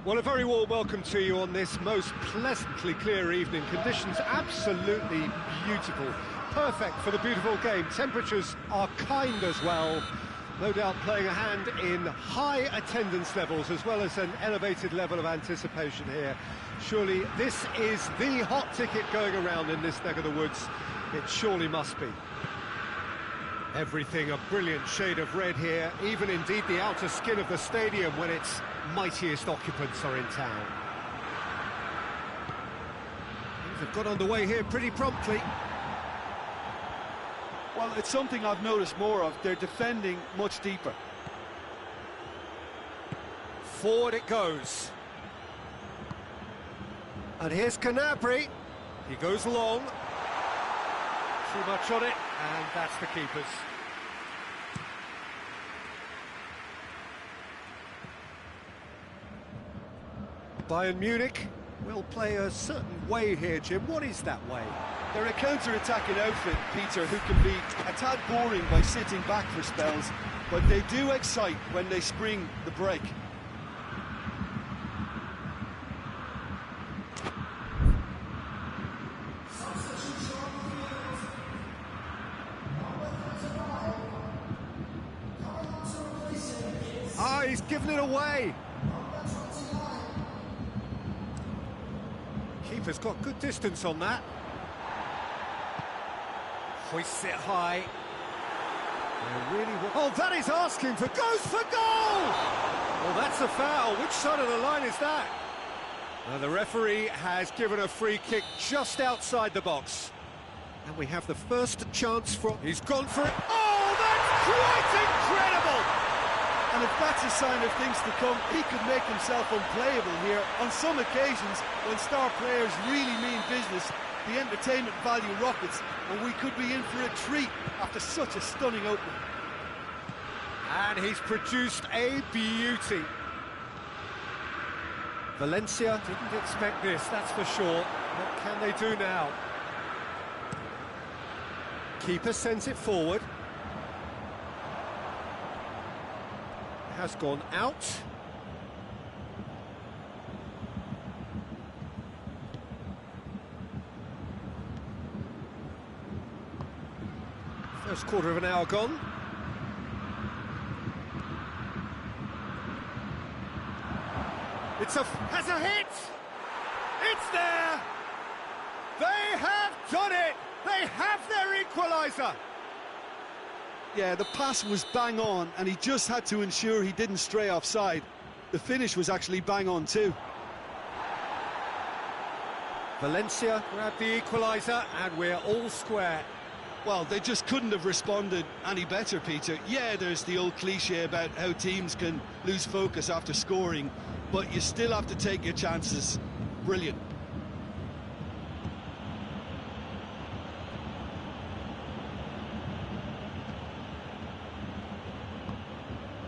Well, a very warm welcome to you on this most pleasantly clear evening. Conditions absolutely beautiful. Perfect for the beautiful game. Temperatures are kind as well. No doubt playing a hand in high attendance levels as well as an elevated level of anticipation here. Surely this is the hot ticket going around in this neck of the woods. It surely must be. Everything a brilliant shade of red here, even indeed the outer skin of the stadium when its mightiest occupants are in town. Things have got underway here pretty promptly. Well, it's something I've noticed more of. They're defending much deeper. Forward it goes. And here's Gnabry. He goes long. Too much on it, and that's the keeper's. Bayern Munich will play a certain way here, Jim. What is that way? They're a counter-attacking outfit, Peter, who can be a tad boring by sitting back for spells, but they do excite when they spring the break. Ah, he's given it away. Keeper's got good distance on that. Hoists it high. Oh, that is asking for... Goes for goal! Well, that's a foul. Which side of the line is that? The referee has given a free kick just outside the box. And we have the first chance from... He's gone for it. Oh, that's quite incredible! And if that's a sign of things to come, he could make himself unplayable here. On some occasions, when star players really mean business, the entertainment value rockets, and we could be in for a treat after such a stunning opening. And he's produced a beauty. Valencia didn't expect this, that's for sure. What can they do now? Keeper sends it forward. Has gone out. First quarter of an hour gone. Has a hit! It's there! They have done it! They have their equaliser! Yeah, the pass was bang on, and he just had to ensure he didn't stray offside. The finish was actually bang on too. Valencia grabbed the equaliser, and we're all square. Well, they just couldn't have responded any better, Peter. Yeah, there's the old cliche about how teams can lose focus after scoring, but you still have to take your chances. Brilliant.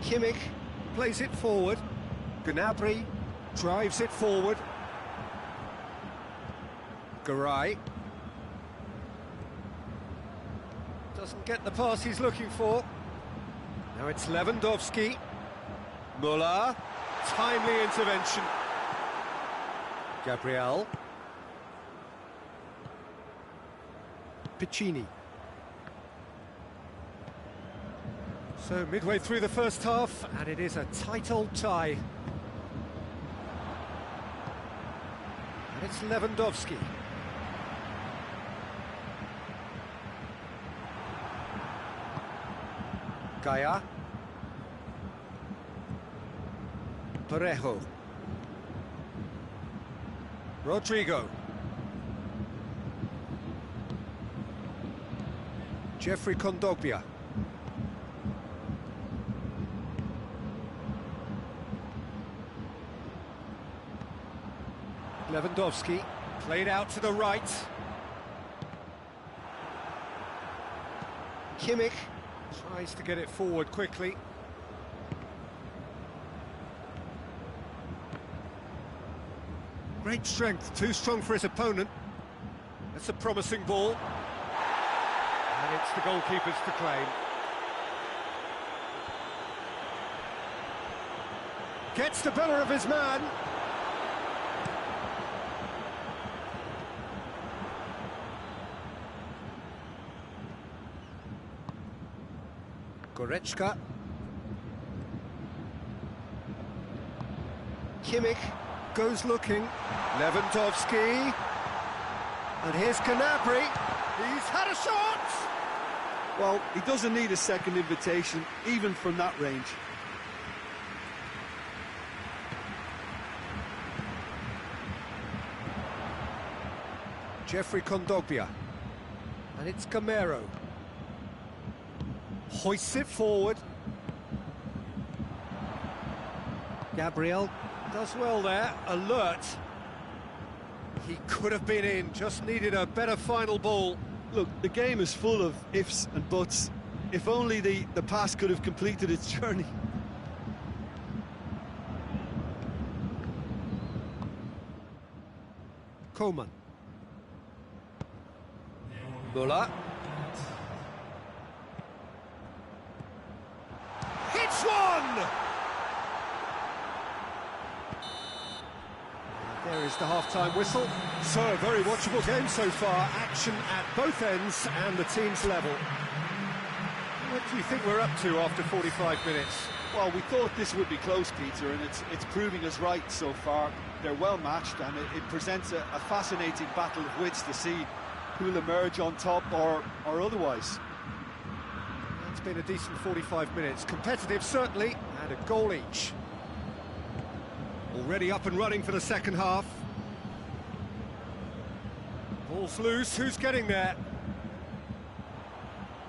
Kimmich plays it forward. Gnabry drives it forward. Garay doesn't get the pass he's looking for. Now it's Lewandowski. Müller. Timely intervention. Gabriel. Piccini. So midway through the first half, and it is a tight old tie. And it's Lewandowski. Gaia. Parejo. Rodrigo. Jeffrey Kondogbia. Lewandowski, played out to the right. Kimmich tries to get it forward quickly. Great strength, too strong for his opponent. That's a promising ball. And it's the goalkeeper's to claim. Gets the better of his man. Goretzka. Kimmich goes looking. Lewandowski. And here's Gnabry. He's had a shot! Well, he doesn't need a second invitation, even from that range. Jeffrey Kondogbia. And it's Camero. Hoists it forward. Gabriel does well there, alert. He could have been in, just needed a better final ball. Look, the game is full of ifs and buts. If only the pass could have completed its journey. Coman. Muller. Hits one! There is the half-time whistle. So, a very watchable game so far. Action at both ends and the team's level. What do you think we're up to after 45 minutes? Well, we thought this would be close, Peter, and it's proving us right so far. They're well matched, and it presents a fascinating battle of wits to see who'll emerge on top or otherwise. It's been a decent 45 minutes. Competitive, certainly, and a goal each. Already up and running for the second half. Ball's loose, who's getting there?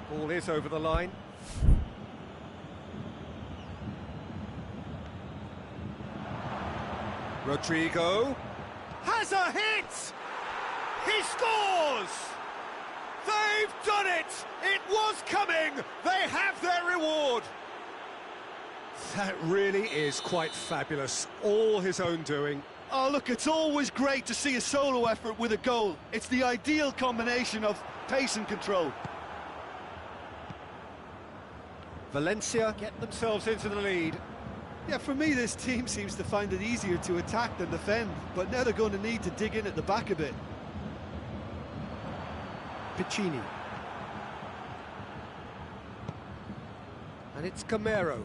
Ball is over the line. Rodrigo has a hit! He scores! They've done it! It was coming! They have their reward! That really is quite fabulous. All his own doing. Oh, look, it's always great to see a solo effort with a goal. It's the ideal combination of pace and control. Valencia get themselves into the lead. Yeah, for me, this team seems to find it easier to attack than defend, but now they're going to need to dig in at the back a bit. Piccini. And it's Camero.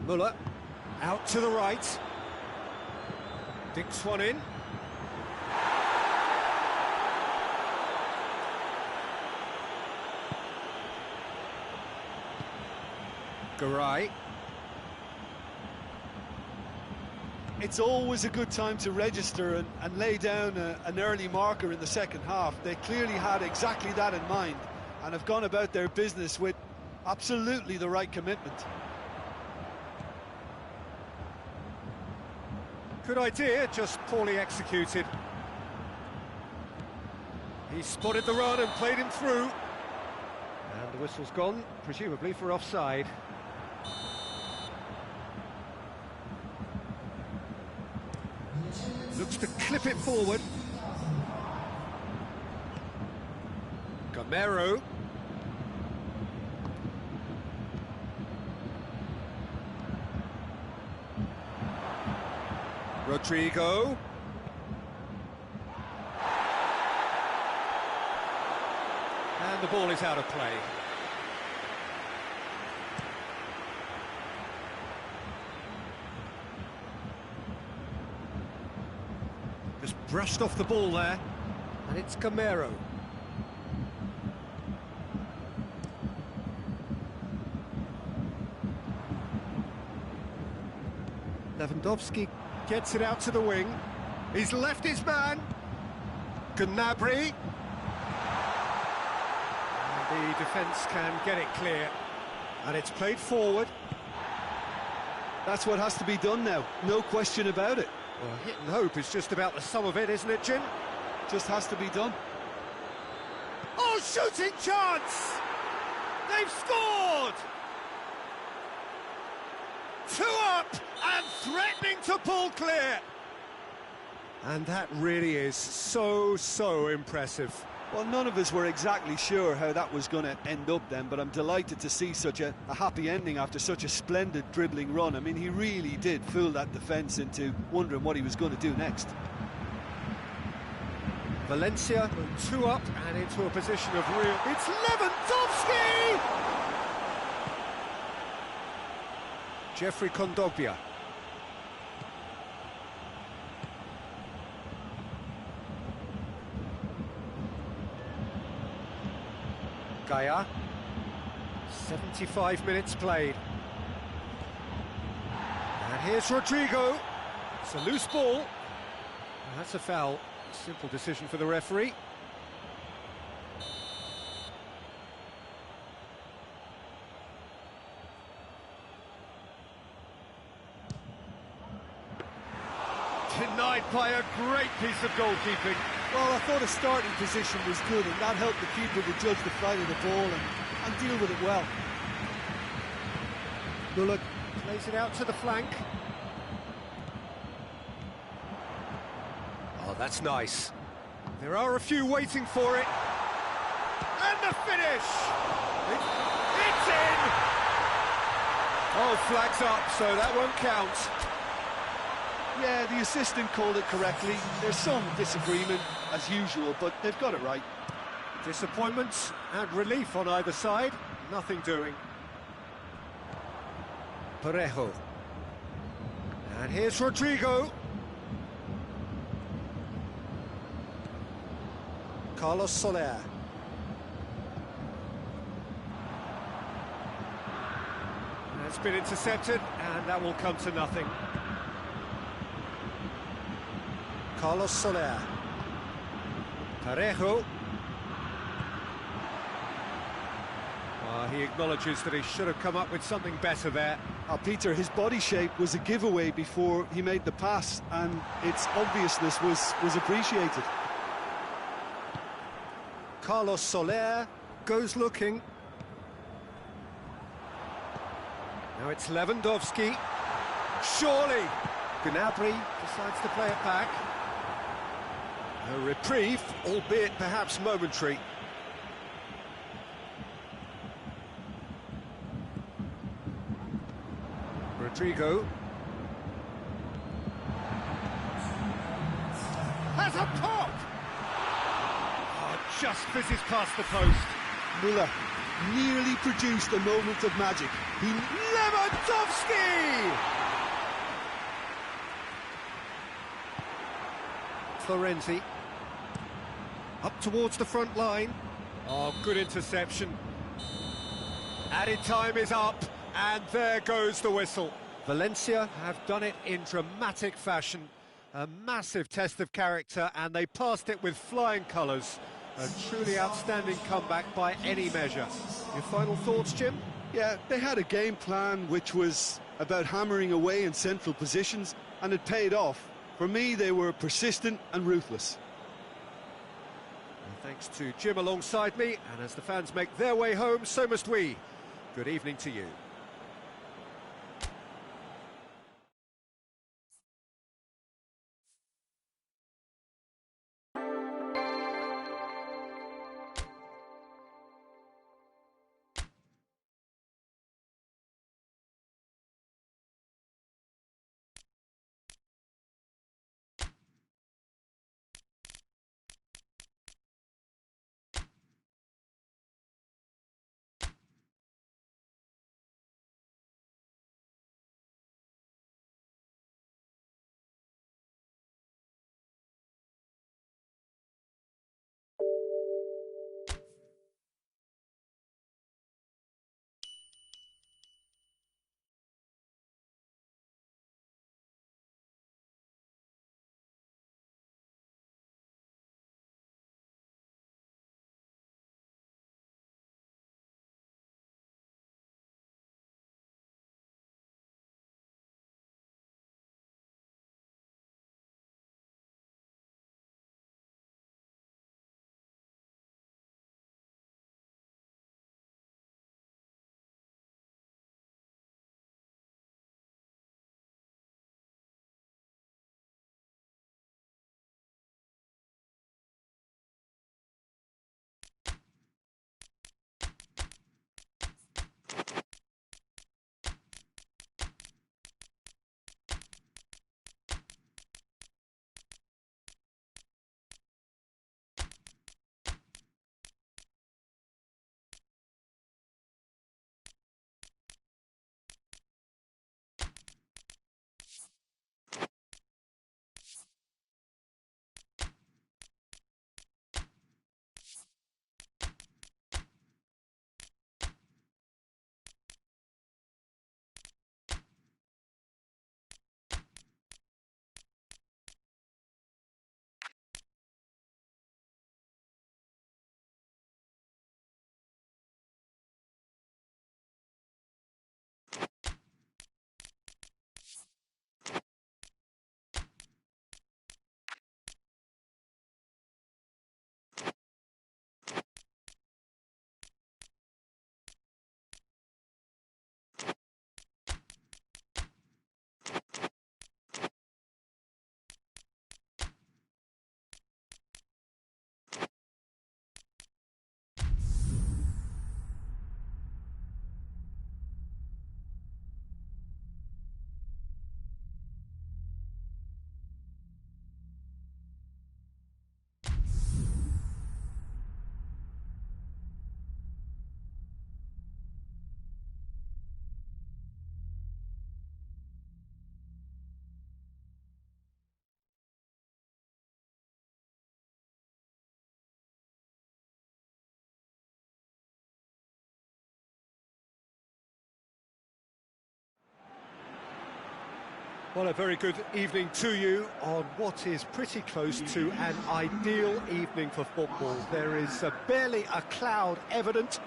Muller, out to the right. Dinks one in. Garay. It's always a good time to register and lay down an early marker in the second half. They clearly had exactly that in mind and have gone about their business with absolutely the right commitment. Good idea, just poorly executed. He spotted the run and played him through. And the whistle's gone, presumably for offside. Looks to clip it forward. Camero. Rodrigo. And the ball is out of play. Just brushed off the ball there. And it's Camero. Lewandowski gets it out to the wing. He's left his man. Gnabry. And the defence can get it clear. And it's played forward. That's what has to be done now, no question about it. Well, hit and hope is just about the sum of it, isn't it, Jim? Just has to be done. Oh, shooting chance! They've scored! 2 up and threatening to pull clear. And that really is so impressive. Well, none of us were exactly sure how that was going to end up then, but I'm delighted to see such a happy ending after such a splendid dribbling run. I mean, he really did fool that defence into wondering what he was going to do next. Valencia put 2 up and into a position of real... It's Lewandowski! Jeffrey Kondogbia. Gaia. 75 minutes played. And here's Rodrigo. It's a loose ball. And that's a foul. Simple decision for the referee. Denied by a great piece of goalkeeping. Well, I thought his starting position was good, and that helped the keeper to judge the flight of the ball and deal with it well. Bullock plays it out to the flank. Oh, that's nice. There are a few waiting for it. And the finish! It's in! Oh, flags up, so that won't count. Yeah, the assistant called it correctly. There's some disagreement, as usual, but they've got it right. Disappointment and relief on either side. Nothing doing. Parejo. And here's Rodrigo. Carlos Soler. And it's been intercepted, and that will come to nothing. Carlos Soler. Parejo. He acknowledges that he should have come up with something better there. Peter, his body shape was a giveaway before he made the pass, and its obviousness was appreciated. Carlos Soler goes looking. Now it's Lewandowski. Surely! Gnabry decides to play it back. A reprieve, albeit perhaps momentary. Rodrigo. Has a pop! Oh, just fizzes past the post. Müller nearly produced a moment of magic. Lewandowski! Florenzi. Up towards the front line. Oh, good interception. Added time is up, and there goes the whistle. Valencia have done it in dramatic fashion. A massive test of character, and they passed it with flying colours. A truly outstanding comeback by any measure. Your final thoughts, Jim? Yeah, they had a game plan which was about hammering away in central positions, and it paid off. For me, they were persistent and ruthless. And thanks to Jim alongside me, and as the fans make their way home, so must we. Good evening to you. Well, a very good evening to you on what is pretty close to an ideal evening for football. There is barely a cloud evident.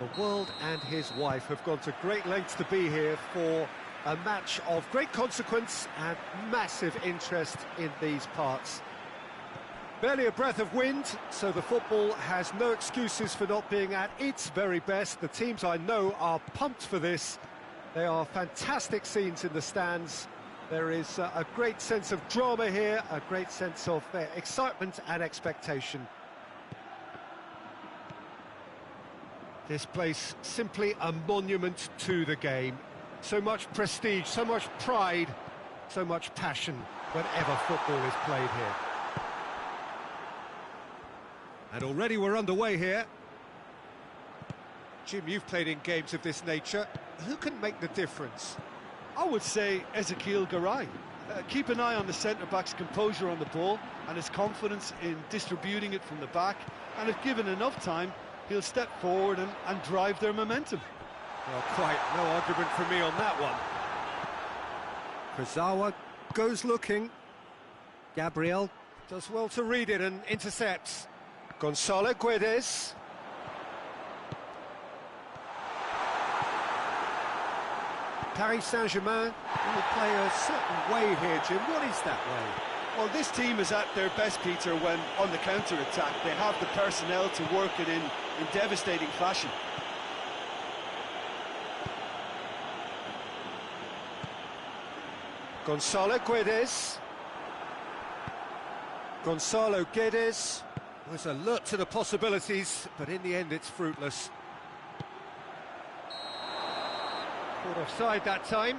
The world and his wife have gone to great lengths to be here for a match of great consequence and massive interest in these parts. Barely a breath of wind, so the football has no excuses for not being at its very best. The teams I know are pumped for this. They are fantastic scenes in the stands. There is a great sense of drama here, a great sense of excitement and expectation. This place simply a monument to the game. So much prestige, so much pride, so much passion whenever football is played here. And already we're underway here. Jim, you've played in games of this nature. Who can make the difference? I would say Ezekiel Garay. Keep an eye on the centre-back's composure on the ball and his confidence in distributing it from the back, and if given enough time, he'll step forward and drive their momentum. Well, quite no argument from me on that one. Kurzawa goes looking. Gabriel does well to read it and intercepts. Gonçalo Guedes. Paris Saint-Germain will play a certain way here, Jim. What is that way? Well, this team is at their best, Peter, when on the counter-attack. They have the personnel to work it in devastating fashion. Gonçalo Guedes. Gonçalo Guedes was alert to the possibilities, but in the end it's fruitless. Caught offside that time.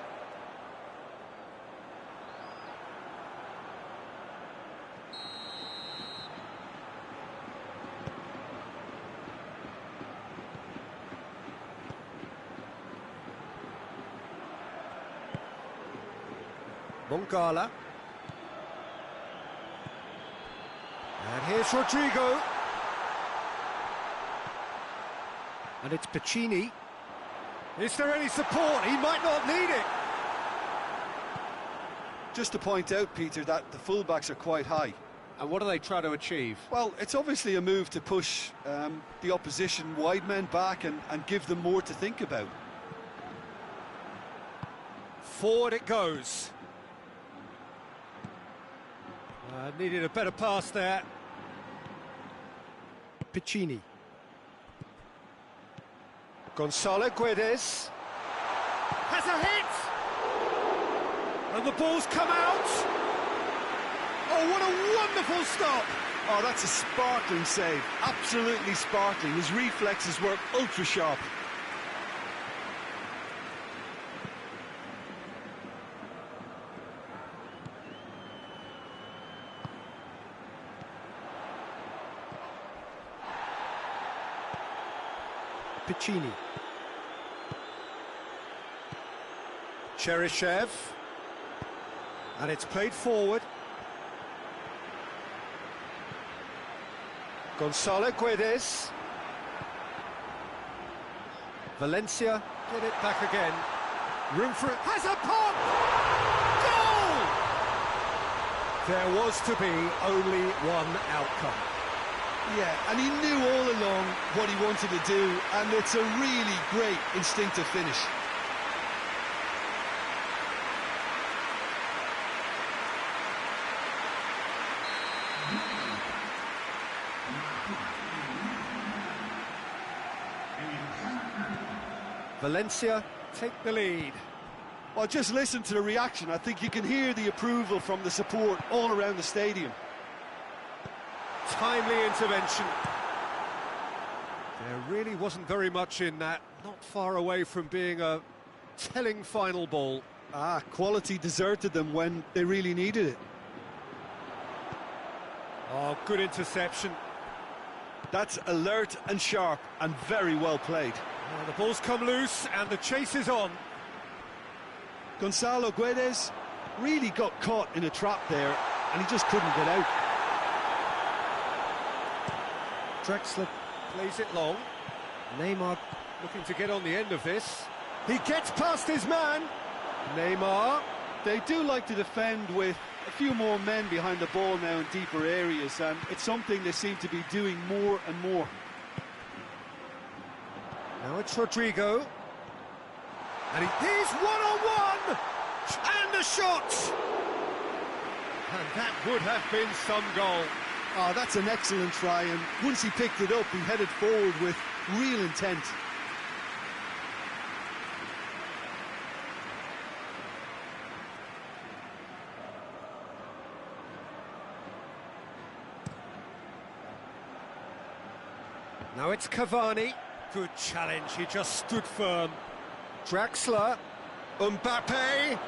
Mongala. And here's Rodrigo. And it's Piccini. Is there any support? He might not need it. Just to point out, Peter, that the fullbacks are quite high. And what do they try to achieve? Well, it's obviously a move to push the opposition wide men back and give them more to think about. Forward it goes. Needed a better pass there. Piccini. Gonçalo Guedes. Has a hit! And the ball's come out! Oh, what a wonderful stop! Oh, that's a sparkling save. Absolutely sparkling. His reflexes work ultra sharp. Piccini. Cheryshev. And it's played forward. Gonçalo Guedes. Valencia get it back again. Room for it. Has a pop! Goal! There was to be only one outcome. Yeah, and he knew all along what he wanted to do, and it's a really great instinctive finish. Valencia take the lead. Well, just listen to the reaction. I think you can hear the approval from the support all around the stadium. Timely intervention. There really wasn't very much in that. Not far away from being a telling final ball. Quality deserted them when they really needed it. Oh, good interception. That's alert and sharp and very well played. Oh, the ball's come loose and the chase is on. Gonçalo Guedes really got caught in a trap there and he just couldn't get out. Drexler plays it long. Neymar looking to get on the end of this. He gets past his man. Neymar. They do like to defend with a few more men behind the ball now in deeper areas, and it's something they seem to be doing more and more. Now it's Rodrigo. And he's one-on-one! And the shot! And that would have been some goal. Oh, that's an excellent try, and once he picked it up, he headed forward with real intent. Now it's Cavani. Good challenge, he just stood firm. Draxler. Mbappe.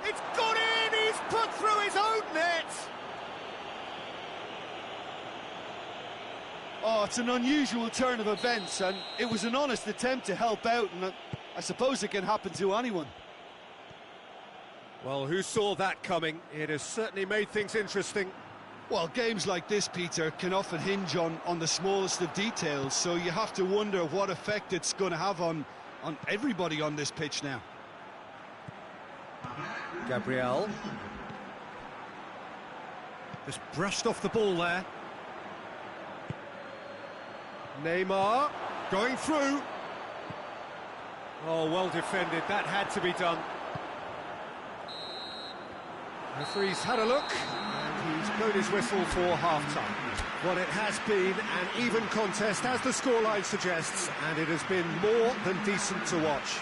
It's gone in! He's put through his own net! Oh, it's an unusual turn of events, and it was an honest attempt to help out, and I suppose it can happen to anyone. Well, who saw that coming? It has certainly made things interesting. Well, games like this, Peter, can often hinge on the smallest of details, so you have to wonder what effect it's going to have on everybody on this pitch now. Gabriel. Just brushed off the ball there. Neymar going through. Oh, well defended, that had to be done. Referee's had a look, and he's blown his whistle for half-time. Well, it has been an even contest, as the scoreline suggests, and it has been more than decent to watch.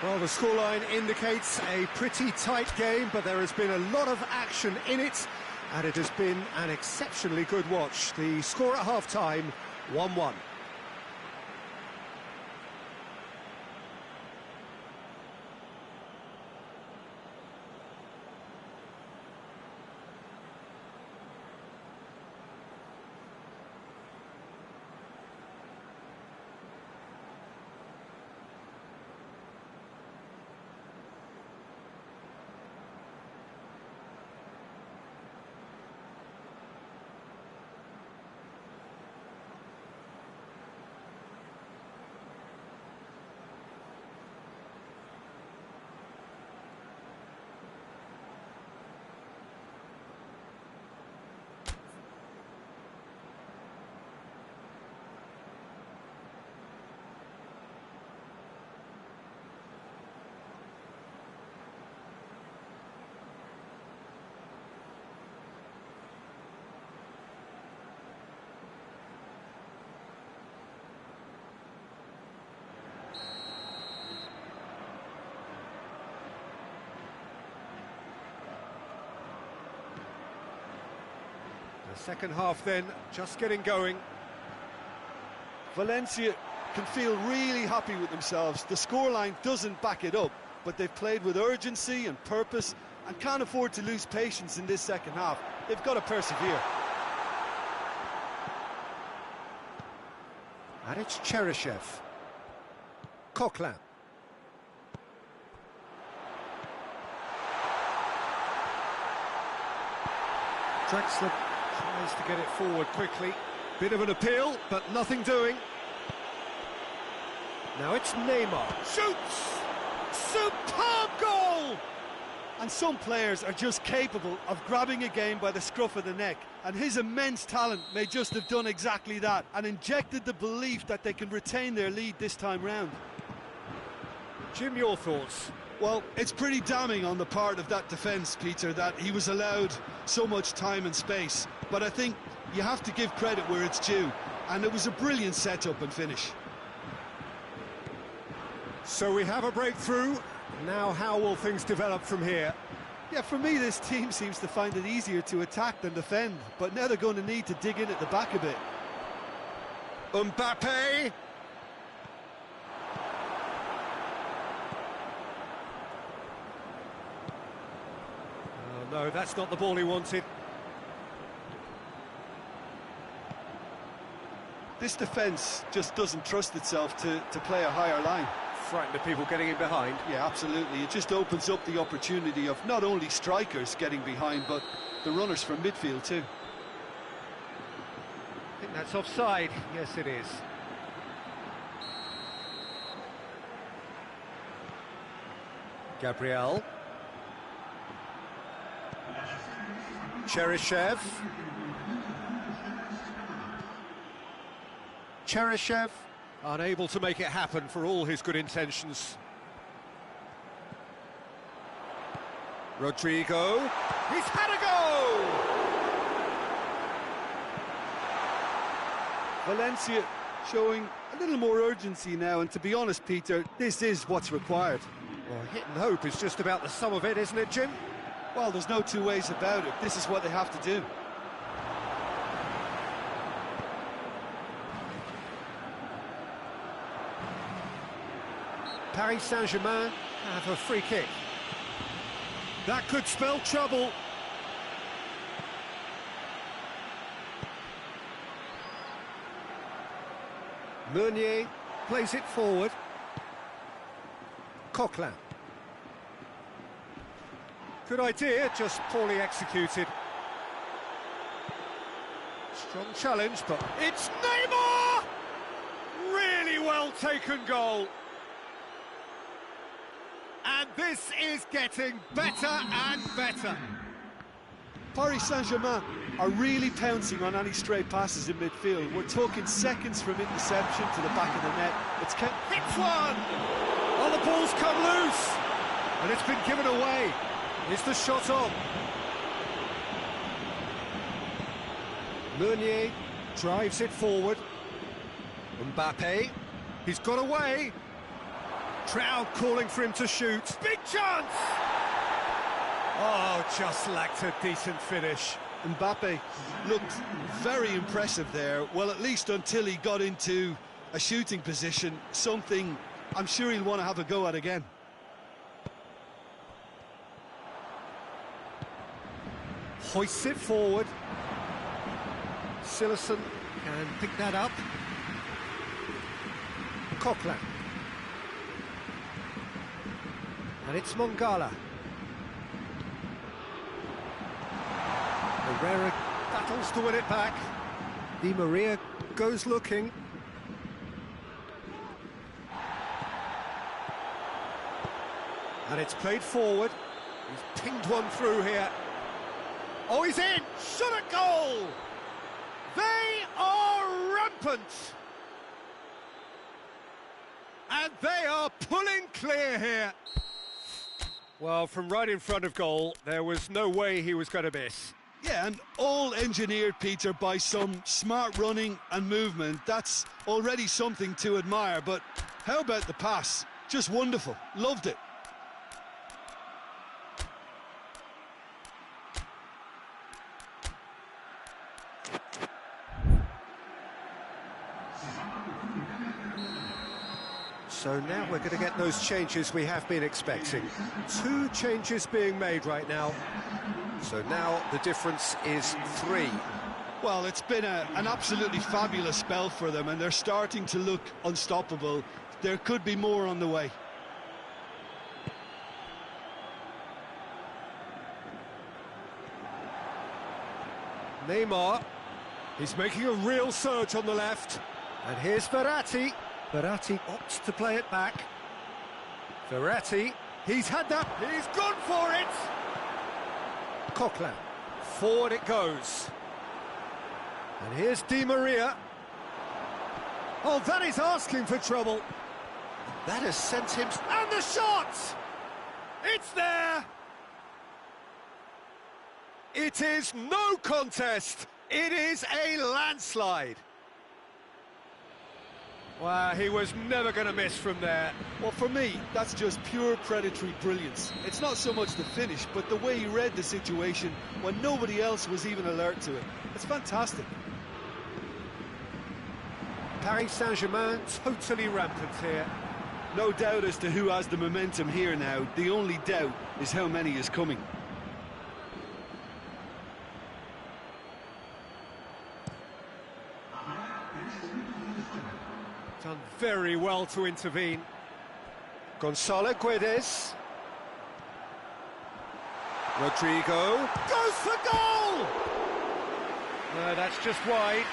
Well, the scoreline indicates a pretty tight game, but there has been a lot of action in it, and it has been an exceptionally good watch. The score at half-time, 1-1. The second half then, just getting going. Valencia can feel really happy with themselves. The scoreline doesn't back it up, but they've played with urgency and purpose and can't afford to lose patience in this second half. They've got to persevere. And it's Cheryshev. Coquelin. Draxler tries to get it forward quickly. Bit of an appeal, but nothing doing. Now it's Neymar. Shoots! Superb goal! And some players are just capable of grabbing a game by the scruff of the neck, and his immense talent may just have done exactly that and injected the belief that they can retain their lead this time round. Jim, your thoughts? Well, it's pretty damning on the part of that defence, Peter, that he was allowed so much time and space. But I think you have to give credit where it's due, and it was a brilliant setup and finish. So we have a breakthrough. Now how will things develop from here? Yeah, for me, this team seems to find it easier to attack than defend, but now they're going to need to dig in at the back a bit. Mbappe! Oh, no, that's not the ball he wanted. This defence just doesn't trust itself to play a higher line. Frightened of people getting in behind. Yeah, absolutely. It just opens up the opportunity of not only strikers getting behind, but the runners from midfield too. I think that's offside. Yes, it is. Gabriel. Cheryshev. Cheryshev, unable to make it happen for all his good intentions. Rodrigo, he's had a go! Valencia showing a little more urgency now, and to be honest, Peter, this is what's required. Well, hit and hope is just about the sum of it, isn't it, Jim? Well, there's no two ways about it. This is what they have to do. Paris Saint-Germain have a free kick. That could spell trouble. Meunier plays it forward. Coquelin. Good idea, just poorly executed. Strong challenge, but it's Neymar! Really well taken goal. And this is getting better and better. Paris Saint-Germain are really pouncing on any stray passes in midfield. We're talking seconds from interception to the back of the net. It's hits one! Oh, the ball's come loose! And it's been given away. Is the shot on? Meunier drives it forward. Mbappe, he's got away. Crowd calling for him to shoot. Big chance! Oh, just lacked a decent finish. Mbappe looked very impressive there. Well, at least until he got into a shooting position, something I'm sure he'll want to have a go at again. Hoists it forward. Cillessen can pick that up. Coquelin. And it's Mangala. Herrera battles to win it back. Di Maria goes looking. And it's played forward. He's pinged one through here. Oh, he's in! Shot at goal! They are rampant! And they are pulling clear here. Well, from right in front of goal, there was no way he was going to miss. Yeah, and all engineered, Peter, by some smart running and movement. That's already something to admire, but how about the pass? Just wonderful. Loved it. So now we're going to get those changes we have been expecting. 2 changes being made right now. So now the difference is 3. Well, it's been an absolutely fabulous spell for them, and they're starting to look unstoppable. There could be more on the way. Neymar, he's making a real surge on the left. And here's Verratti. Verratti opts to play it back. Verratti, he's had that, he's gone for it! Coquelin, forward it goes. And here's Di Maria. Oh, that is asking for trouble. That has sent him... And the shot! It's there! It is no contest. It is a landslide. Wow, he was never going to miss from there. Well, for me, that's just pure predatory brilliance. It's not so much the finish, but the way he read the situation when nobody else was even alert to it. It's fantastic. Paris Saint-Germain totally rampant here. No doubt as to who has the momentum here now. The only doubt is how many is coming. Done very well to intervene. Gonzalo Guedes. Rodrigo goes for goal! No, that's just wide.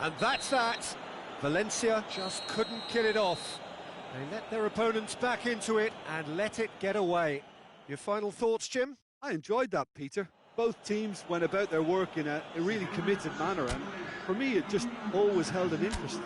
And that's that. Valencia just couldn't kill it off. They let their opponents back into it and let it get away. Your final thoughts, Jim? I enjoyed that, Peter. Both teams went about their work in a really committed manner, and for me it just always held an interest.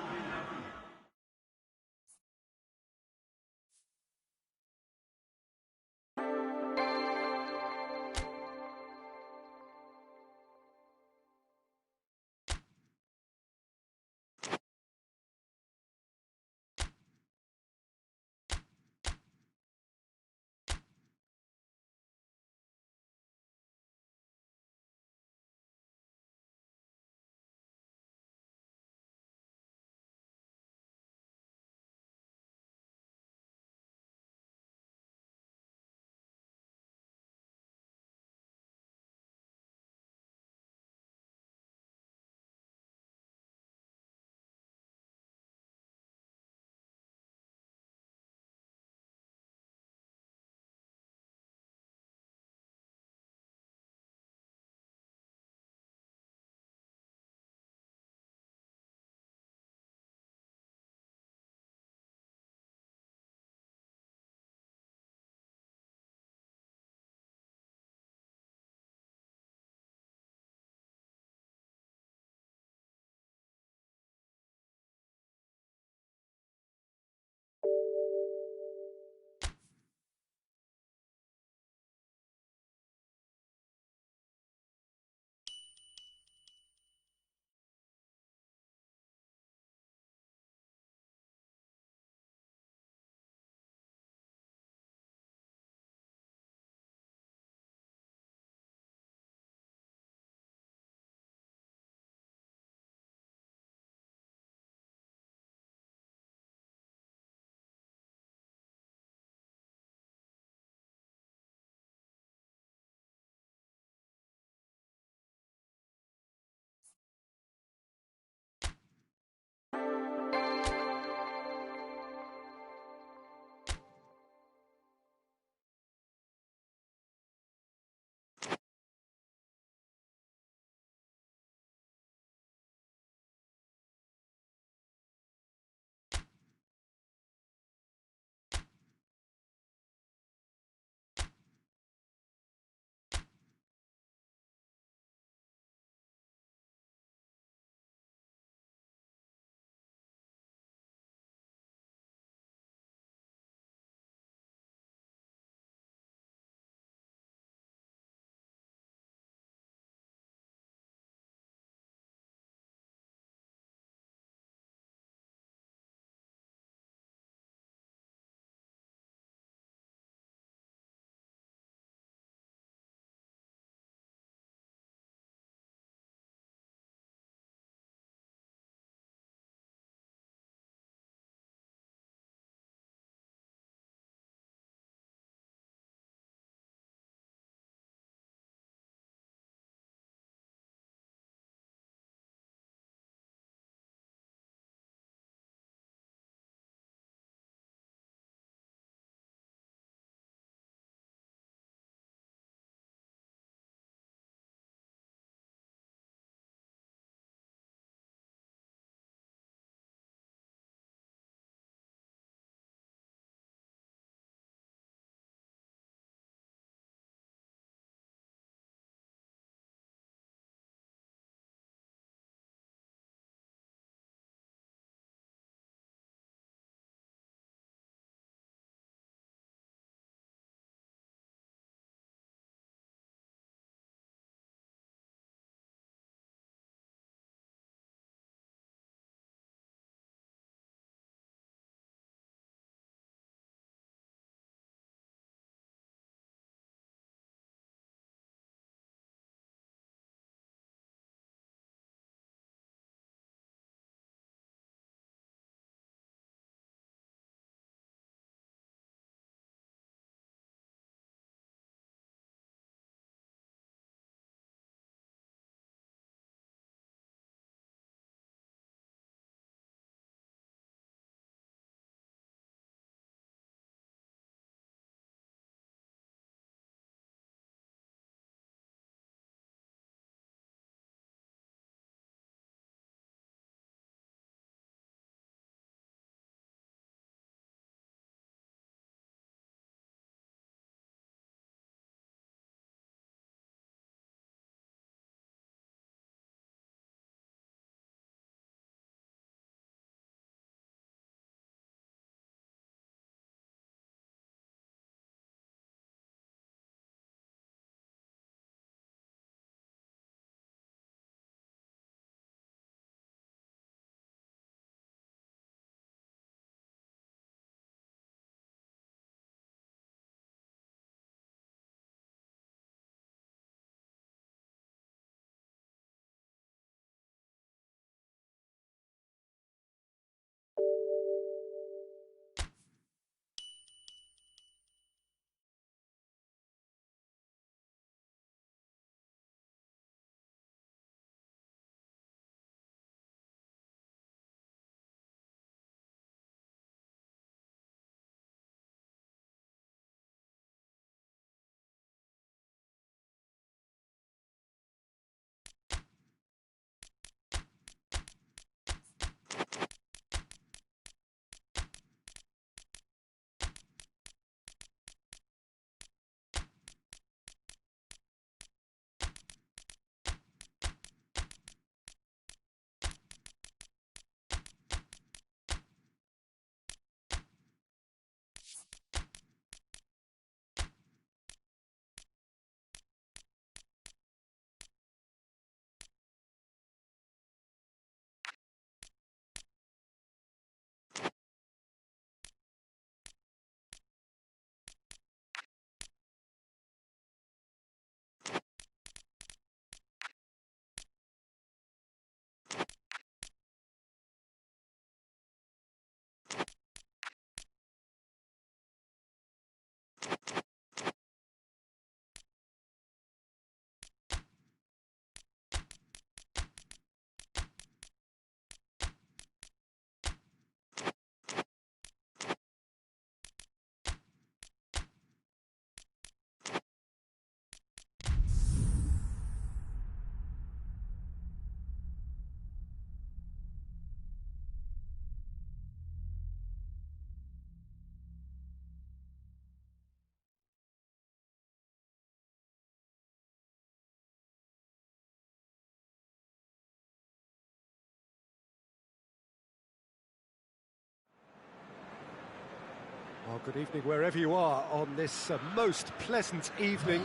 Well, good evening wherever you are on this most pleasant evening.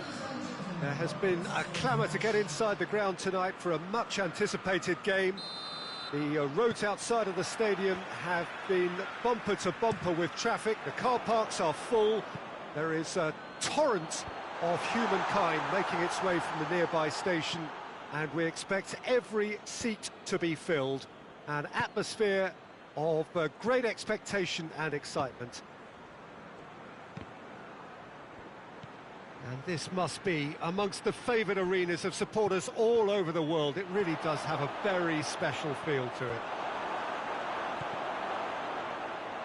There has been a clamour to get inside the ground tonight for a much-anticipated game. The roads outside of the stadium have been bumper to bumper with traffic. The car parks are full. There is a torrent of humankind making its way from the nearby station, and we expect every seat to be filled. An atmosphere of great expectation and excitement. And this must be amongst the favoured arenas of supporters all over the world. It really does have a very special feel to it.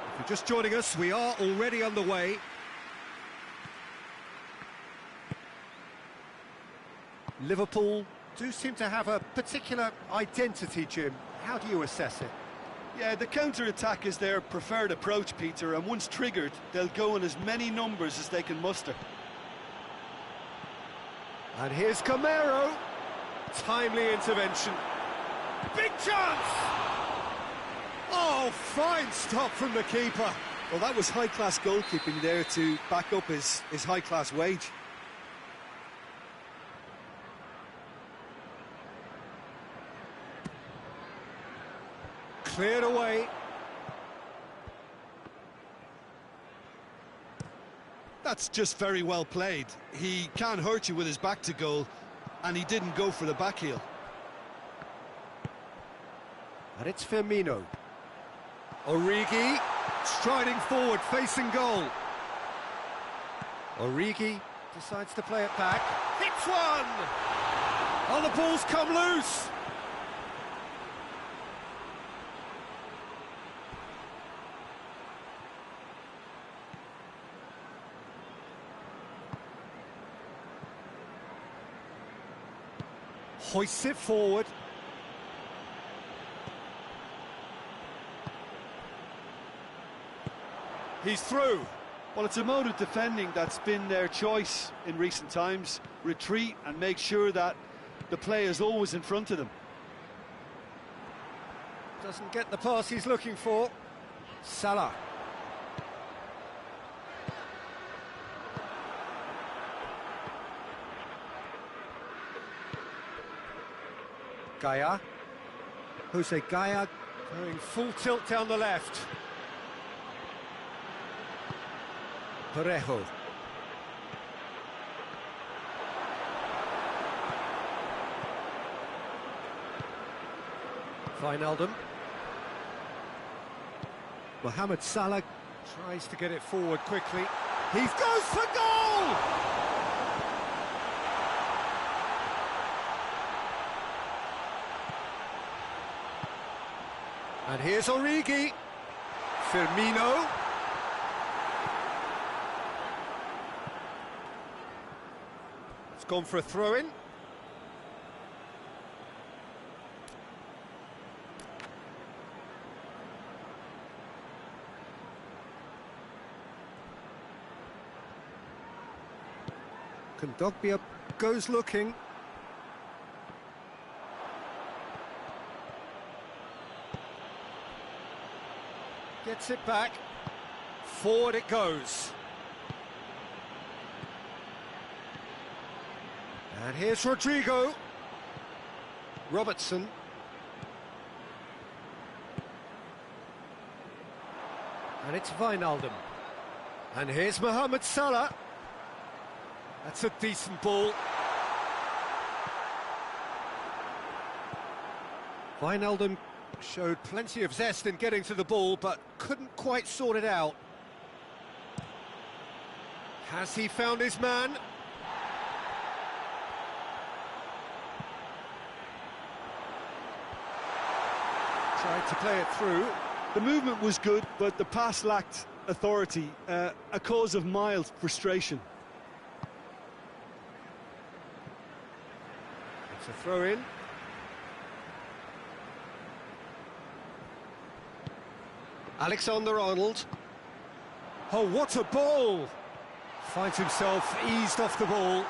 If you're just joining us, we are already underway. Liverpool do seem to have a particular identity, Jim. How do you assess it? Yeah, the counter-attack is their preferred approach, Peter, and once triggered, they'll go in as many numbers as they can muster. And here's Camero. Timely intervention. Big chance! Oh, fine stop from the keeper. Well, that was high-class goalkeeping there to back up his high-class wage. Cleared away. That's just very well played. He can't hurt you with his back to goal, and he didn't go for the back heel. And it's Firmino. Origi striding forward, facing goal. Origi decides to play it back. Hits one! Oh, the ball's come loose! Hoists it forward. He's through. Well, it's a mode of defending that's been their choice in recent times. Retreat and make sure that the play is always in front of them. Doesn't get the pass he's looking for. Salah. Gaya. Jose Gaya going full tilt down the left. Parejo. Wijnaldum. Mohamed Salah tries to get it forward quickly. He goes for goal! And here's Origi. Firmino. It's gone for a throw-in. Kondogbia goes looking. Gets it back. Forward it goes. And here's Rodrigo. Robertson. And it's Wijnaldum. And here's Mohamed Salah. That's a decent ball. Wijnaldum showed plenty of zest in getting to the ball, but couldn't quite sort it out. Has he found his man? Tried to play it through. The movement was good, but the pass lacked authority, a cause of mild frustration. It's a throw-in. Alexander-Arnold. Oh, what a ball! Finds himself eased off the ball.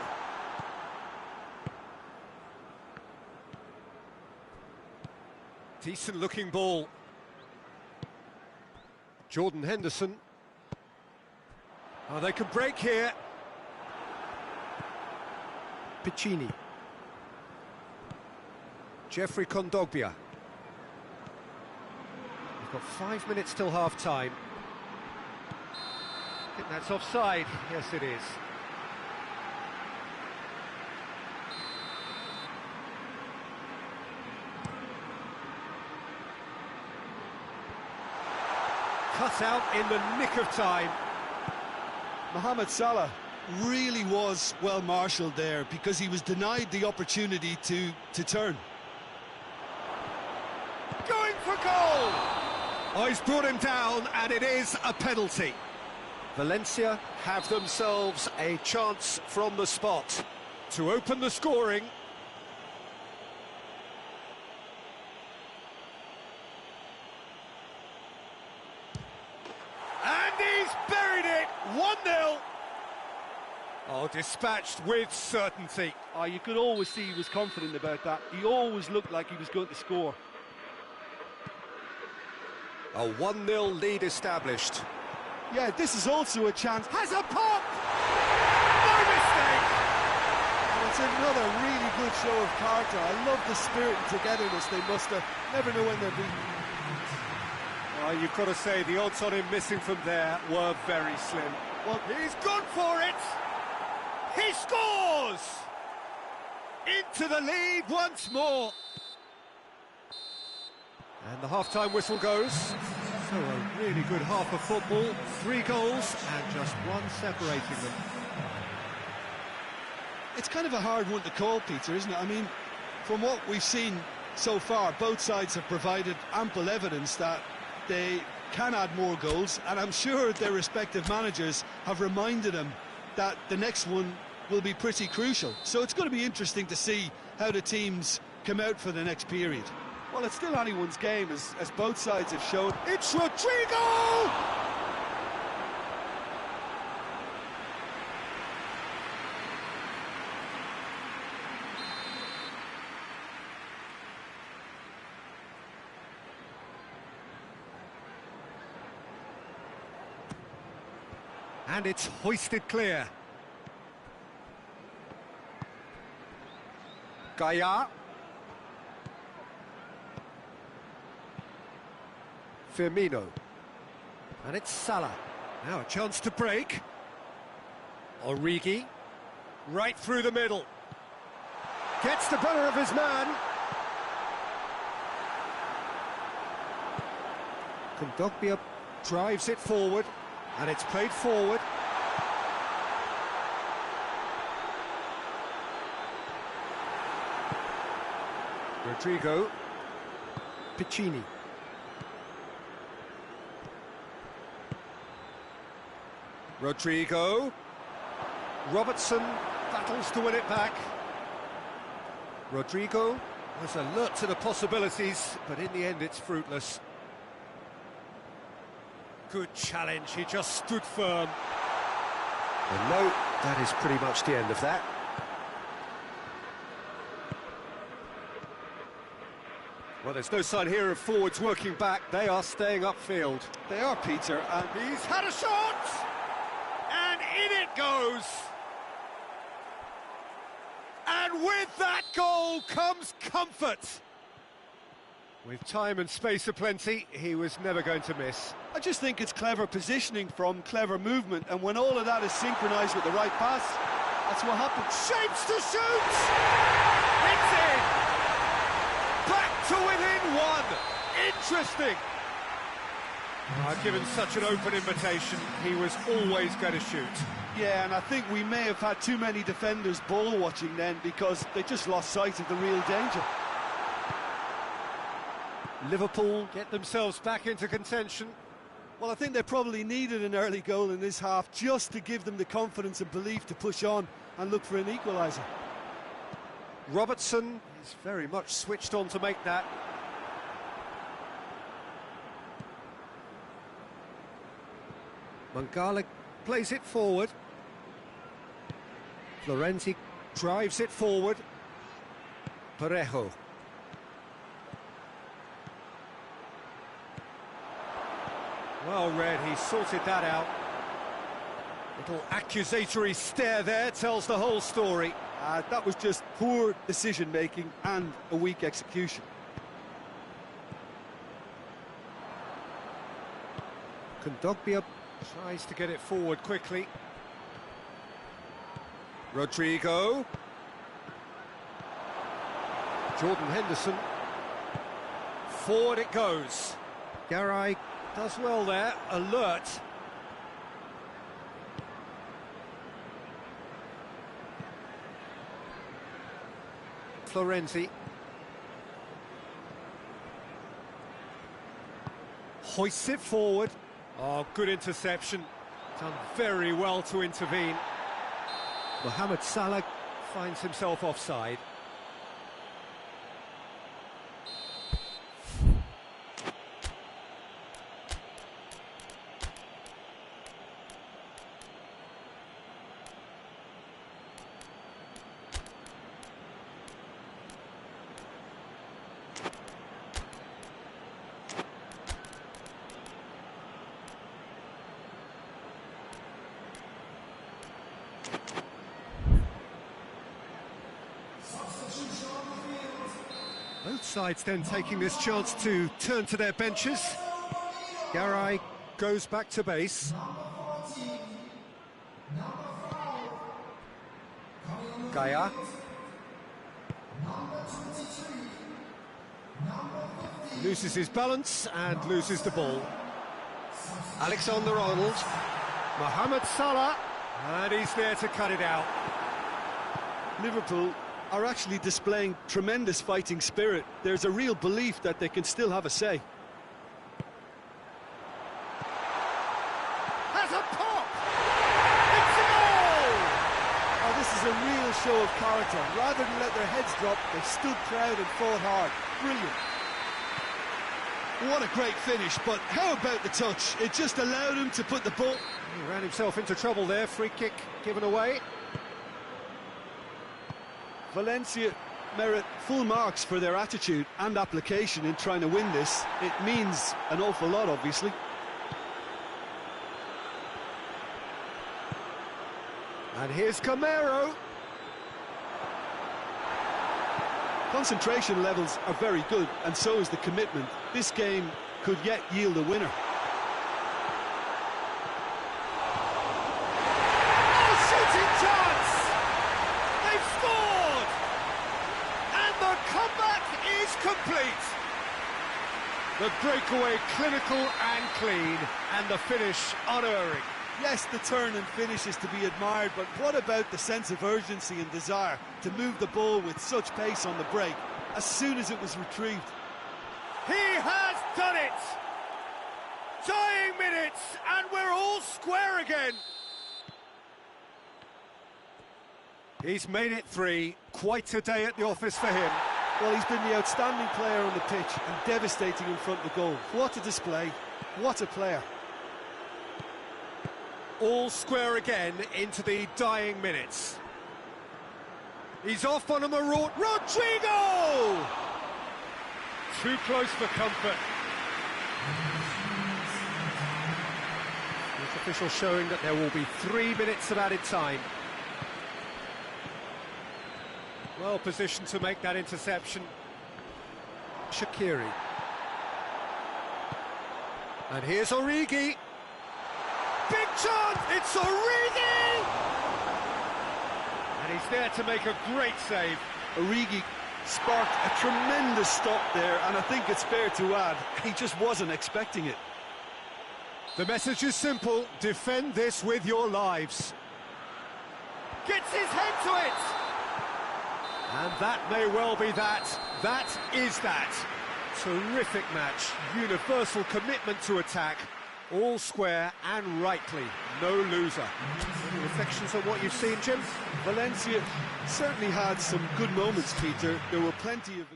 Decent-looking ball. Jordan Henderson. Oh, they can break here. Piccini. Jeffrey Kondogbia. We've got 5 minutes till half-time. I think that's offside. Yes, it is. Cut out in the nick of time. Mohamed Salah really was well marshalled there because he was denied the opportunity to turn. Going for goal! Oh, he's brought him down, and it is a penalty. Valencia have themselves a chance from the spot to open the scoring. And he's buried it! 1-0. Oh, dispatched with certainty. Oh, you could always see he was confident about that. He always looked like he was going to score. A 1-0 lead established. Yeah, this is also a chance. Has a pop! No mistake! And it's another really good show of character. I love the spirit and togetherness they muster. Never know when they're beaten. Well, you've got to say the odds on him missing from there were very slim. Well, he's gone for it! He scores! Into the lead once more. And the half-time whistle goes. So a really good half of football, 3 goals and just one separating them. It's kind of a hard one to call, Peter, isn't it? I mean, from what we've seen so far, both sides have provided ample evidence that they can add more goals, and I'm sure their respective managers have reminded them that the next one will be pretty crucial. So it's going to be interesting to see how the teams come out for the next period. Well, it's still anyone's game, as both sides have shown. It's Rodrigo! And it's hoisted clear. Gaia. Firmino. And it's Salah. Now a chance to break. Origi. Right through the middle. Gets the better of his man. Kondogbia drives it forward. And it's played forward. Rodrigo. Piccini. Rodrigo. Robertson battles to win it back. Rodrigo was alert to the possibilities, but in the end it's fruitless. Good challenge, he just stood firm. And no, that is pretty much the end of that. Well, there's no sign here of forwards working back. They are staying upfield. They are, Peter, and He's had a shot! And in it goes! And with that goal comes comfort! With time and space aplenty, he was never going to miss. I just think it's clever positioning from clever movement, and when all of that is synchronised with the right pass, that's what happens. Shapes to shoot! It's in! Back to within one! Interesting! I've given such an open invitation, he was always going to shoot. Yeah, and I think we may have had too many defenders ball watching then because they just lost sight of the real danger. Liverpool get themselves back into contention. Well, I think they probably needed an early goal in this half just to give them the confidence and belief to push on and look for an equaliser. Robertson is very much switched on to make that. Mangala plays it forward. Florenzi drives it forward. Parejo. Well read, he sorted that out. Little accusatory stare there tells the whole story. That was just poor decision-making and a weak execution. Kondogbia tries to get it forward quickly. Rodrigo. Jordan Henderson. Forward it goes. Garay does well there, alert. Florenzi. Hoists it forward. Oh, good interception. Done very well to intervene. Mohamed Salah finds himself offside. Both sides then taking this chance to turn to their benches. Garay goes back to base. Gaia. Loses his balance and loses the ball. Alexander-Arnold. Mohamed Salah. And he's there to cut it out. Liverpool are actually displaying tremendous fighting spirit. There's a real belief that they can still have a say. Has a pop! It's a goal! Oh, this is a real show of character. Rather than let their heads drop, they stood proud and fought hard. Brilliant. What a great finish, but how about the touch? It just allowed him to put the ball... He ran himself into trouble there, free kick given away. Valencia merit full marks for their attitude and application in trying to win this. It means an awful lot, obviously. And here's Camero. Concentration levels are very good, and so is the commitment. This game could yet yield a winner. Complete. The breakaway clinical and clean, and the finish unerring. Yes, the turn and finish is to be admired, but what about the sense of urgency and desire to move the ball with such pace on the break as soon as it was retrieved? He has done it! Dying minutes, and we're all square again. He's made it 3. Quite a day at the office for him. Well, he's been the outstanding player on the pitch and devastating in front of the goal. What a display, what a player. All square again into the dying minutes. He's off on a maraud. Rodrigo! Too close for comfort. This official showing that there will be 3 minutes of added time. Well positioned to make that interception. Shaqiri. And here's Origi. Big chance! It's Origi! And he's there to make a great save. Origi sparked a tremendous stop there, and I think it's fair to add, he just wasn't expecting it. The message is simple: defend this with your lives. Gets his head to it! And that may well be that. That is that. Terrific match. Universal commitment to attack. All square and rightly. No loser. Any reflections on what you've seen, Jim? Valencia certainly had some good moments, Peter. There were plenty of...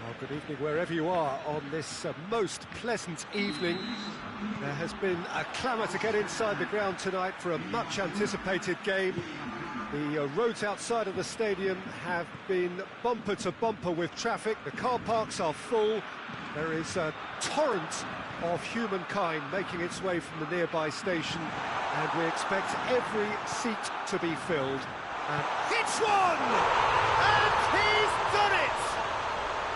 Well, good evening wherever you are on this most pleasant evening. There has been a clamour to get inside the ground tonight for a much-anticipated game. The roads outside of the stadium have been bumper to bumper with traffic. The car parks are full. There is a torrent of humankind making its way from the nearby station, and we expect every seat to be filled. And hits one! And he's done it!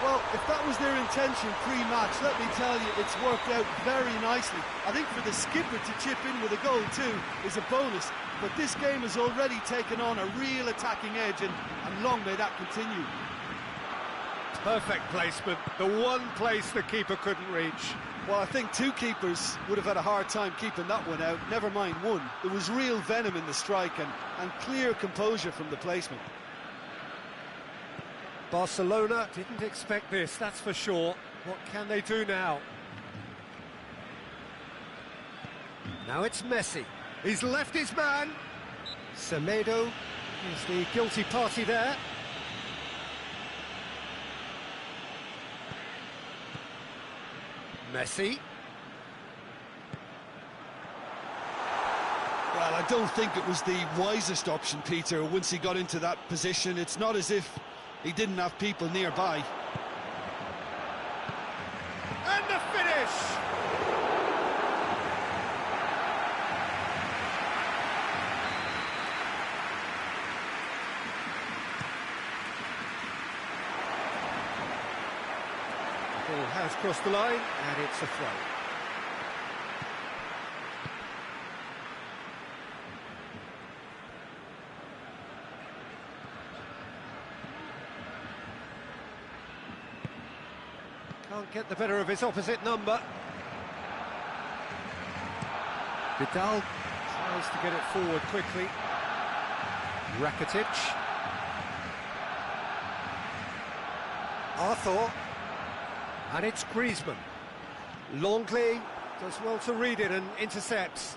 Well, if that was their intention pre-match, let me tell you, it's worked out very nicely. I think for the skipper to chip in with a goal too is a bonus, but this game has already taken on a real attacking edge, and long may that continue. Perfect placement, the one place the keeper couldn't reach. Well, I think two keepers would have had a hard time keeping that one out, never mind one. There was real venom in the strike and clear composure from the placement. Barcelona didn't expect this, that's for sure. What can they do now? Now it's Messi. He's left his man. Semedo is the guilty party there. Messi. Well, I don't think it was the wisest option, Peter, once he got into that position. It's not as if he didn't have people nearby. And the finish! The ball has crossed the line, and it's a throw. Can't get the better of his opposite number. Vidal tries to get it forward quickly. Rakitic. Arthur. And it's Griezmann. Longley does well to read it and intercepts.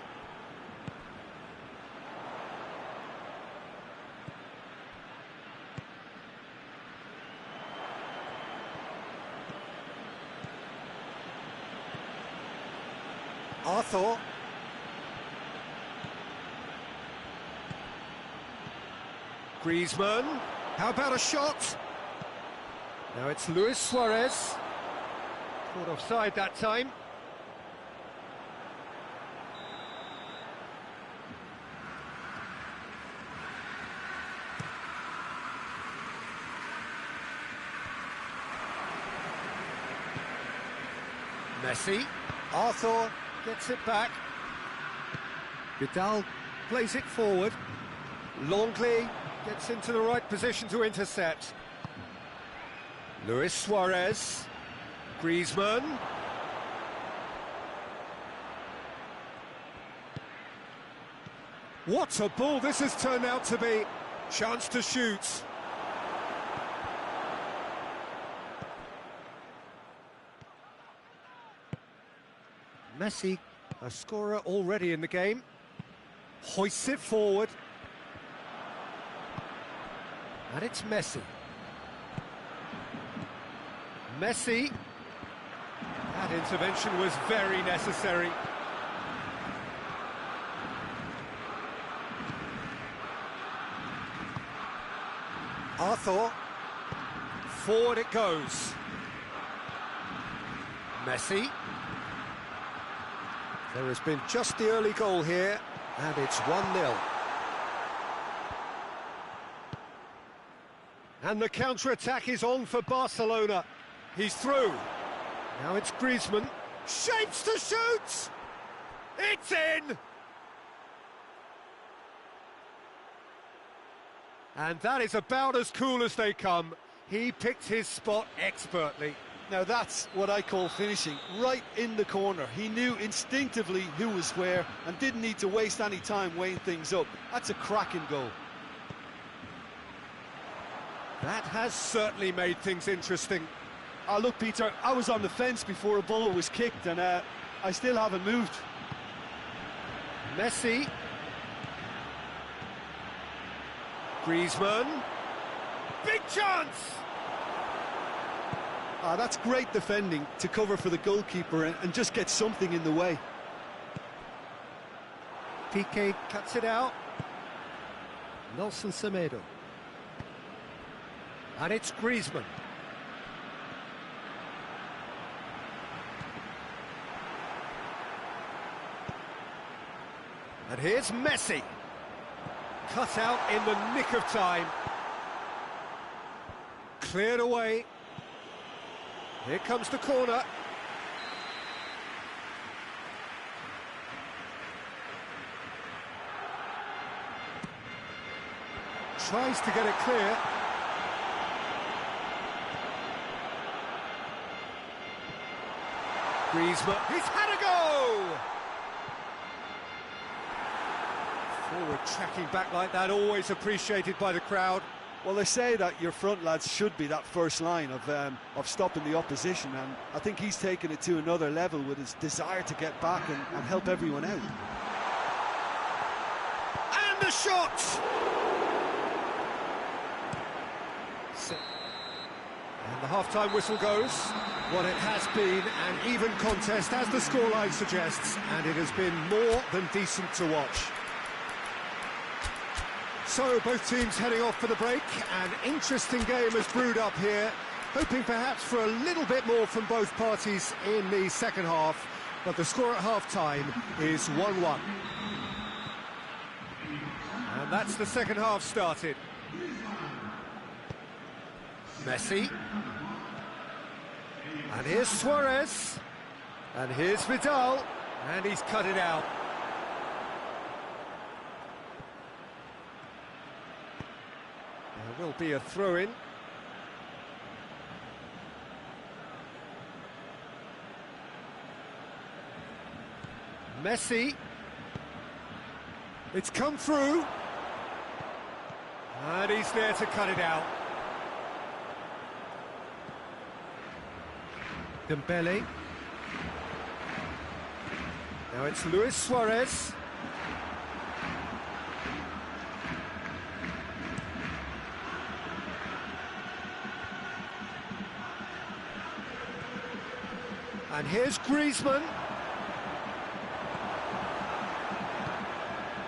Arthur. Griezmann. How about a shot? Now it's Luis Suarez. Caught offside that time. Messi. Arthur gets it back. Vidal plays it forward. Longley gets into the right position to intercept. Luis Suarez. Griezmann. What a ball this has turned out to be. Chance to shoot. Messi, a scorer already in the game, hoists it forward. And it's Messi. Messi. That intervention was very necessary. Arthur. Forward it goes. Messi. There has been just the early goal here, and it's 1-0. And the counter-attack is on for Barcelona. He's through. Now it's Griezmann. Shapes to shoot! It's in! And that is about as cool as they come. He picked his spot expertly. Now that's what I call finishing, right in the corner. He knew instinctively who was where and didn't need to waste any time weighing things up. That's a cracking goal. That has certainly made things interesting. Look, Peter, I was on the fence before a ball was kicked and I still haven't moved. Messi. Griezmann. Big chance! That's great defending to cover for the goalkeeper and just get something in the way. Piqué cuts it out. Nelson Semedo. And it's Griezmann. And here's Messi. Cut out in the nick of time. Cleared away. Here comes the corner. Tries to get it clear. Griezmann, he's had a go! Forward tracking back like that, always appreciated by the crowd. Well, they say that your front lads should be that first line of stopping the opposition, and I think he's taken it to another level with his desire to get back and help everyone out. And the shot! And the half-time whistle goes. What it has been an even contest, as the scoreline suggests, and it has been more than decent to watch. So, both teams heading off for the break. An interesting game has brewed up here, hoping perhaps for a little bit more from both parties in the second half, but the score at half-time is 1-1. And that's the second half started. Messi. And here's Suarez. And here's Vidal. And he's cut it out. There will be a throw-in. Messi. It's come through. And he's there to cut it out. Dembele. Now it's Luis Suarez. And here's Griezmann.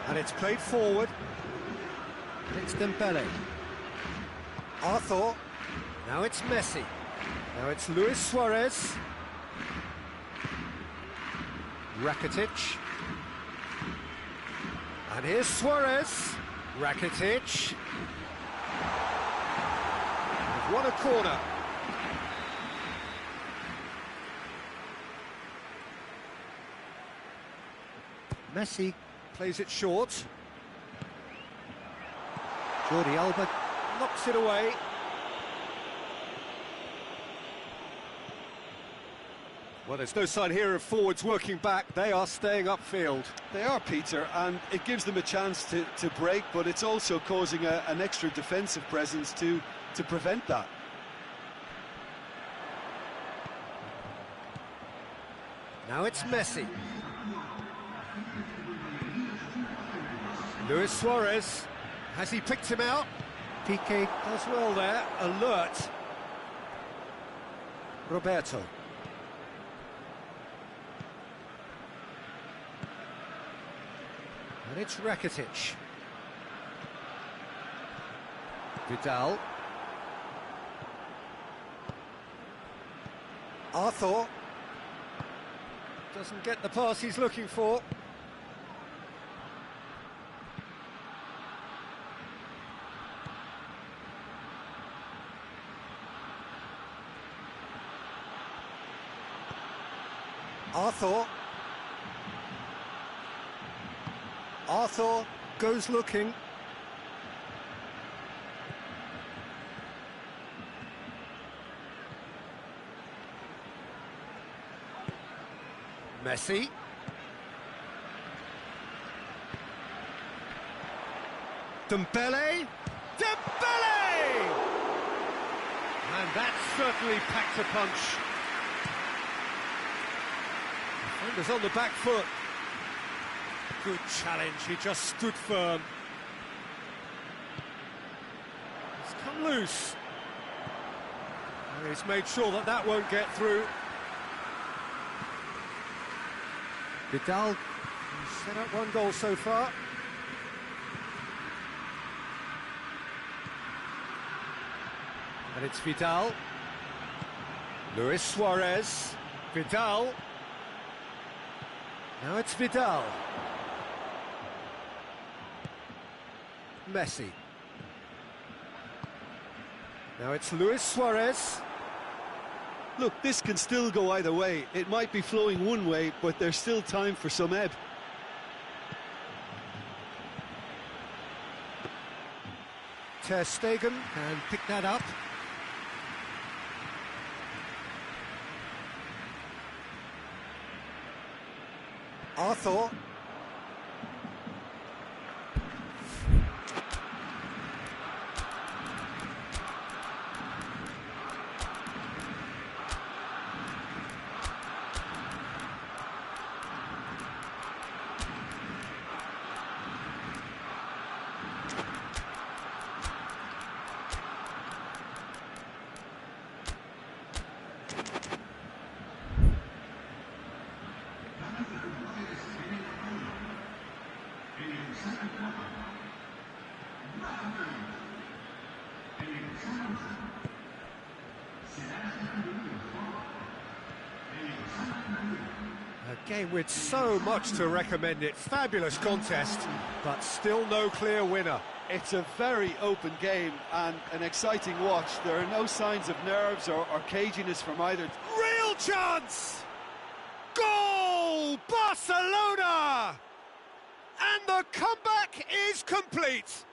And it's played forward. And it's Dembele. Arthur. Now it's Messi. Now it's Luis Suarez. Rakitic. And here's Suarez. Rakitic. They've won a corner. Messi plays it short. Jordi Alba knocks it away. Well, there's no sign here of forwards working back. They are staying upfield. They are, Peter, and it gives them a chance to break, but it's also causing an extra defensive presence to prevent that. Now it's Messi. Luis Suarez. Has he picked him out? Piqué does well there. Alert. Roberto. And it's Rakitic. Vidal. Arthur. Doesn't get the pass he's looking for. Arthur. Arthur goes looking. Messi. Dembele. Dembele! And that certainly packed a punch. Defender's on the back foot. Good challenge, he just stood firm. He's come loose. And he's made sure that that won't get through. Vidal, he's set up one goal so far. And it's Vidal. Luis Suarez. Vidal. Now it's Vidal. Messi. Now it's Luis Suarez. Look, this can still go either way. It might be flowing one way, but there's still time for some ebb. Ter Stegen can pick that up. Arthur. A game with so much to recommend it. Fabulous contest, but still no clear winner. It's a very open game and an exciting watch. There are no signs of nerves or caginess from either. Real chance! Goal! Barcelona! And the comeback is complete.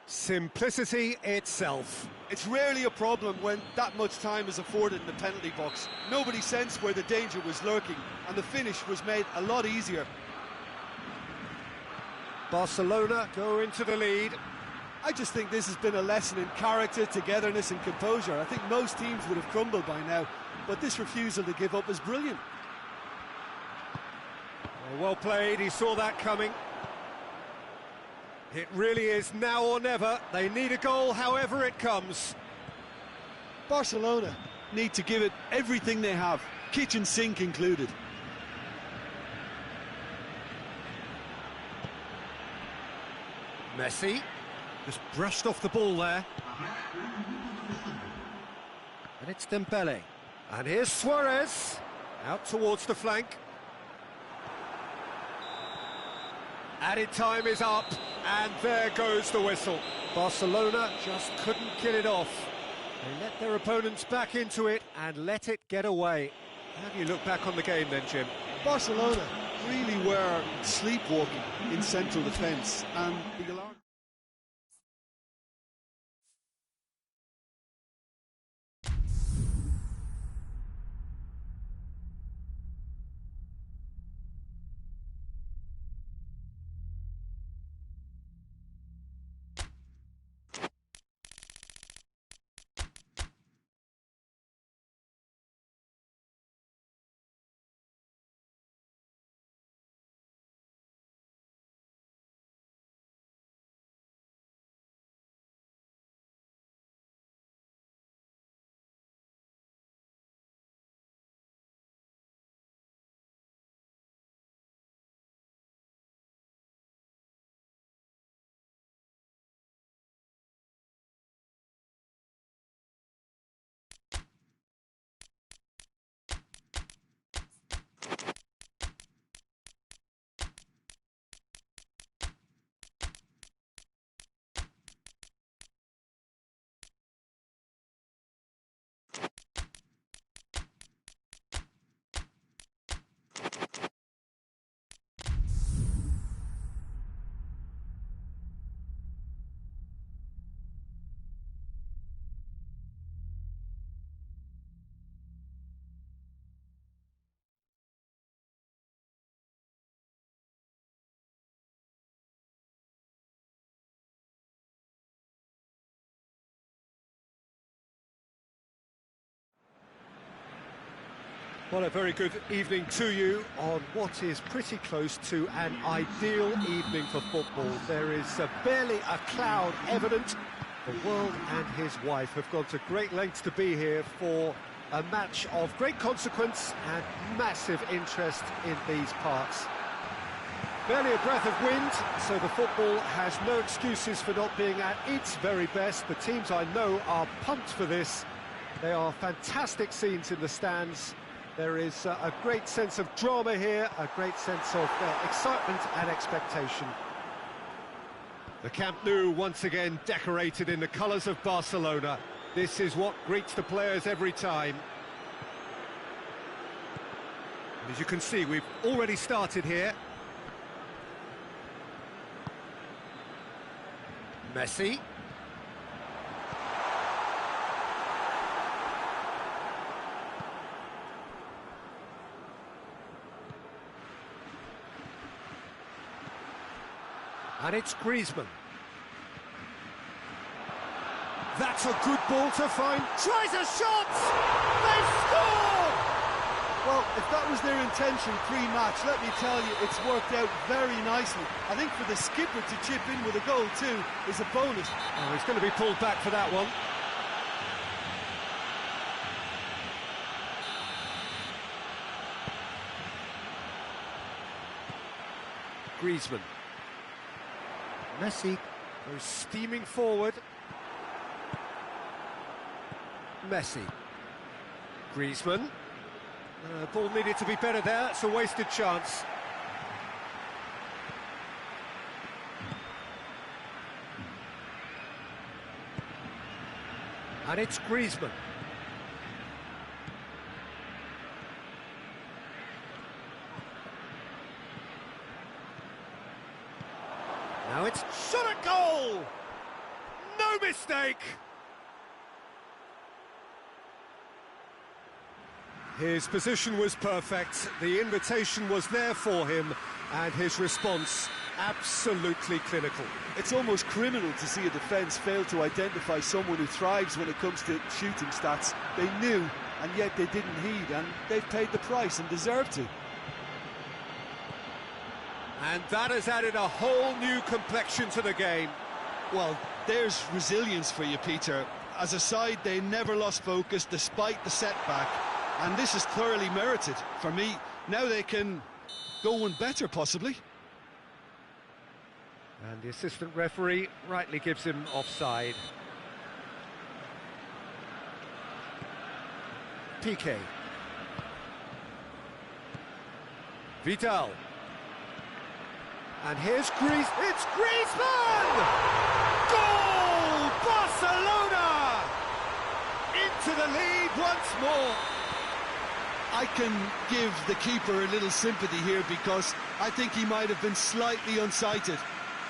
Simplicity itself. It's rarely a problem when that much time is afforded in the penalty box. Nobody sensed where the danger was lurking, and the finish was made a lot easier. Barcelona go into the lead. I just think this has been a lesson in character, togetherness and composure. I think most teams would have crumbled by now, but this refusal to give up is brilliant. Well played, he saw that coming. It really is now or never. They need a goal however it comes. Barcelona need to give it everything they have, kitchen sink included. Messi just brushed off the ball there. And it's Dembele. And here's Suarez out towards the flank. Added time is up, and there goes the whistle. Barcelona just couldn't kill it off. They let their opponents back into it and let it get away. How do you look back on the game then, Jim? Barcelona really were sleepwalking in central defence, and the alarm Well, a very good evening to you on what is pretty close to an ideal evening for football. There is barely a cloud evident. The world and his wife have gone to great lengths to be here for a match of great consequence and massive interest in these parts. Barely a breath of wind, so the football has no excuses for not being at its very best. The teams I know are pumped for this. They are fantastic scenes in the stands. There is a great sense of drama here, a great sense of excitement and expectation. The Camp Nou once again decorated in the colours of Barcelona. This is what greets the players every time. As you can see, we've already started here. Messi. And it's Griezmann. That's a good ball to find. Tries a shot! They've scored! Well, if that was their intention pre-match, let me tell you, it's worked out very nicely. I think for the skipper to chip in with a goal too is a bonus. Oh, he's going to be pulled back for that one. Griezmann. Messi goes steaming forward. Messi. Griezmann. Ball needed to be better there. It's a wasted chance. And it's Griezmann. Now it's shot at goal! No mistake! His position was perfect, the invitation was there for him, and his response absolutely clinical. It's almost criminal to see a defence fail to identify someone who thrives when it comes to shooting stats. They knew, and yet they didn't heed, and they've paid the price and deserve to. And that has added a whole new complexion to the game. Well, there's resilience for you, Peter. As a side, they never lost focus despite the setback, and this is thoroughly merited. For me, now they can go one better, possibly. And the assistant referee rightly gives him offside. Piqué. Vidal. And here's it's Griezmann! Goal! Barcelona! Into the lead once more. I can give the keeper a little sympathy here because I think he might have been slightly unsighted.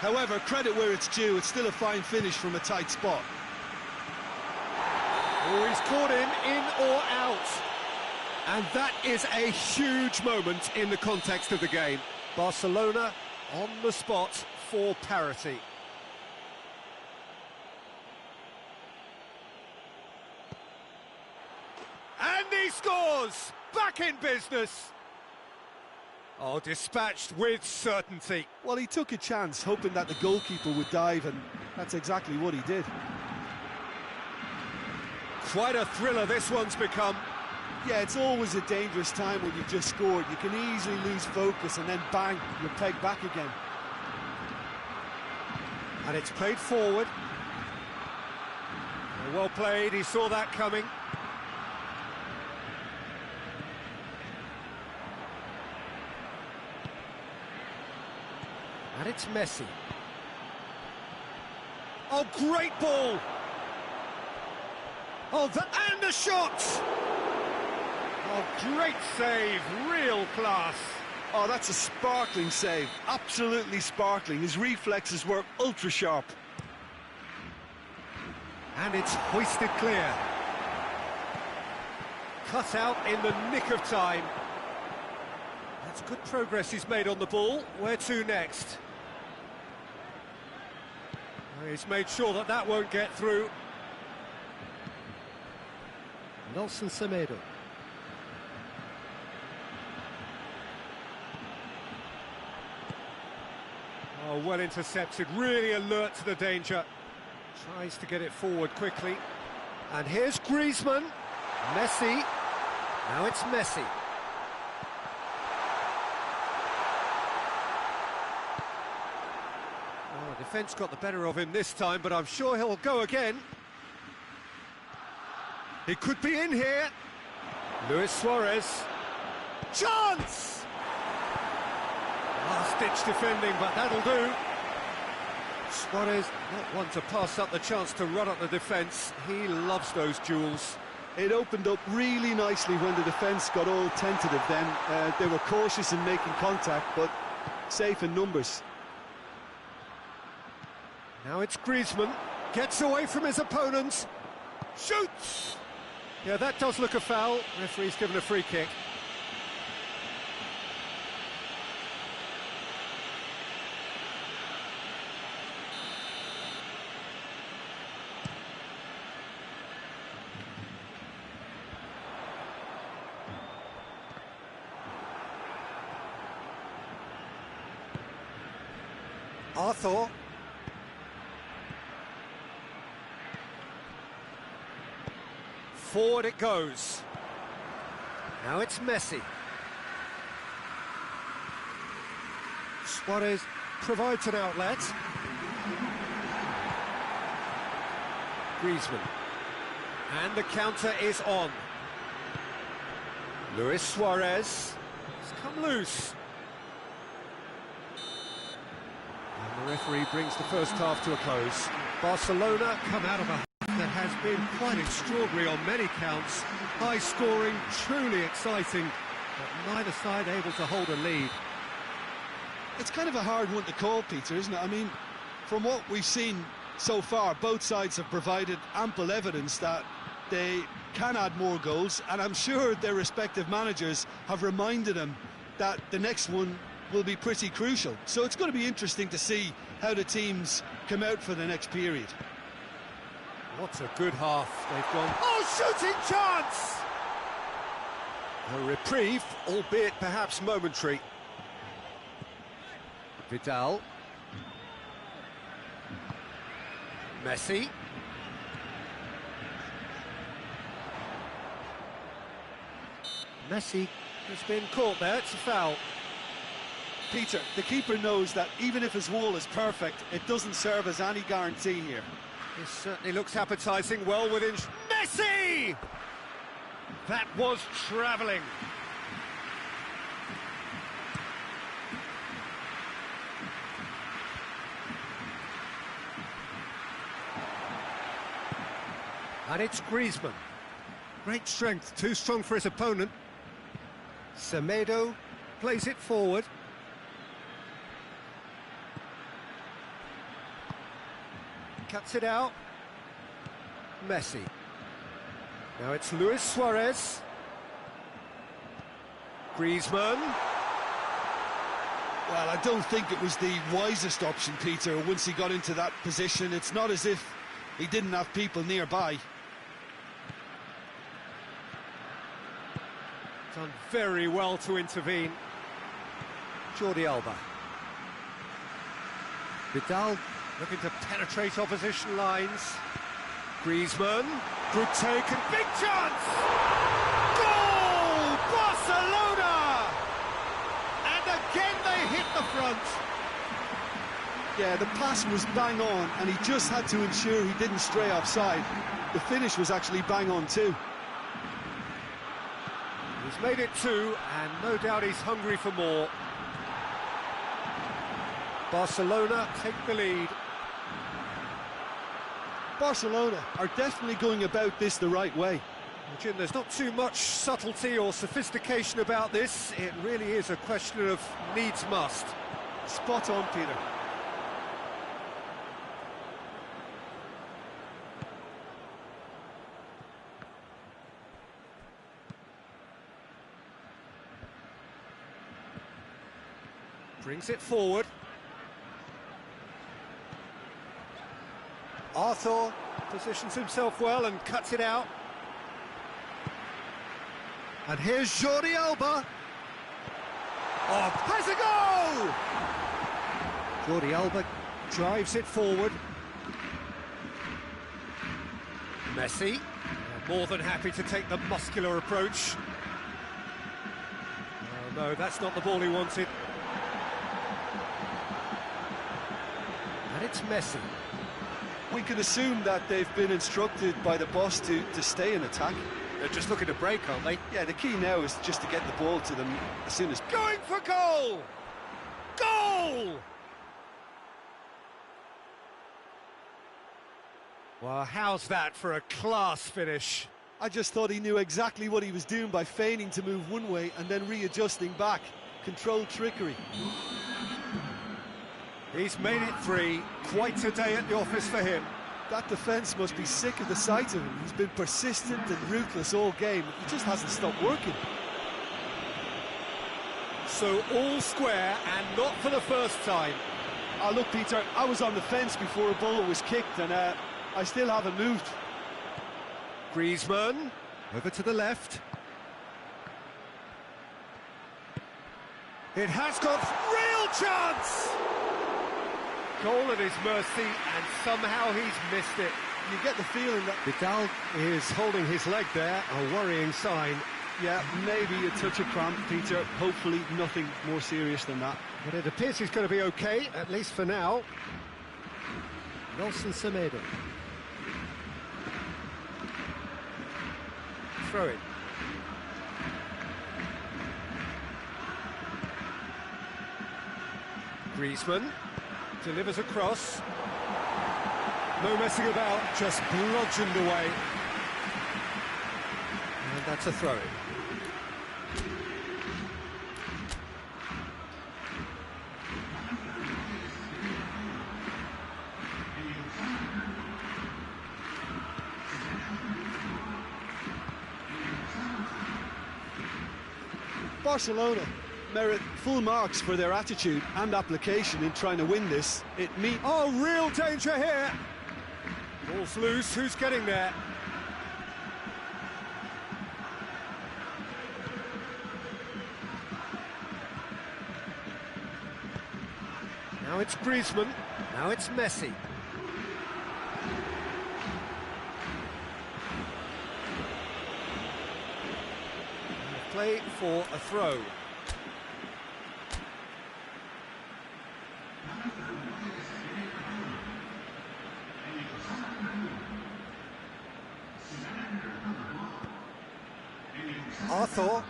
However, credit where it's due, it's still a fine finish from a tight spot. Oh, he's caught him in or out. And that is a huge moment in the context of the game. Barcelona on the spot for parity. And he scores! Back in business! Oh, dispatched with certainty. Well, he took a chance, hoping that the goalkeeper would dive, and that's exactly what he did. Quite a thriller this one's become. Yeah, it's always a dangerous time when you've just scored. You can easily lose focus and then bang, you're pegged back again. And it's played forward. Well played, he saw that coming. And it's Messi. Oh, great ball! Oh, and the shot! Oh, great save, real class. Oh, that's a sparkling save, absolutely sparkling. His reflexes were ultra sharp. And it's hoisted clear. Cut out in the nick of time. That's good progress he's made on the ball. Where to next? He's made sure that that won't get through. Nelson Semedo. Oh, well intercepted, really alert to the danger. Tries to get it forward quickly. And here's Griezmann. Messi. Now it's Messi. Oh, defence got the better of him this time, but I'm sure he'll go again. He could be in here. Luis Suarez. Chance! Last-ditch defending, but that'll do. Suarez, not one to pass up the chance to run up the defence. He loves those duels. It opened up really nicely when the defence got all tentative then. They were cautious in making contact, but safe in numbers. Now it's Griezmann. Gets away from his opponent. Shoots! Yeah, that does look a foul. Referee's given a free kick. Arthur. Forward it goes. Now it's Messi. Suarez provides an outlet. Griezmann. And the counter is on. Luis Suarez. It's come loose. And the referee brings the first half to a close. Barcelona come out of a that has been quite extraordinary on many counts. High scoring, truly exciting, but neither side able to hold a lead. It's kind of a hard one to call, Peter, isn't it? I mean, from what we've seen so far, both sides have provided ample evidence that they can add more goals, and I'm sure their respective managers have reminded them that the next one will be pretty crucial. So it's going to be interesting to see how the teams come out for the next period. What a good half they've gone. Oh, shooting chance! A reprieve, albeit perhaps momentary. Vidal. Messi. Messi has been caught there, it's a foul. Peter, the keeper knows that even if his wall is perfect, it doesn't serve as any guarantee here. This certainly looks appetising, well within... Messi! That was travelling. And it's Griezmann. Great strength, too strong for his opponent. Semedo plays it forward. Cuts it out. Messi. Now it's Luis Suarez. Griezmann. Well, I don't think it was the wisest option, Peter, once he got into that position. It's not as if he didn't have people nearby. Done very well to intervene. Jordi Alba. Vidal looking to penetrate opposition lines. Griezmann, good take and big chance! Goal! Barcelona! And again they hit the front. Yeah, the pass was bang on, and he just had to ensure he didn't stray offside. The finish was actually bang on too. He's made it two, and no doubt he's hungry for more. Barcelona take the lead. Barcelona are definitely going about this the right way. Jim, there's not too much subtlety or sophistication about this. It really is a question of needs must. Spot on, Peter. Brings it forward. Arthur positions himself well and cuts it out. And here's Jordi Alba. Oh, has a goal! Jordi Alba drives it forward. Messi, more than happy to take the muscular approach. Oh no, that's not the ball he wanted. And it's Messi. We can assume that they've been instructed by the boss to stay in attack. They're just looking to break, aren't they? Yeah, the key now is just to get the ball to them as soon as... Going for goal! Goal! Well, how's that for a class finish? I just thought he knew exactly what he was doing by feigning to move one way and then readjusting back. Controlled trickery. He's made it 3. Quite a day at the office for him. That defence must be sick of the sight of him. He's been persistent and ruthless all game. He just hasn't stopped working. So all square, and not for the first time. Oh, look, Peter, I was on the fence before a ball was kicked, and I still haven't moved. Griezmann, over to the left. It has got real chance! Goal at his mercy, and somehow he's missed it. You get the feeling that... Vidal is holding his leg there, a worrying sign. Yeah, maybe a touch of cramp, Peter. Hopefully nothing more serious than that. But it appears he's going to be okay, at least for now. Nelson Semedo. Throw it. Griezmann delivers a cross. No messing about, just bludgeoned away. And that's a throw-in. Barcelona merit full marks for their attitude and application in trying to win this. Oh, real danger here! Ball's loose, who's getting there? Now it's Griezmann, now it's Messi. Play for a throw. Arthur.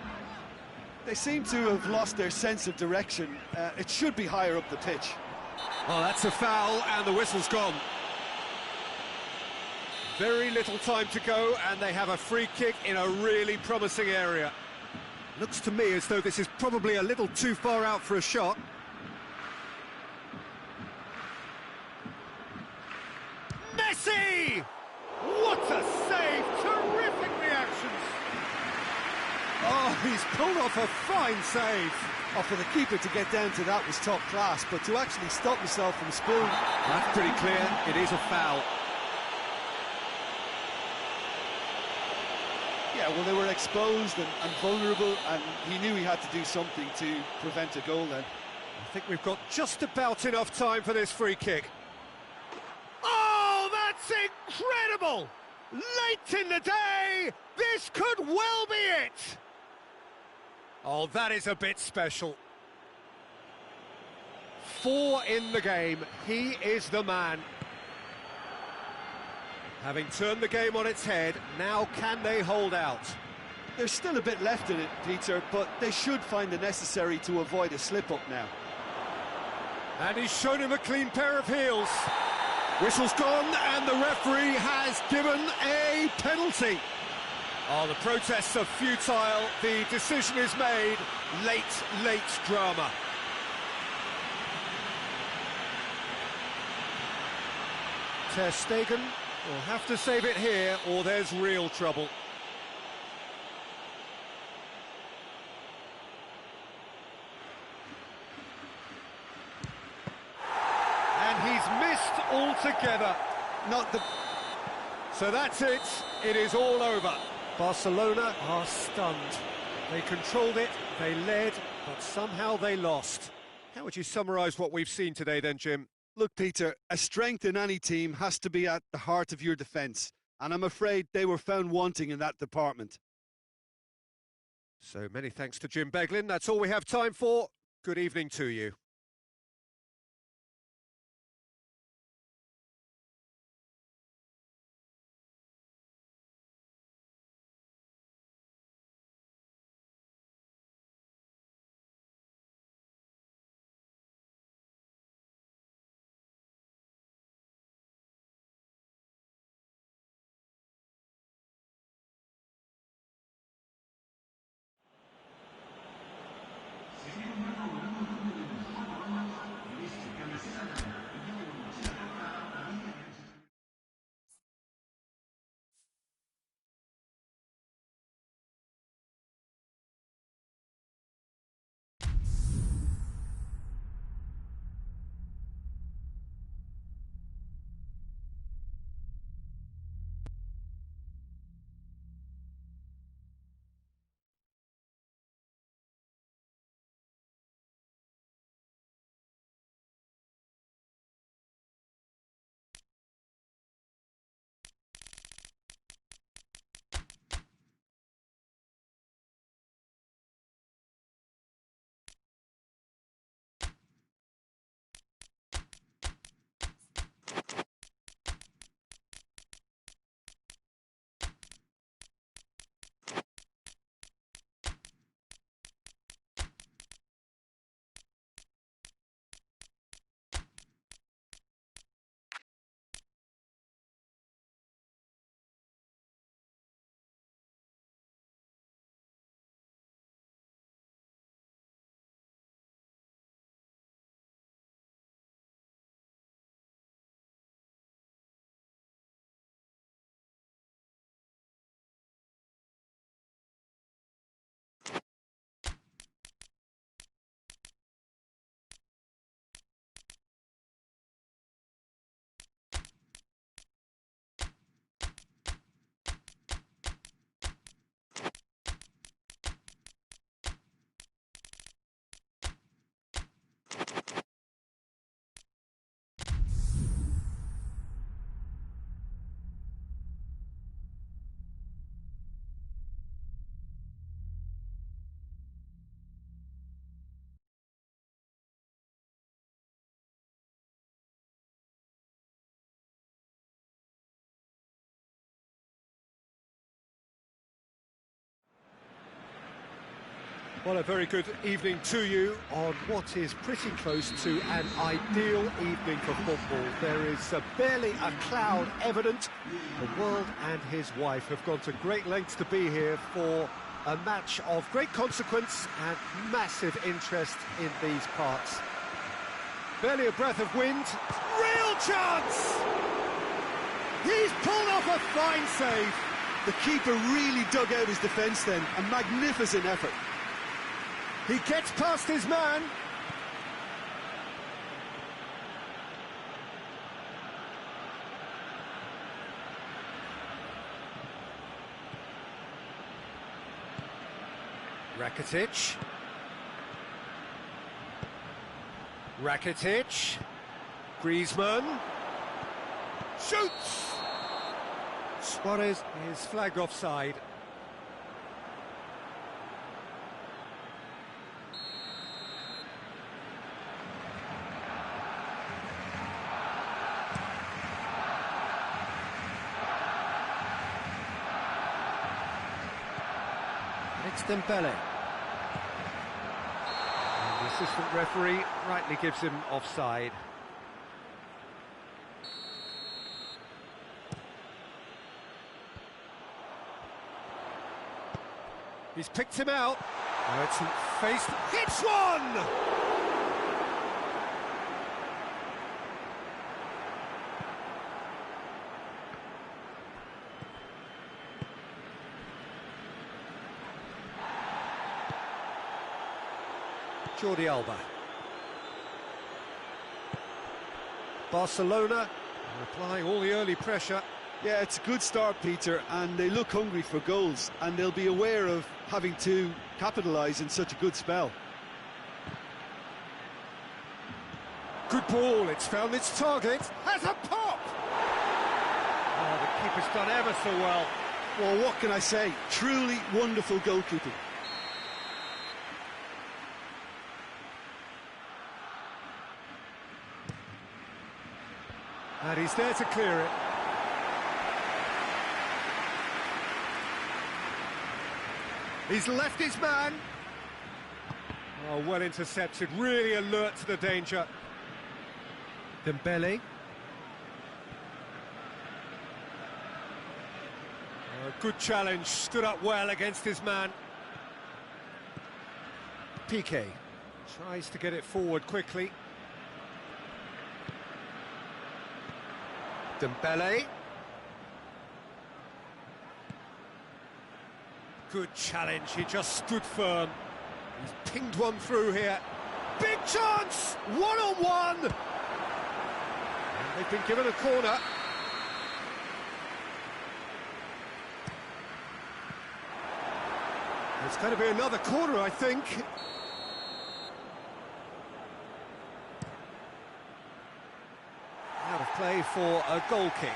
They seem to have lost their sense of direction. It should be higher up the pitch. Oh, that's a foul, and the whistle's gone. Very little time to go, and they have a free kick in a really promising area. Looks to me as though this is probably a little too far out for a shot. Messi! What a save! Terrific reactions! Oh, he's pulled off a fine save. Oh, for the keeper to get down to that was top class, but to actually stop himself from spilling... That's pretty clear, it is a foul. Yeah, well, they were exposed and vulnerable, and he knew he had to do something to prevent a goal then. I think we've got just about enough time for this free kick. Oh, that's incredible! Late in the day, this could well be it! Oh, that is a bit special. 4 in the game, he is the man. Having turned the game on its head, now can they hold out? There's still a bit left in it, Peter, but they should find the necessary to avoid a slip-up now. And he's shown him a clean pair of heels. Whistle's gone, and the referee has given a penalty. Oh, the protests are futile. The decision is made. Late drama. Ter Stegen will have to save it here, or there's real trouble. And he's missed altogether. So that's it. It is all over. Barcelona are stunned. They controlled it, they led, but somehow they lost. How would you summarise what we've seen today then, Jim? Look, Peter, a strength in any team has to be at the heart of your defence, and I'm afraid they were found wanting in that department. So many thanks to Jim Beglin. That's all we have time for. Good evening to you. Well, a very good evening to you on what is pretty close to an ideal evening for football. There is barely a cloud evident. The world and his wife have gone to great lengths to be here for a match of great consequence and massive interest in these parts. Barely a breath of wind. Real chance! He's pulled off a fine save. The keeper really dug out his defence then. A magnificent effort. He gets past his man. Rakitic. Griezmann. Shoots! Suarez is flagged offside. It's Dembele. And the assistant referee rightly gives him offside. He's picked him out. It's faced. Hits one! Jordi Alba. Barcelona applying all the early pressure. Yeah, it's a good start, Peter, and they look hungry for goals, and they'll be aware of having to capitalise in such a good spell. Good ball, it's found its target. Has a pop! Oh, the keeper's done ever so well. Well, what can I say? Truly wonderful goalkeeping. And he's there to clear it. He's left his man. Oh, well intercepted, really alert to the danger. Dembele. Good challenge, stood up well against his man. Piqué tries to get it forward quickly. Dembele. Good challenge, he just stood firm. He's pinged one through here. Big chance! One-on-one! And they've been given a corner. It's going to be another corner, I think. Out of play for a goal kick.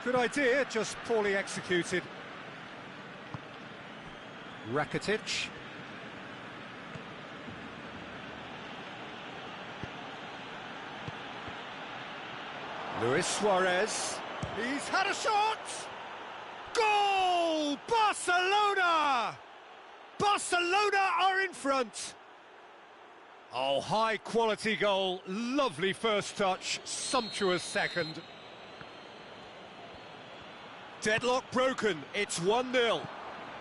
Good idea, just poorly executed. Rakitic. Luis Suarez. He's had a shot! Goal! Barcelona! Barcelona are in front. Oh, high-quality goal. Lovely first touch, sumptuous second. Deadlock broken, it's 1-0.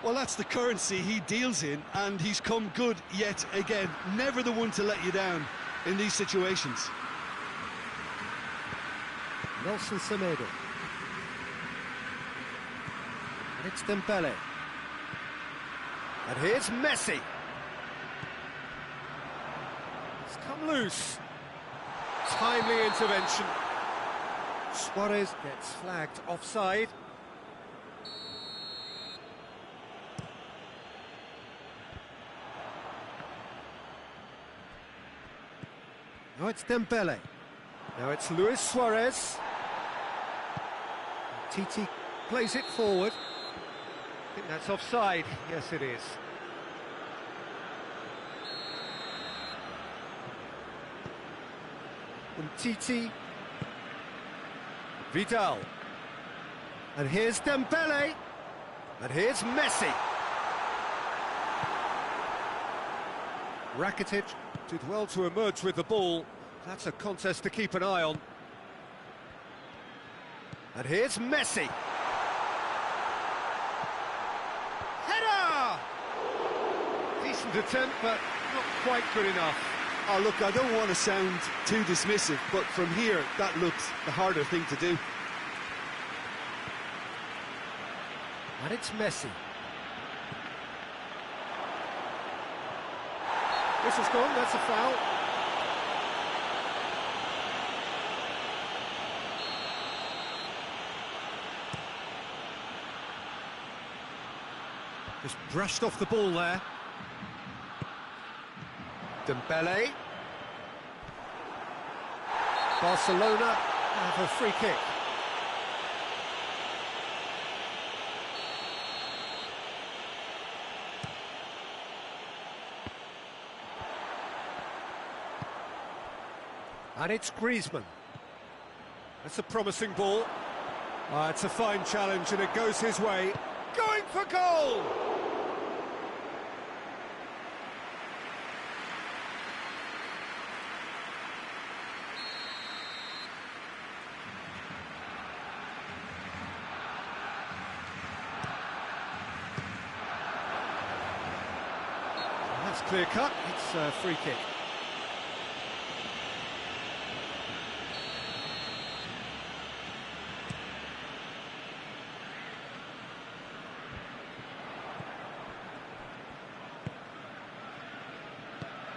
Well, that's the currency he deals in, and he's come good yet again. Never the one to let you down in these situations. Nelson Semedo. And it's Dembele. And here's Messi. It's come loose. Timely intervention. Suarez gets flagged offside. Now it's Dembele. Now it's Luis Suarez. Titi plays it forward. I think that's offside. Yes, it is. And Titi. Vidal. And here's Dembele. And here's Messi. Rakitic did well to emerge with the ball. That's a contest to keep an eye on. And here's Messi. Header! Decent attempt, but not quite good enough. Oh, look, I don't want to sound too dismissive, but from here, that looks the harder thing to do. And it's Messi. This has gone, that's a foul. Just brushed off the ball there. Dembele. Barcelona have a free kick. And it's Griezmann. That's a promising ball. It's a fine challenge and it goes his way. Going for goal! That's clear cut, it's a free kick.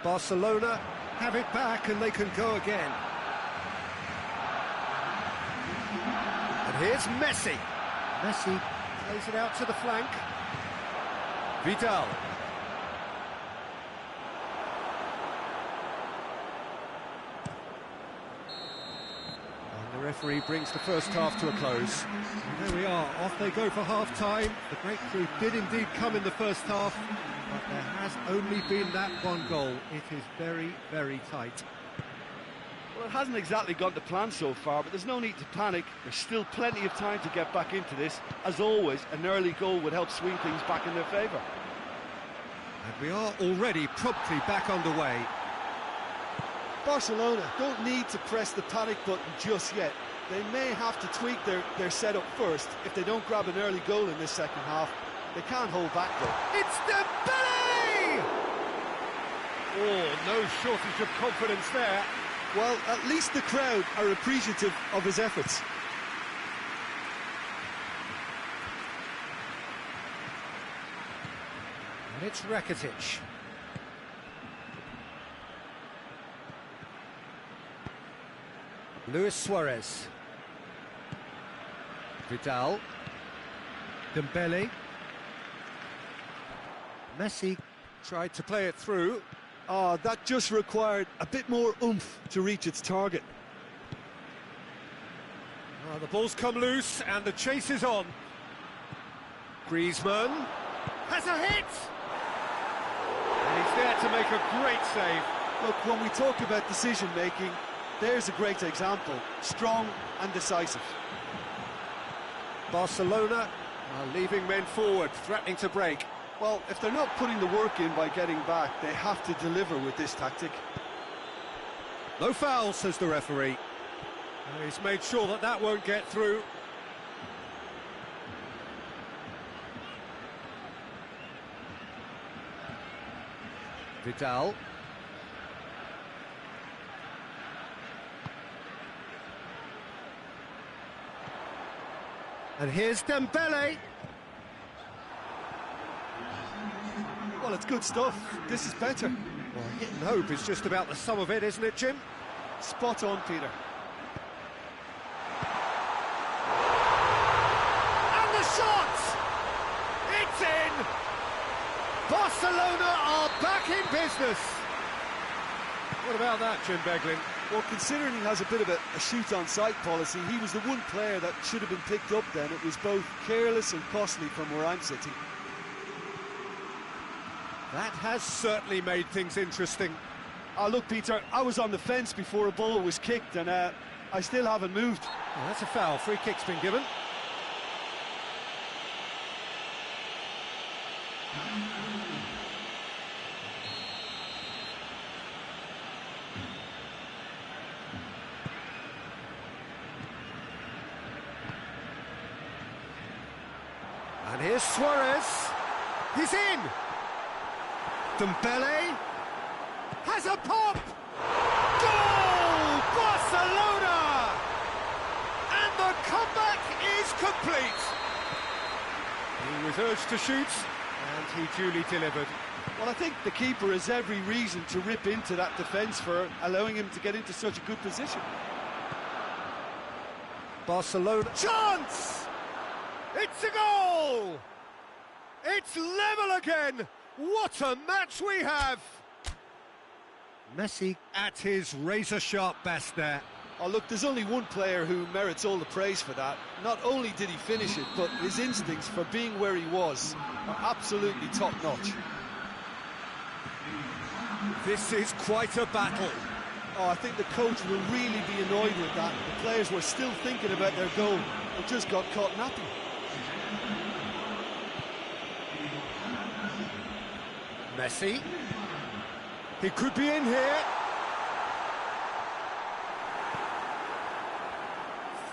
Barcelona have it back and they can go again. And here's Messi. Messi plays it out to the flank. Vidal. And the referee brings the first half to a close. And there we are, off they go for half-time. The great crew did indeed come in the first half, but there has only been that one goal. It is very, very tight. Well, it hasn't exactly gone to plan so far, but there's no need to panic. There's still plenty of time to get back into this. As always, an early goal would help swing things back in their favour. And we are already promptly back underway. Barcelona don't need to press the panic button just yet. They may have to tweak their setup first. If they don't grab an early goal in this second half, they can't hold back though. It's Dembele! Oh, no shortage of confidence there. Well, at least the crowd are appreciative of his efforts. And it's Rakitic. Luis Suarez. Vidal. Dembele. Messi tried to play it through. Oh, that just required a bit more oomph to reach its target. Oh, the ball's come loose and the chase is on. Griezmann has a hit! And he's there to make a great save. Look, when we talk about decision-making, there's a great example. Strong and decisive. Barcelona are leaving men forward, threatening to break. Well, if they're not putting the work in by getting back, they have to deliver with this tactic. No foul, says the referee. He's made sure that that won't get through. Vidal. And here's Dembele. Well, it's good stuff. This is better. Well, hit and hope is just about the sum of it, isn't it, Jim? Spot on, Peter. And the shot! It's in! Barcelona are back in business. What about that, Jim Beglin? Well, considering he has a bit of a shoot-on-sight policy, he was the one player that should have been picked up then. It was both careless and costly from where I'm sitting. That has certainly made things interesting. Oh, look, Peter, I was on the fence before a ball was kicked, and I still haven't moved. Well, that's a foul. Free kick's been given. And here's Suarez. He's in. Dembele has a pop! Goal! Barcelona! And the comeback is complete. He was urged to shoot, and he duly delivered. Well, I think the keeper has every reason to rip into that defence for allowing him to get into such a good position. Barcelona chance! It's a goal! It's level again! What a match we have! Messi at his razor-sharp best there. Oh, look, there's only one player who merits all the praise for that. Not only did he finish it, but his instincts for being where he was are absolutely top-notch. This is quite a battle. Oh, I think the coach will really be annoyed with that. The players were still thinking about their goal and just got caught napping. Messi. He could be in here.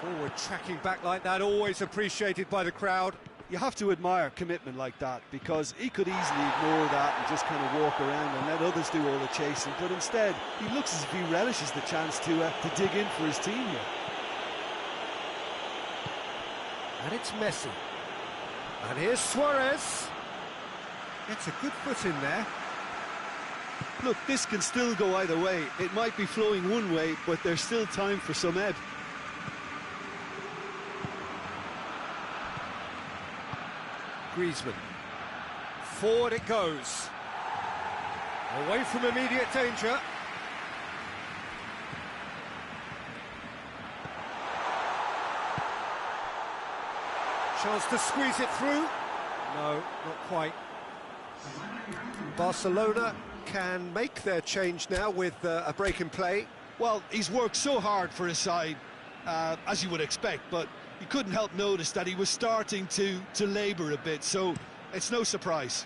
Forward tracking back like that, always appreciated by the crowd. You have to admire commitment like that, because he could easily ignore that and just kind of walk around and let others do all the chasing, but instead he looks as if he relishes the chance to dig in for his team here. And it's Messi. And here's Suarez. Gets a good foot in there. Look, this can still go either way. It might be flowing one way, but there's still time for some ebb. Griezmann. Forward it goes. Away from immediate danger. Chance to squeeze it through. No, not quite. Barcelona can make their change now with a break in play. Well, he's worked so hard for his side, as you would expect, but you couldn't help notice that he was starting to labour a bit, so it's no surprise.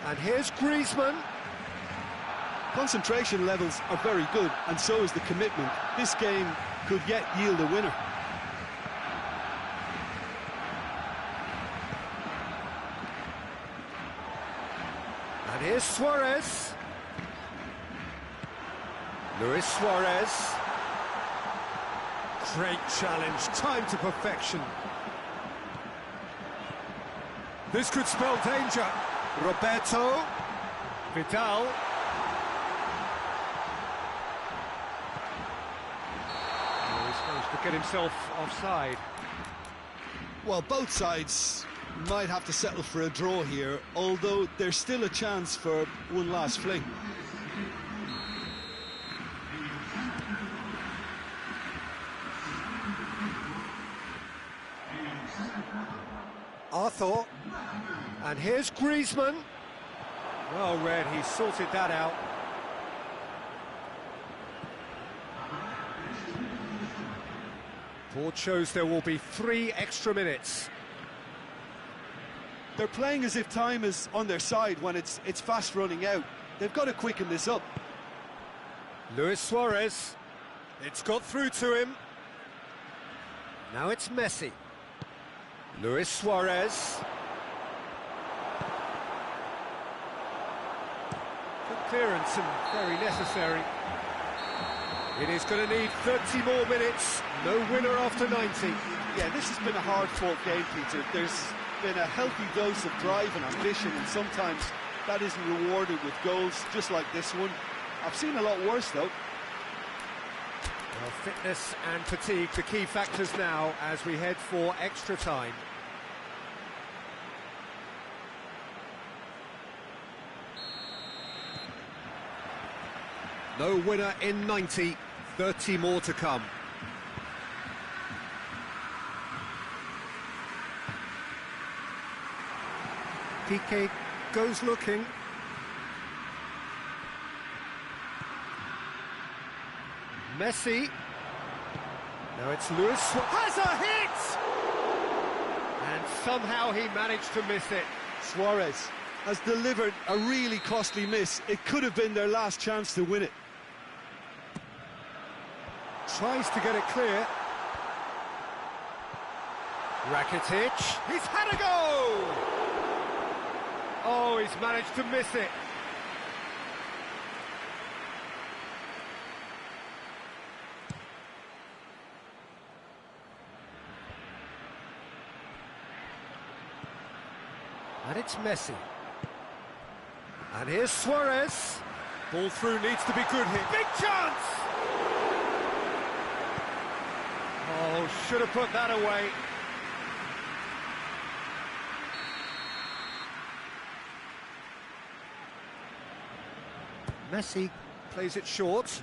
And here's Griezmann. Concentration levels are very good, and so is the commitment. This game could yet yield a winner. And here's Suarez. Luis Suarez. Great challenge, time to perfection. This could spell danger. Roberto. Vidal. Oh, he's managed to get himself offside. Well, both sides might have to settle for a draw here, although there's still a chance for one last fling. Arthur. And here's Griezmann. Well read, he sorted that out. Board shows there will be 3 extra minutes. They're playing as if time is on their side when it's fast running out. They've got to quicken this up. Luis Suarez. It's got through to him. Now it's Messi. Luis Suarez. Good clearance and very necessary. It is going to need 30 more minutes. No winner after 90. Yeah, this has been a hard-fought game, Peter. There's been a healthy dose of drive and ambition, and sometimes that isn't rewarded with goals, just like this one. I've seen a lot worse, though. Well, fitness and fatigue, the key factors now as we head for extra time. No winner in 90, 30 more to come. Piqué goes looking. Messi. Now it's Luis. Has a hit! And somehow he managed to miss it. Suarez has delivered a really costly miss. It could have been their last chance to win it. Tries to get it clear. Rakitic. He's had a go! Oh, he's managed to miss it. And it's Messi. And here's Suarez. Ball through, needs to be good here. Big chance! Oh, should have put that away. Messi plays it short.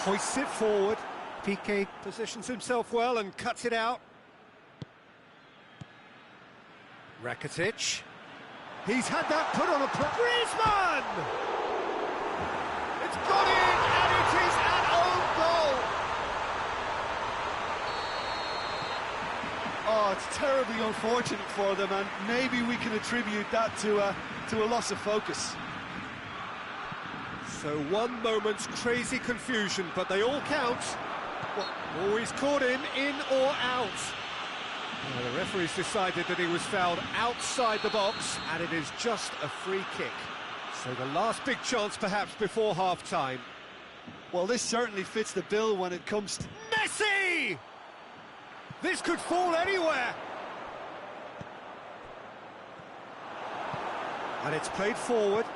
Hoists it forward. Piqué positions himself well and cuts it out. Rakitic. He's had that put on a Griezmann! It's got in, and it is an own goal! Oh, it's terribly unfortunate for them, and maybe we can attribute that to a loss of focus. So one moment's crazy confusion, but they all count. Well, always caught him, in or out. Well, the referee's decided that he was fouled outside the box, and it is just a free kick. So the last big chance, perhaps, before half-time. Well, this certainly fits the bill when it comes to... Messi! This could fall anywhere! And it's played forward.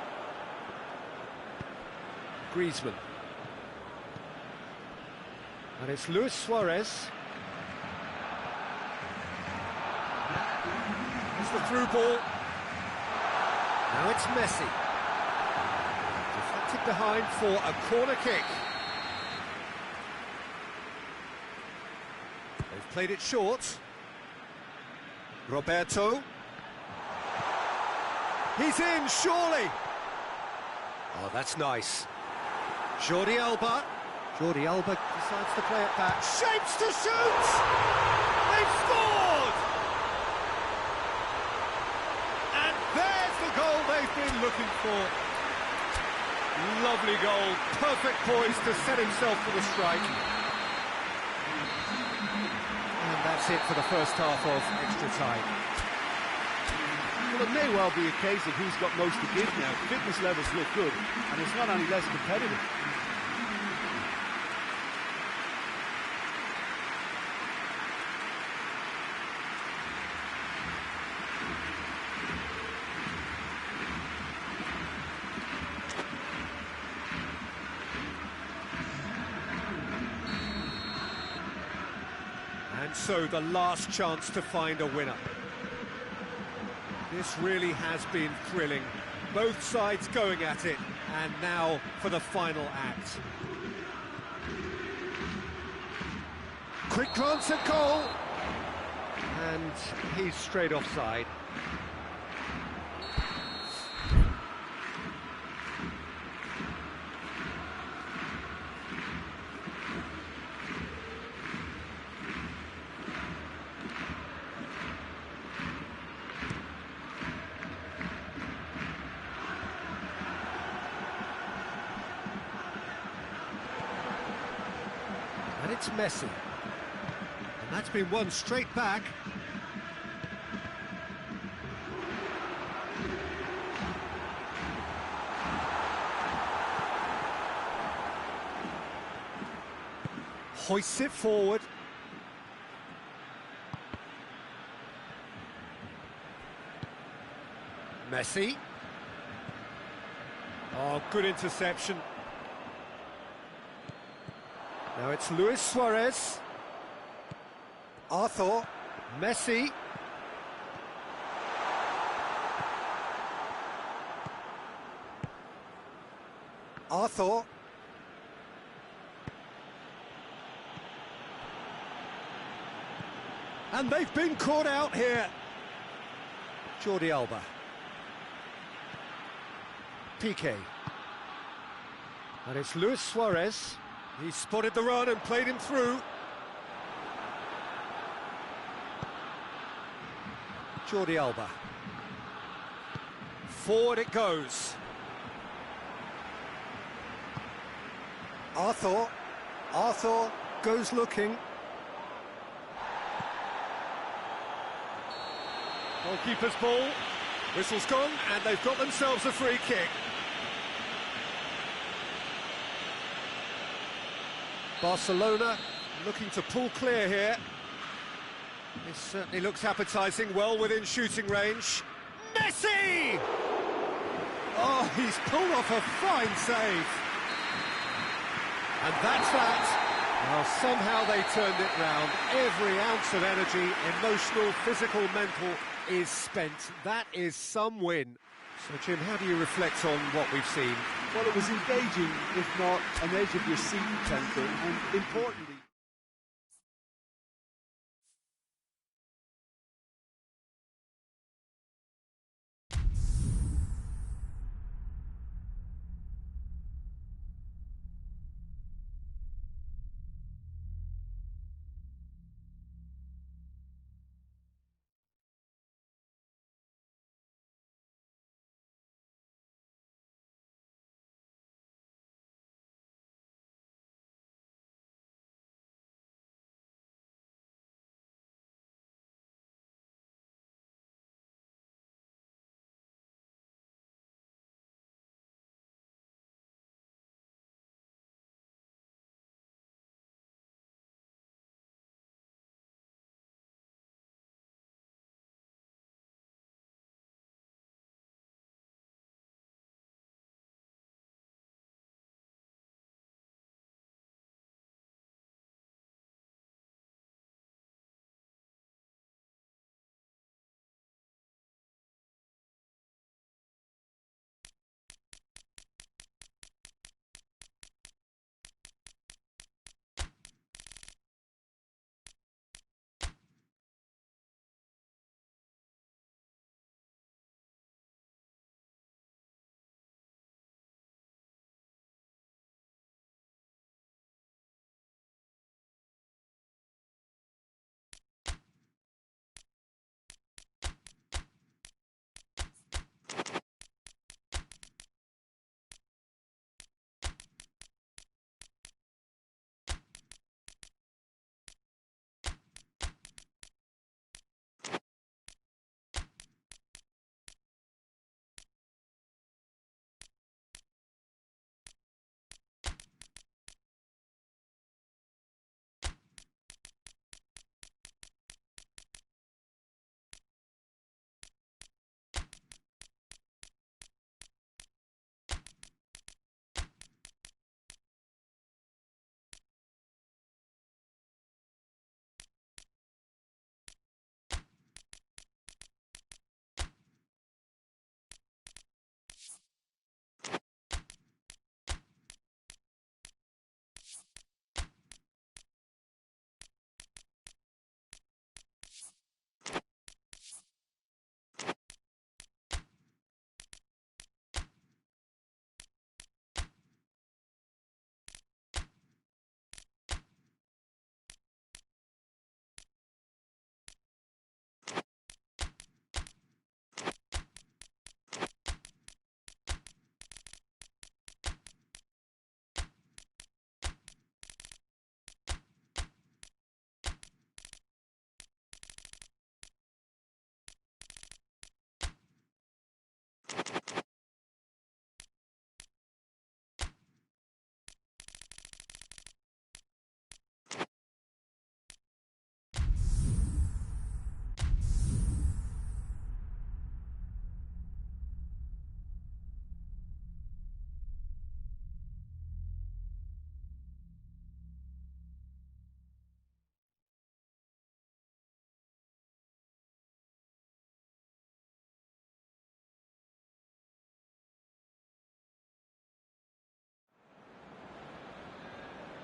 Griezmann. And it's Luis Suarez. It's the through ball. Now it's Messi. Deflected behind for a corner kick. They've played it short. Roberto. He's in, surely. Oh, that's nice. Jordi Alba. Jordi Alba decides to play it back. Shapes to shoot! They've scored! And there's the goal they've been looking for. Lovely goal. Perfect poise to set himself for the strike. And that's it for the first half of extra time. Well, it may well be a case of who's got most to give now. Fitness levels look good, and it's not any less competitive. And so the last chance to find a winner. This really has been thrilling. Both sides going at it, and now for the final act. Quick glance at goal, and he's straight offside. And it's Messi. And that's been won straight back. Hoists it forward. Messi. Oh, good interception. Now it's Luis Suarez. Arthur. Messi. Arthur. And they've been caught out here. Jordi Alba. Piqué. And it's Luis Suarez. He spotted the run and played him through. Jordi Alba. Forward it goes. Arthur. Arthur goes looking. Goalkeeper's ball. Whistle's gone, and they've got themselves a free kick. Barcelona looking to pull clear here. This certainly looks appetising, well within shooting range. Messi! Oh, he's pulled off a fine save. And that's that. Well, somehow they turned it round. Every ounce of energy, emotional, physical, mental, is spent. That is some win. So, Jim, how do you reflect on what we've seen? Well, it was engaging, if not an edge of your seat tempting, and importantly,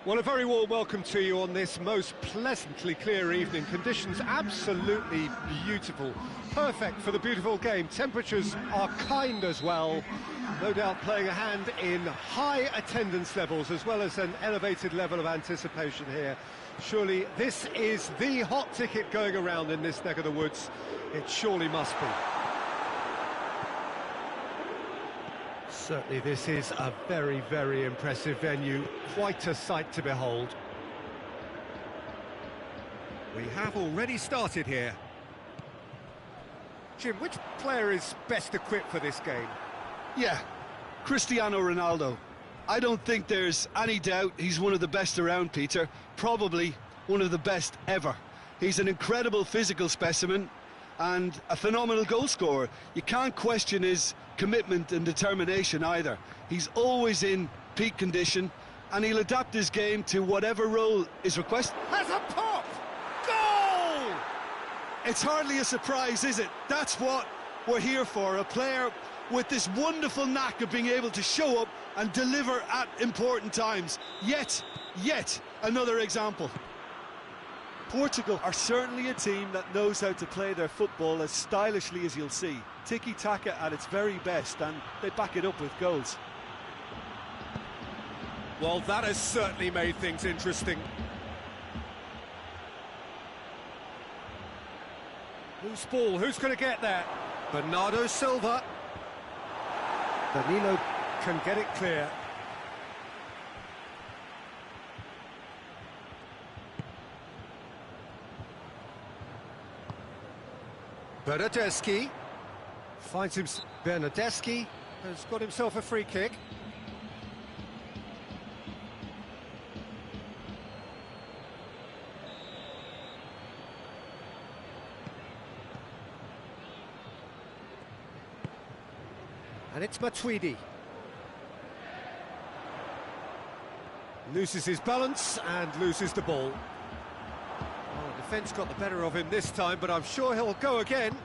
Well, a very warm welcome to you on this most pleasantly clear evening. Conditions absolutely beautiful. Perfect for the beautiful game. Temperatures are kind as well. No doubt playing a hand in high attendance levels as well as an elevated level of anticipation here. Surely this is the hot ticket going around in this neck of the woods. It surely must be. Certainly this is a very, very impressive venue. Quite a sight to behold. We have already started here. Jim, which player is best equipped for this game? Yeah, Cristiano Ronaldo. I don't think there's any doubt he's one of the best around, Peter. Probably one of the best ever. He's an incredible physical specimen and a phenomenal goal scorer. You can't question his commitment and determination either. He's always in peak condition and he'll adapt his game to whatever role is requested. Has a pop! Goal! It's hardly a surprise, is it? That's what we're here for, a player with this wonderful knack of being able to show up and deliver at important times. Yet another example. Portugal are certainly a team that knows how to play their football as stylishly as you'll see. Tiki-taka at its very best, and they back it up with goals. Well, that has certainly made things interesting. Loose ball, who's going to get there? Bernardo Silva. Danilo can get it clear. Bernardeschi finds him. Bernardeschi has got himself a free kick. And it's Matuidi. Loses his balance and loses the ball. Oh, defence got the better of him this time, but I'm sure he'll go again.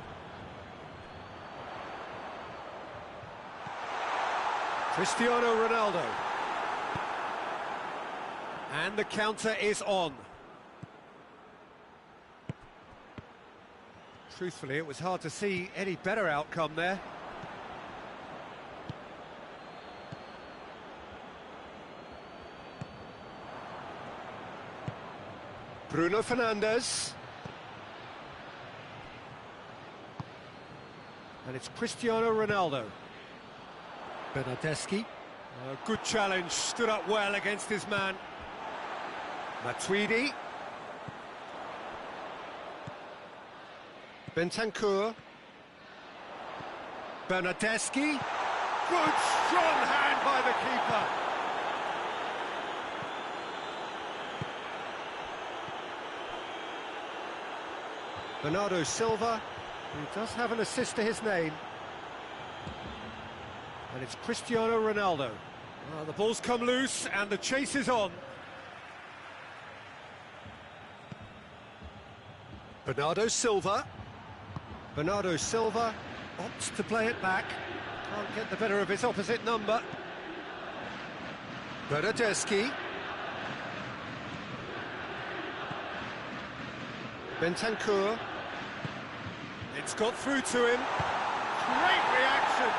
Cristiano Ronaldo. And the counter is on. Truthfully, it was hard to see any better outcome there. Bruno Fernandes. And it's Cristiano Ronaldo. Bernardeschi. A good challenge, stood up well against his man. Matuidi. Bentancur. Bernardeschi. Good strong hand by the keeper. Bernardo Silva, who does have an assist to his name. And it's Cristiano Ronaldo. The ball's come loose and the chase is on. Bernardo Silva. Bernardo Silva opts to play it back. Can't get the better of his opposite number. Bernardeschi. Bentancur. It's got through to him. Great reaction.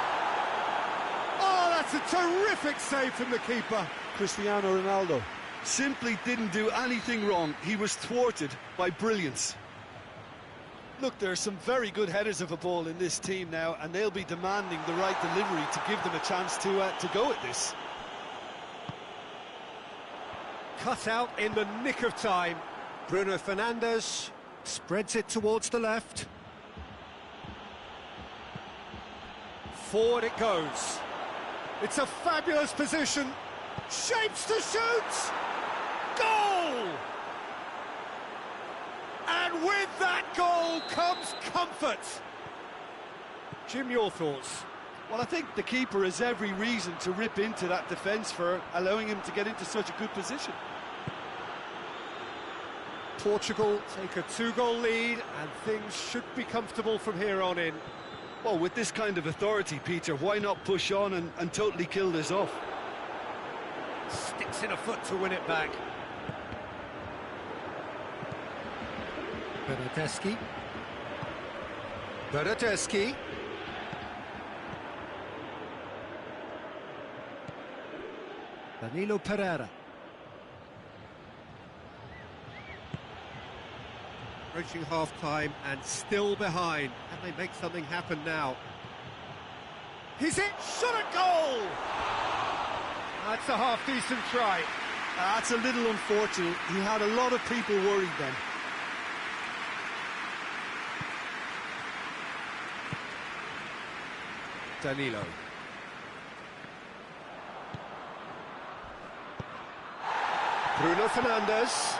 Oh, that's a terrific save from the keeper. Cristiano Ronaldo simply didn't do anything wrong. He was thwarted by brilliance. Look, there are some very good headers of a ball in this team now, and they'll be demanding the right delivery to give them a chance to go at this. Cut out in the nick of time. Bruno Fernandes spreads it towards the left. Forward it goes. It's a fabulous position. Shapes to shoot. Goal! And with that goal comes comfort. Jim, your thoughts? Well, I think the keeper has every reason to rip into that defence for allowing him to get into such a good position. Portugal take a 2-goal lead and things should be comfortable from here on in. Well, with this kind of authority, Peter, why not push on and totally kill this off? Sticks in a foot to win it back. Bernardeschi. Bernardeschi. Danilo Pereira. Approaching half-time and still behind. Can they make something happen now? He's it! Shot a goal! That's a half-decent try. That's a little unfortunate. He had a lot of people worried then. Danilo. Bruno Fernandes.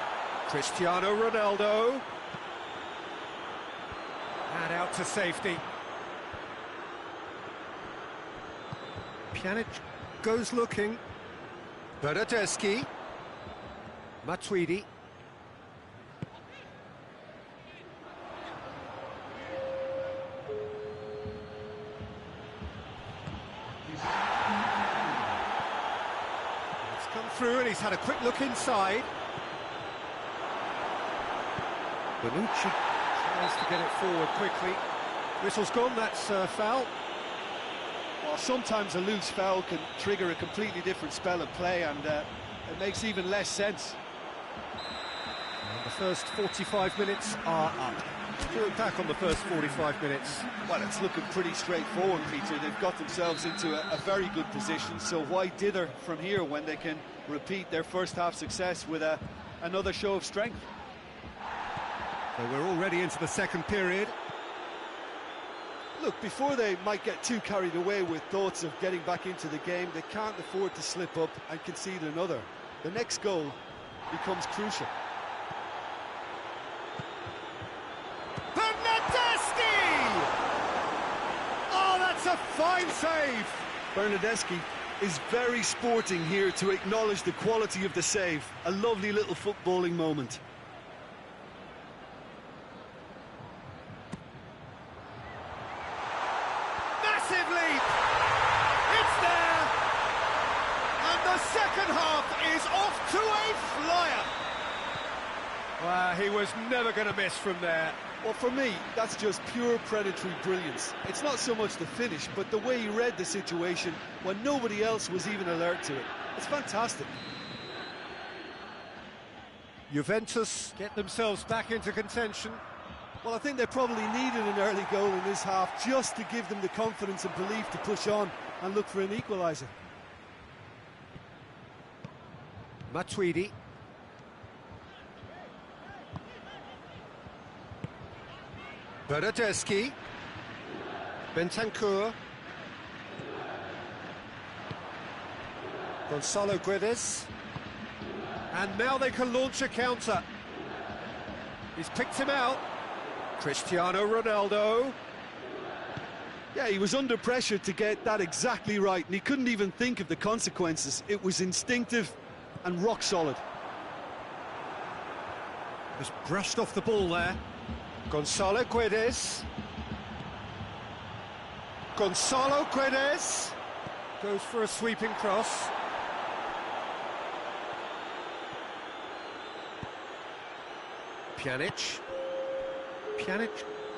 Cristiano Ronaldo. And out to safety. Pjanic goes looking. Bernardeschi. Matuidi. It's come through and he's had a quick look inside. Bonucci tries to get it forward quickly. Whistle's gone, that's foul. Well, sometimes a loose foul can trigger a completely different spell of play, and it makes even less sense. And the first 45 minutes are up. Let's look back on the first 45 minutes. Well, it's looking pretty straightforward, Peter. They've got themselves into a very good position, so why dither from here when they can repeat their first half success with another show of strength? So we're already into the second period. Look, before they might get too carried away with thoughts of getting back into the game, they can't afford to slip up and concede another. The next goal becomes crucial. Bernardeschi! Oh, that's a fine save! Bernardeschi is very sporting here to acknowledge the quality of the save. A lovely little footballing moment. Massive leap! It's there! And the second half is off to a flyer! Well, he was never going to miss from there. Well, for me, that's just pure predatory brilliance. It's not so much the finish, but the way he read the situation when nobody else was even alert to it. It's fantastic. Juventus get themselves back into contention. Well, I think they probably needed an early goal in this half just to give them the confidence and belief to push on and look for an equaliser. Matuidi. Bernardeschi. Bentancur. Gonçalo Guedes. And now they can launch a counter. He's picked him out. Cristiano Ronaldo. Yeah, he was under pressure to get that exactly right, and he couldn't even think of the consequences. It was instinctive and rock solid. Just brushed off the ball there. Gonçalo Guedes. Gonçalo Guedes goes for a sweeping cross. Pjanic. Pjanic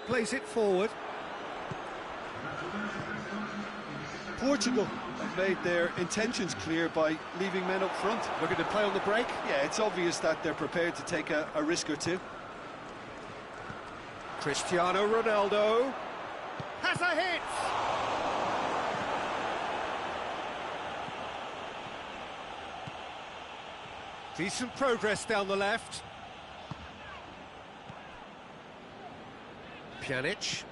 plays it forward. Portugal have made their intentions clear by leaving men up front. Looking to play on the break. Yeah, it's obvious that they're prepared to take a risk or two. Cristiano Ronaldo has a hit! Decent progress down the left. Pjanic.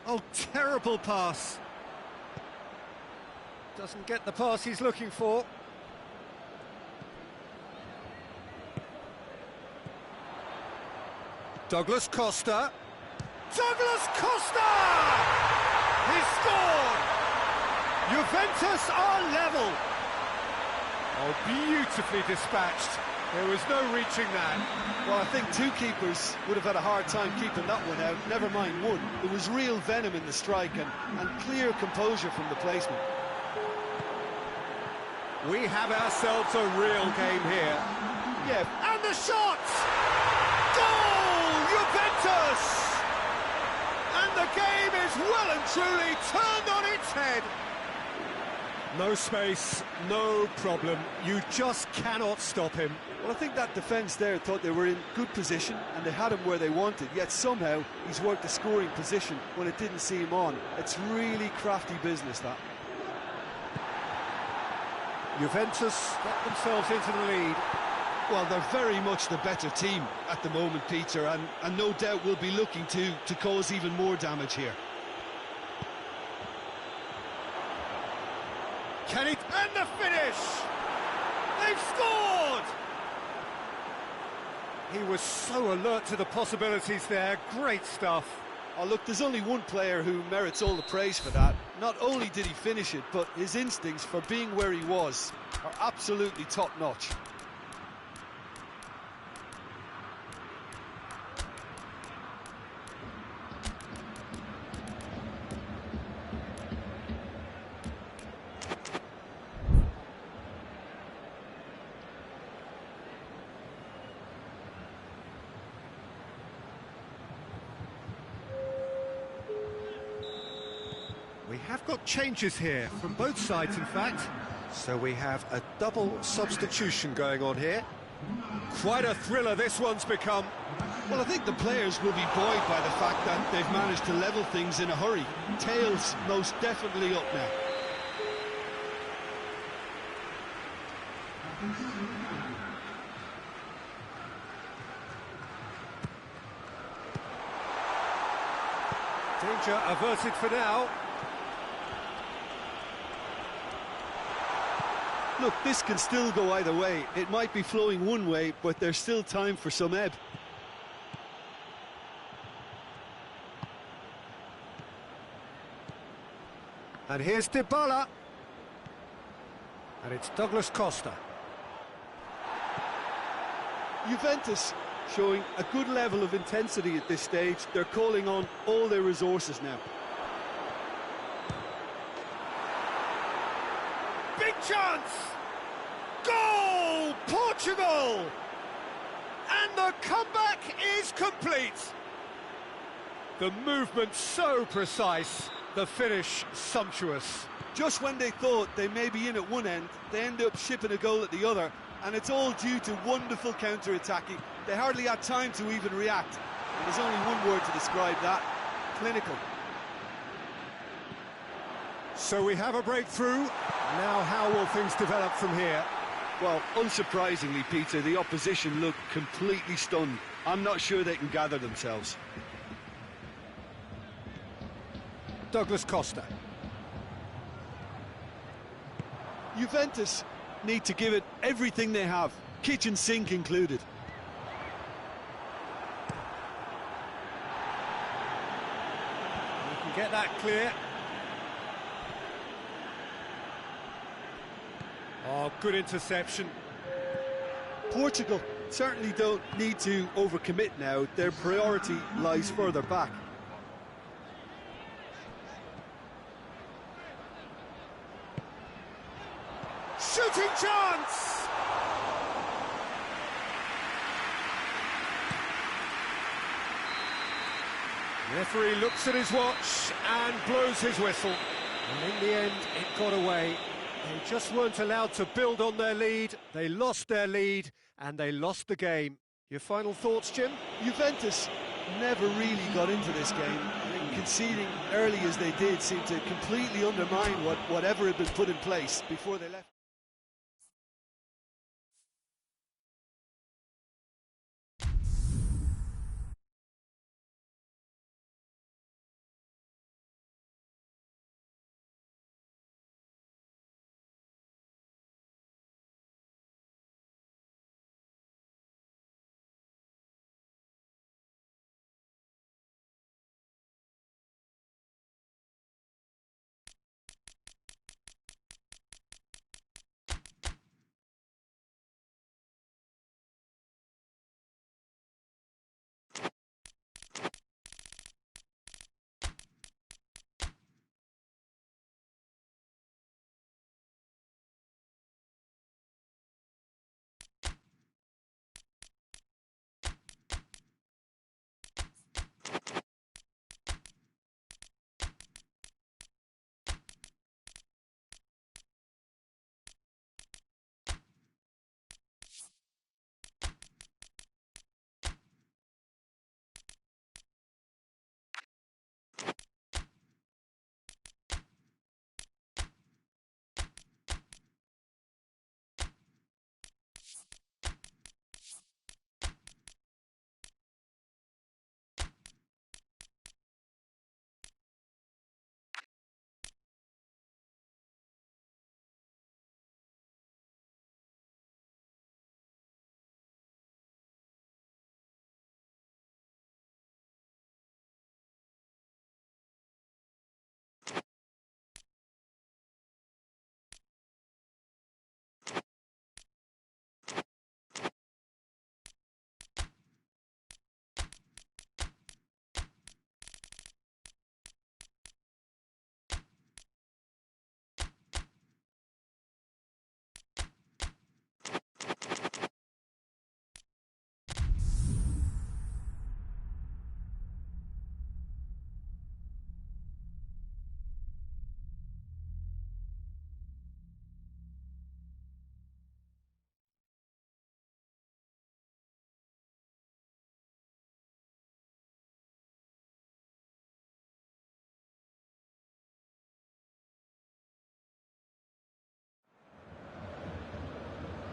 Oh, terrible pass. Doesn't get the pass he's looking for. Douglas Costa. Douglas Costa! He's scored! Juventus are level. Oh, beautifully dispatched. There was no reaching that. Well, I think two keepers would have had a hard time keeping that one out, never mind one. There was real venom in the strike and clear composure from the placement. We have ourselves a real game here. Yeah. And the shot! Goal! truly turned on its head. No space, no problem. You just cannot stop him. Well, I think that defence there thought they were in good position and they had him where they wanted, yet somehow he's worked a scoring position when it didn't see him on. It's really crafty business, that. Juventus get themselves into the lead. Well, they're very much the better team at the moment, Peter, and no doubt will be looking to cause even more damage here. Can it... and the finish! They've scored! He was so alert to the possibilities there. Great stuff. Oh, look, there's only one player who merits all the praise for that. Not only did he finish it, but his instincts for being where he was are absolutely top-notch. We have got changes here, from both sides in fact. So we have a double substitution going on here. Quite a thriller this one's become. Well, I think the players will be buoyed by the fact that they've managed to level things in a hurry. Tails most definitely up now. Danger averted for now. Look, this can still go either way. It might be flowing one way, but there's still time for some ebb. And here's Dybala. And it's Douglas Costa. Juventus showing a good level of intensity at this stage. They're calling on all their resources now. Big chance! Goal! Portugal! And the comeback is complete. The movement so precise, the finish sumptuous. Just when they thought they may be in at one end, they end up shipping a goal at the other, and it's all due to wonderful counter-attacking. They hardly had time to even react, and there's only one word to describe that: clinical. So we have a breakthrough. Now how will things develop from here? Well, unsurprisingly, Peter, the opposition look completely stunned. I'm not sure they can gather themselves. Douglas Costa. Juventus need to give it everything they have, kitchen sink included. We can get that clear. Oh, good interception. Portugal certainly don't need to overcommit now. Their priority lies further back. Shooting chance! The referee looks at his watch and blows his whistle. And in the end, it got away. They just weren't allowed to build on their lead. They lost their lead and they lost the game. Your final thoughts, Jim? Juventus never really got into this game. And conceding early as they did seemed to completely undermine whatever had been put in place before they left.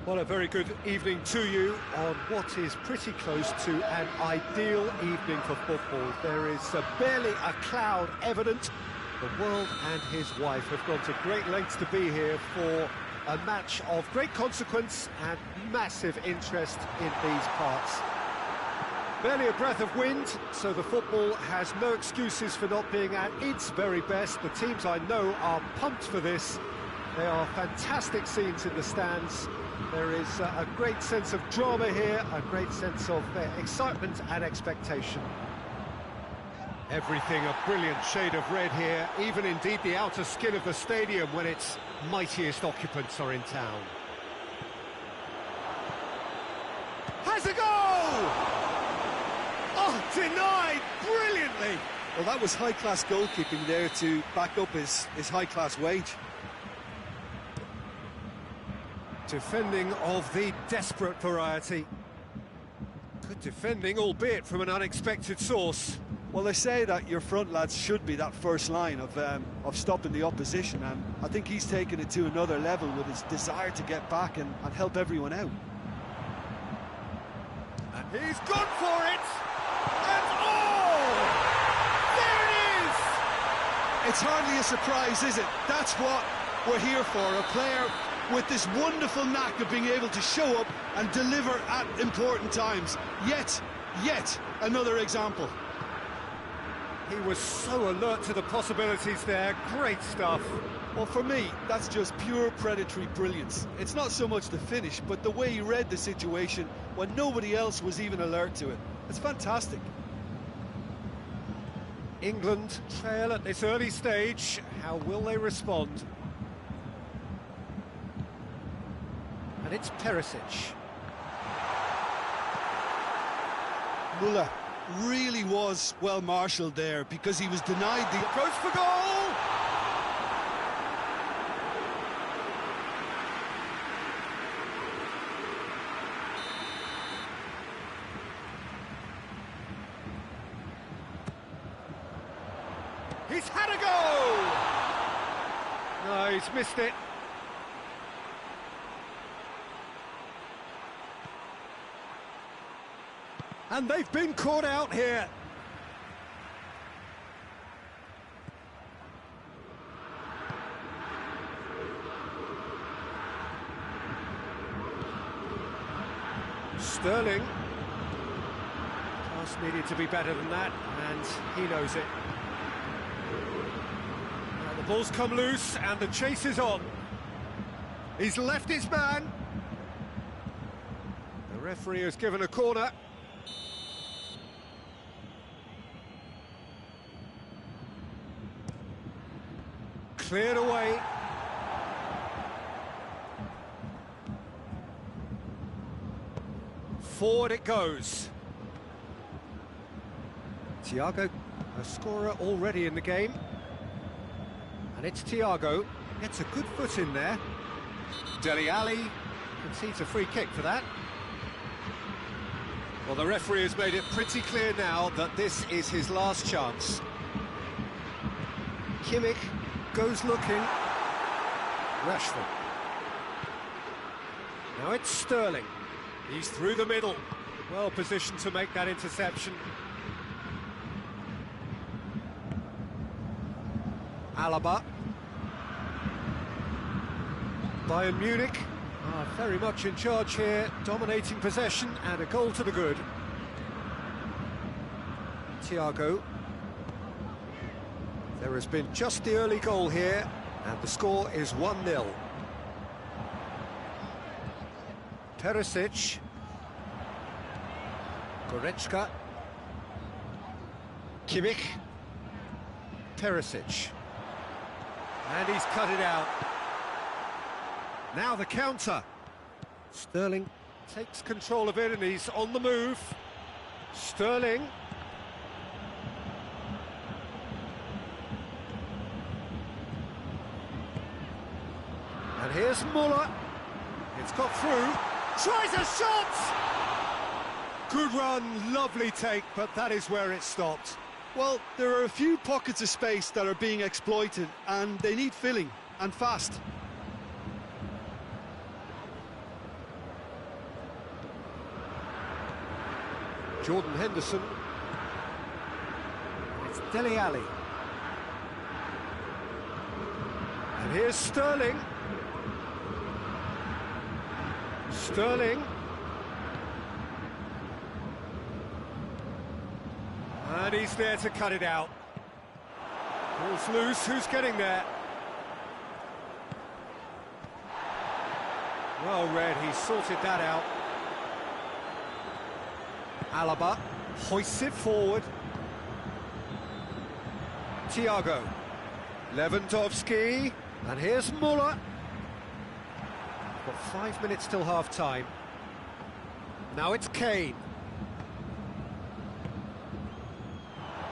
Well, a very good evening to you on what is pretty close to an ideal evening for football. There is barely a cloud evident. The world and his wife have gone to great lengths to be here for a match of great consequence and massive interest in these parts. Barely a breath of wind, so the football has no excuses for not being at its very best. The teams I know are pumped for this. They are fantastic scenes in the stands. There is a great sense of drama here, a great sense of excitement and expectation. Everything a brilliant shade of red here, even indeed the outer skin of the stadium when its mightiest occupants are in town. Has a goal! Oh, denied brilliantly! Well, that was high-class goalkeeping there to back up his high-class wage. Defending of the desperate variety. Good defending, albeit from an unexpected source. Well, they say that your front lads should be that first line of stopping the opposition, and I think he's taken it to another level with his desire to get back and help everyone out. And he's gone for it! And oh! There it is! It's hardly a surprise, is it? That's what we're here for, a player with this wonderful knack of being able to show up and deliver at important times. Yet another example. He was so alert to the possibilities there. Great stuff. Well, for me, that's just pure predatory brilliance. It's not so much the finish, but the way he read the situation when nobody else was even alert to it. It's fantastic. England trail at this early stage. How will they respond? And it's Perisic. Muller really was well marshalled there because he was denied the... Goes for goal! He's had a go! No, he's missed it. And they've been caught out here. Sterling. Pass needed to be better than that, and he knows it. Now the ball's come loose, and the chase is on. He's left his man. The referee has given a corner. Cleared away. Forward it goes. Thiago, a scorer already in the game. And it's Thiago. Gets a good foot in there. Dele Alli concedes a free kick for that. Well, the referee has made it pretty clear now that this is his last chance. Kimmich goes looking. Rashford. Now it's Sterling. He's through the middle. Well positioned to make that interception. Alaba. Bayern Munich are very much in charge here, dominating possession and a goal to the good. Thiago. There has been just the early goal here, and the score is 1-0. Perisic. Goretzka. Kimmich. Perisic. And he's cut it out. Now the counter. Sterling takes control of it and he's on the move. Sterling. And here's Muller. It's got through. Tries a shot! Good run, lovely take, but that is where it stopped. Well, there are a few pockets of space that are being exploited, and they need filling, and fast. Jordan Henderson. It's Dele Alli. And here's Sterling. Sterling. And he's there to cut it out. Ball's loose, who's getting there? Well read, he sorted that out. Alaba hoists it forward. Thiago. Lewandowski. And here's Muller. Got 5 minutes till half-time. Now it's Kane.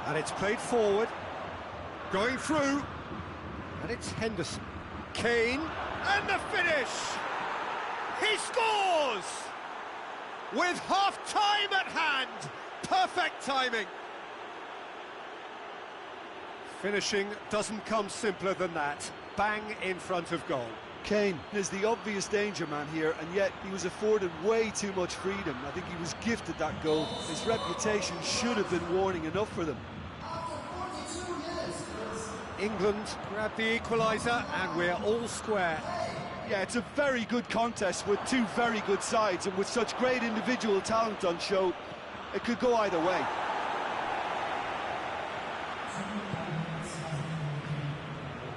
And it's played forward. Going through. And it's Henderson. Kane. And the finish! He scores! With half-time at hand. Perfect timing. Finishing doesn't come simpler than that. Bang in front of goal. Kane is the obvious danger man here, and yet he was afforded way too much freedom. I think he was gifted that goal. His reputation should have been warning enough for them. England grab the equaliser, and we're all square. Yeah, it's a very good contest with two very good sides, and with such great individual talent on show, it could go either way.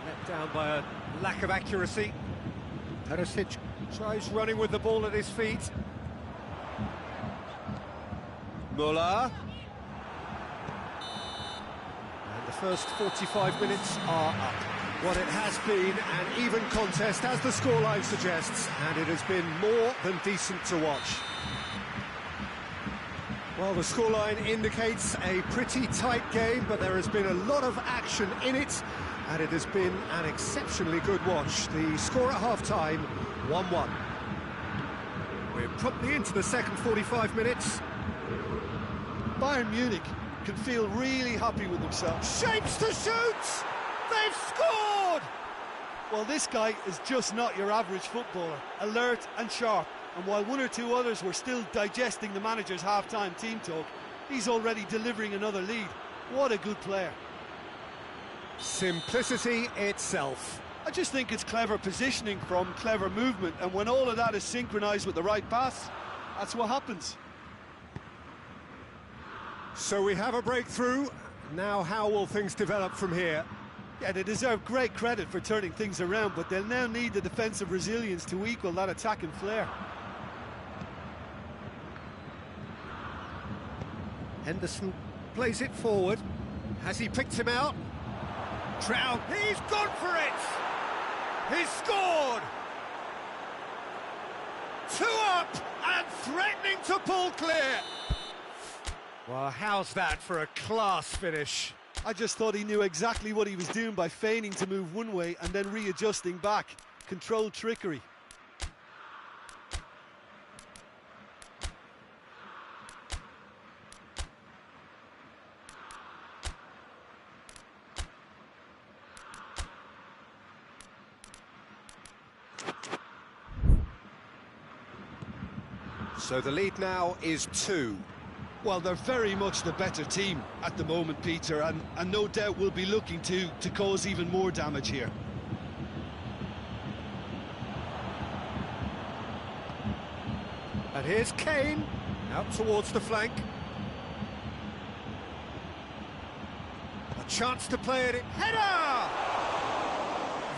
Let down by a lack of accuracy. Perisic tries running with the ball at his feet. Muller. And the first 45 minutes are up. What it has been an even contest, as the scoreline suggests, and it has been more than decent to watch. Well, the scoreline indicates a pretty tight game, but there has been a lot of action in it, and it has been an exceptionally good watch. The score at half-time, 1-1. We're promptly into the second 45 minutes. Bayern Munich can feel really happy with themselves. Shapes to shoot! They've scored! Well, this guy is just not your average footballer. Alert and sharp. And while one or two others were still digesting the manager's half-time team talk, he's already delivering another lead. What a good player. Simplicity itself. I just think it's clever positioning from clever movement, and when all of that is synchronised with the right pass, that's what happens. So we have a breakthrough. Now how will things develop from here? Yeah, they deserve great credit for turning things around, but they'll now need the defensive resilience to equal that attacking flair. Henderson plays it forward. Has he picked him out? Trout, he's gone for it! He's scored! 2 up and threatening to pull clear. Well, how's that for a class finish? I just thought he knew exactly what he was doing by feigning to move one way and then readjusting back. Controlled trickery. So the lead now is 2. Well, they're very much the better team at the moment, Peter, and no doubt will be looking to cause even more damage here. And here's Kane, out towards the flank. A chance to play it in. Header!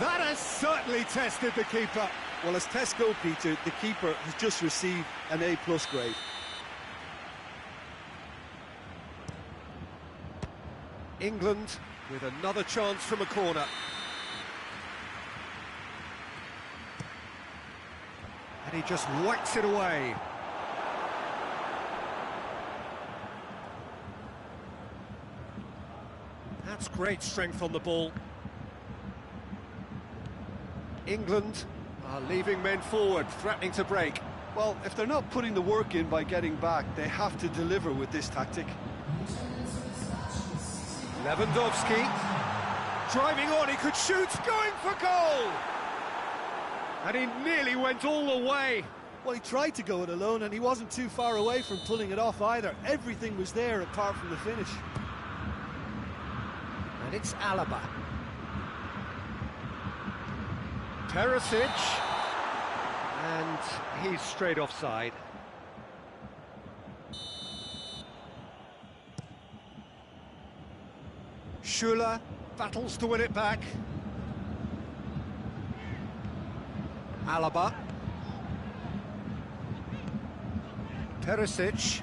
That has certainly tested the keeper. Well, as tests go, Peter, the keeper has just received an A+ grade. England with another chance from a corner. And he just whacks it away. That's great strength on the ball. England are leaving men forward, threatening to break. Well, if they're not putting the work in by getting back, they have to deliver with this tactic. Lewandowski, driving on, he could shoot, going for goal! And he nearly went all the way. Well, he tried to go it alone, and he wasn't too far away from pulling it off either. Everything was there apart from the finish. And it's Alaba. Perisic. And he's straight offside. Schuller battles to win it back. Alaba. Perisic.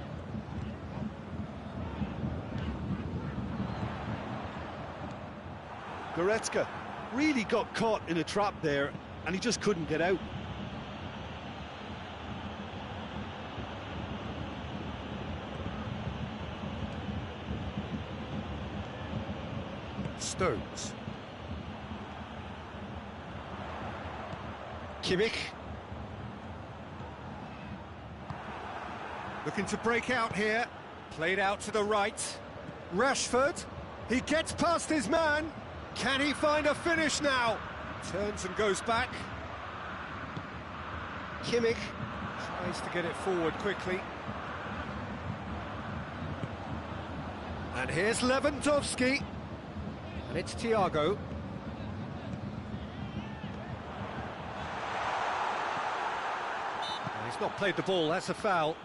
Goretzka really got caught in a trap there, and he just couldn't get out. Stones. Kimmich. Looking to break out here. Played out to the right. Rashford. He gets past his man. Can he find a finish now? Turns and goes back. Kimmich tries to get it forward quickly. And here's Lewandowski. And it's Thiago. He's not played the ball, that's a foul.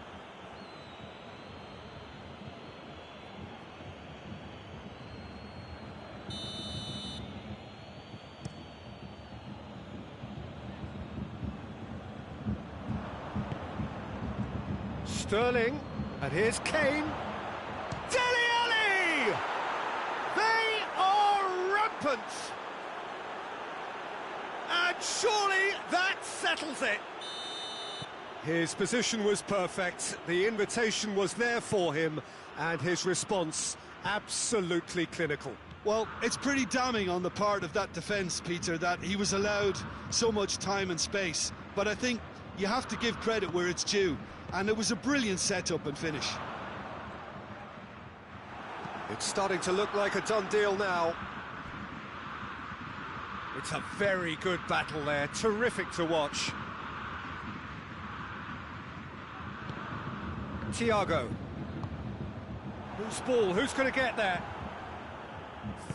Sterling, and here's Kane. Dele Alli! They are rampant! And surely that settles it. His position was perfect, the invitation was there for him, and his response absolutely clinical. Well, it's pretty damning on the part of that defence, Peter, that he was allowed so much time and space. But I think you have to give credit where it's due, and it was a brilliant setup and finish. It's starting to look like a done deal now. It's a very good battle there, terrific to watch. Thiago. Whose ball? Who's going to get there?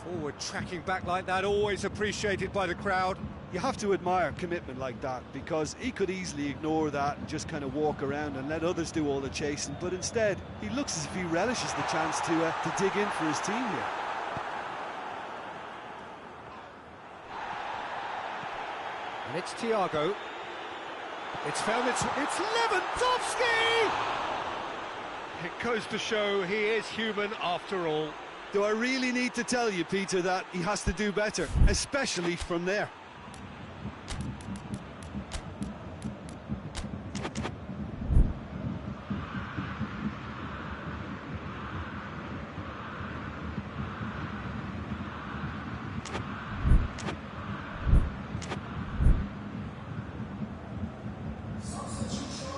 Forward tracking back like that, always appreciated by the crowd. You have to admire commitment like that, because he could easily ignore that and just kind of walk around and let others do all the chasing, but instead he looks as if he relishes the chance to dig in for his team here. And it's Thiago. It's found it's Lewandowski! It goes to show he is human after all. Do I really need to tell you, Peter, that he has to do better, especially from there?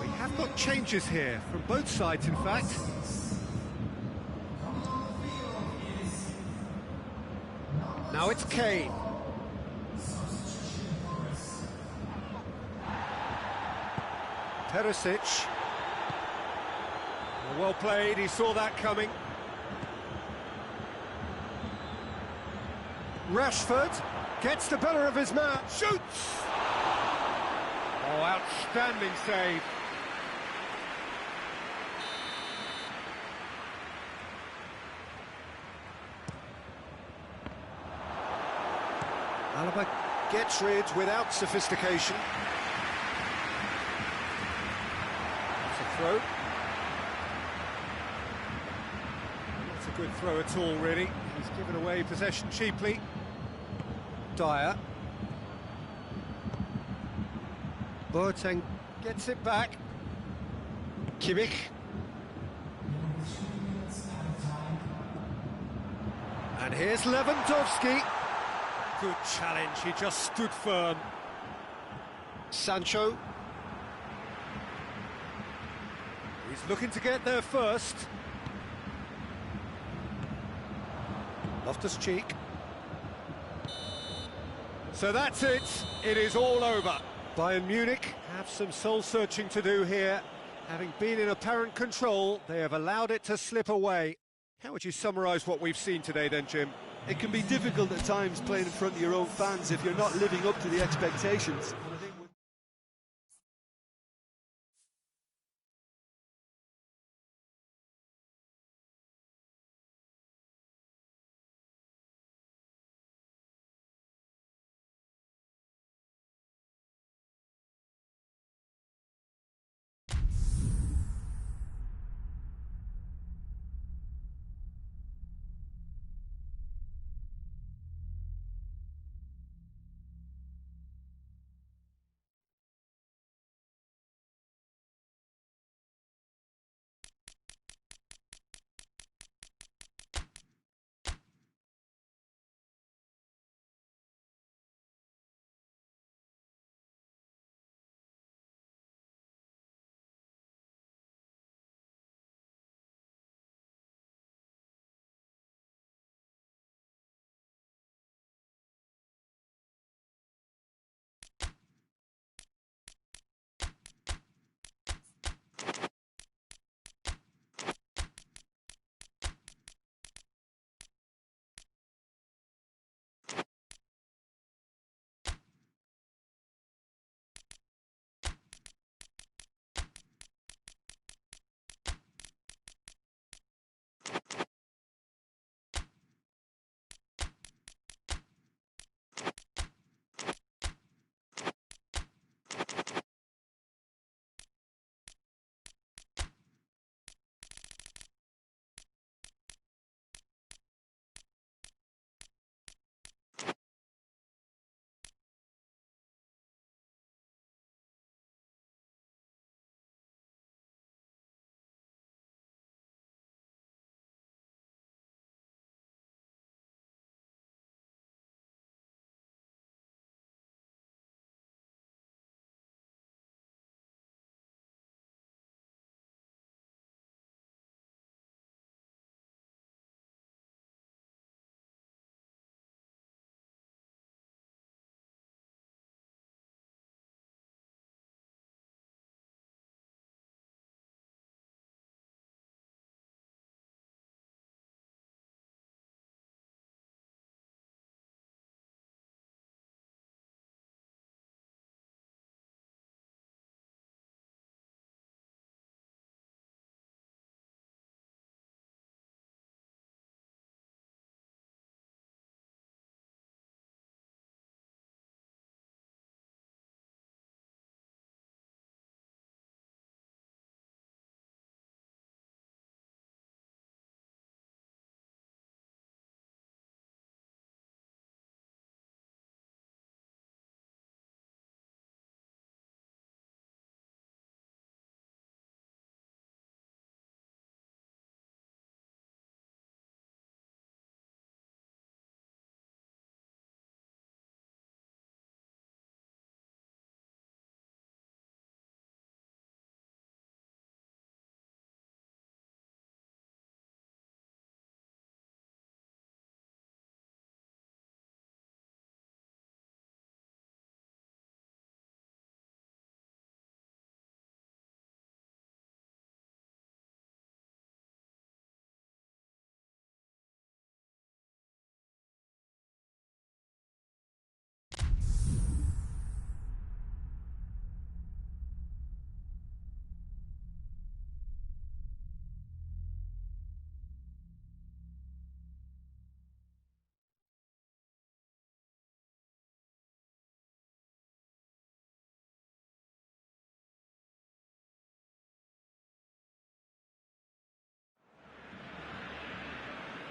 We have got changes here, from both sides in fact. Now it's Kane. Perisic. Well played, he saw that coming. Rashford gets the better of his man, shoots! Oh, outstanding save. Alaba gets rid without sophistication. That's a throw. Not a good throw at all, really. He's given away possession cheaply. Dyer. Boateng gets it back. Kimmich. And here's Lewandowski. Good challenge, he just stood firm. Sancho. He's looking to get there first. Loftus-Cheek. So that's it. It is all over. Bayern Munich have some soul-searching to do here. Having been in apparent control, they have allowed it to slip away. How would you summarise what we've seen today then, Jim? It can be difficult at times playing in front of your own fans if you're not living up to the expectations.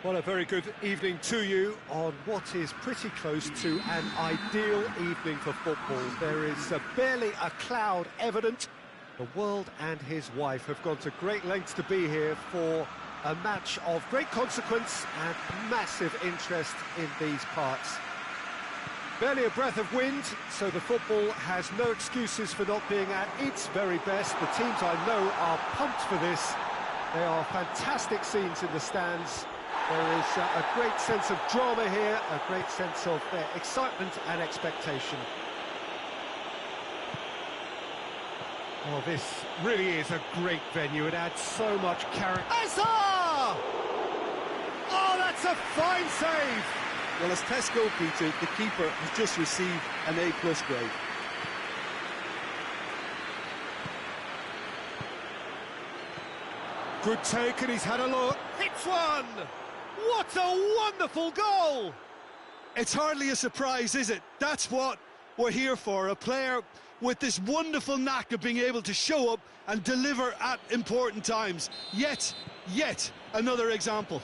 Well, a very good evening to you on what is pretty close to an ideal evening for football. There is barely a cloud evident. The world and his wife have gone to great lengths to be here for a match of great consequence and massive interest in these parts. Barely a breath of wind, so the football has no excuses for not being at its very best. The teams I know are pumped for this. There are fantastic scenes in the stands. There is a great sense of drama here, a great sense of excitement and expectation. Well, this really is a great venue. It adds so much character. Hazard! Oh, that's a fine save! Well, as tests go, Peter, the keeper has just received an A+ grade. Good take, and he's had a look. Hits one! What a wonderful goal! It's hardly a surprise, is it? That's what we're here for, a player with this wonderful knack of being able to show up and deliver at important times. Yet another example.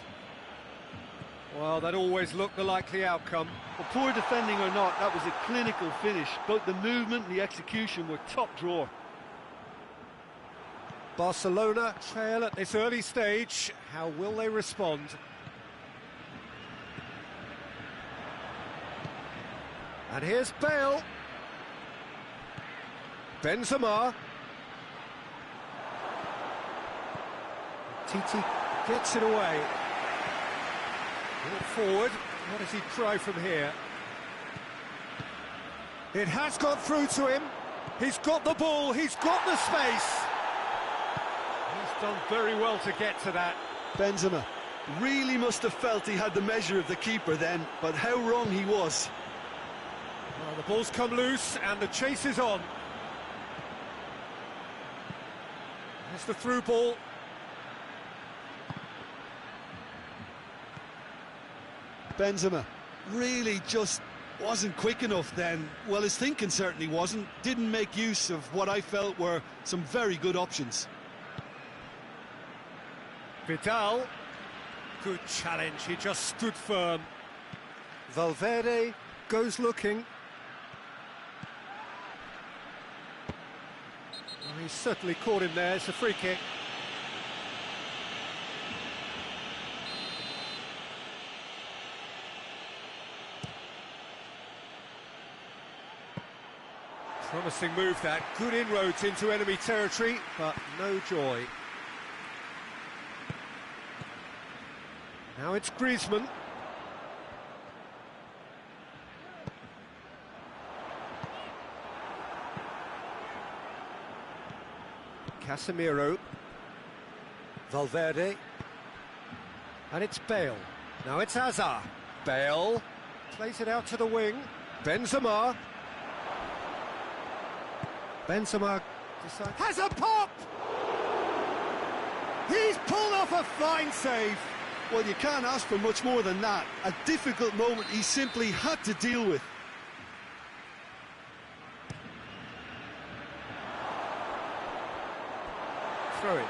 Well, that always looked the likely outcome. Well, poor defending or not, that was a clinical finish. Both the movement and the execution were top drawer. Barcelona trail at this early stage. How will they respond? And here's Bale. Benzema. Titi gets it away. Ball forward. What does he try from here? It has got through to him. He's got the ball. He's got the space. He's done very well to get to that. Benzema really must have felt he had the measure of the keeper then, but how wrong he was. Well, the ball's come loose and the chase is on. There's the through ball. Benzema really just wasn't quick enough then. Well, his thinking certainly wasn't. Didn't make use of what I felt were some very good options. Vidal. Good challenge, he just stood firm. Valverde goes looking. Well, he's certainly caught him there. It's a free kick. Promising move that, good inroads into enemy territory, but no joy. Now it's Griezmann. Casemiro. Valverde. And it's Bale. Now it's Hazard. Bale plays it out to the wing. Benzema. Benzema decides... has a pop! He's pulled off a fine save. Well, you can't ask for much more than that. A difficult moment he simply had to deal with. Throw it.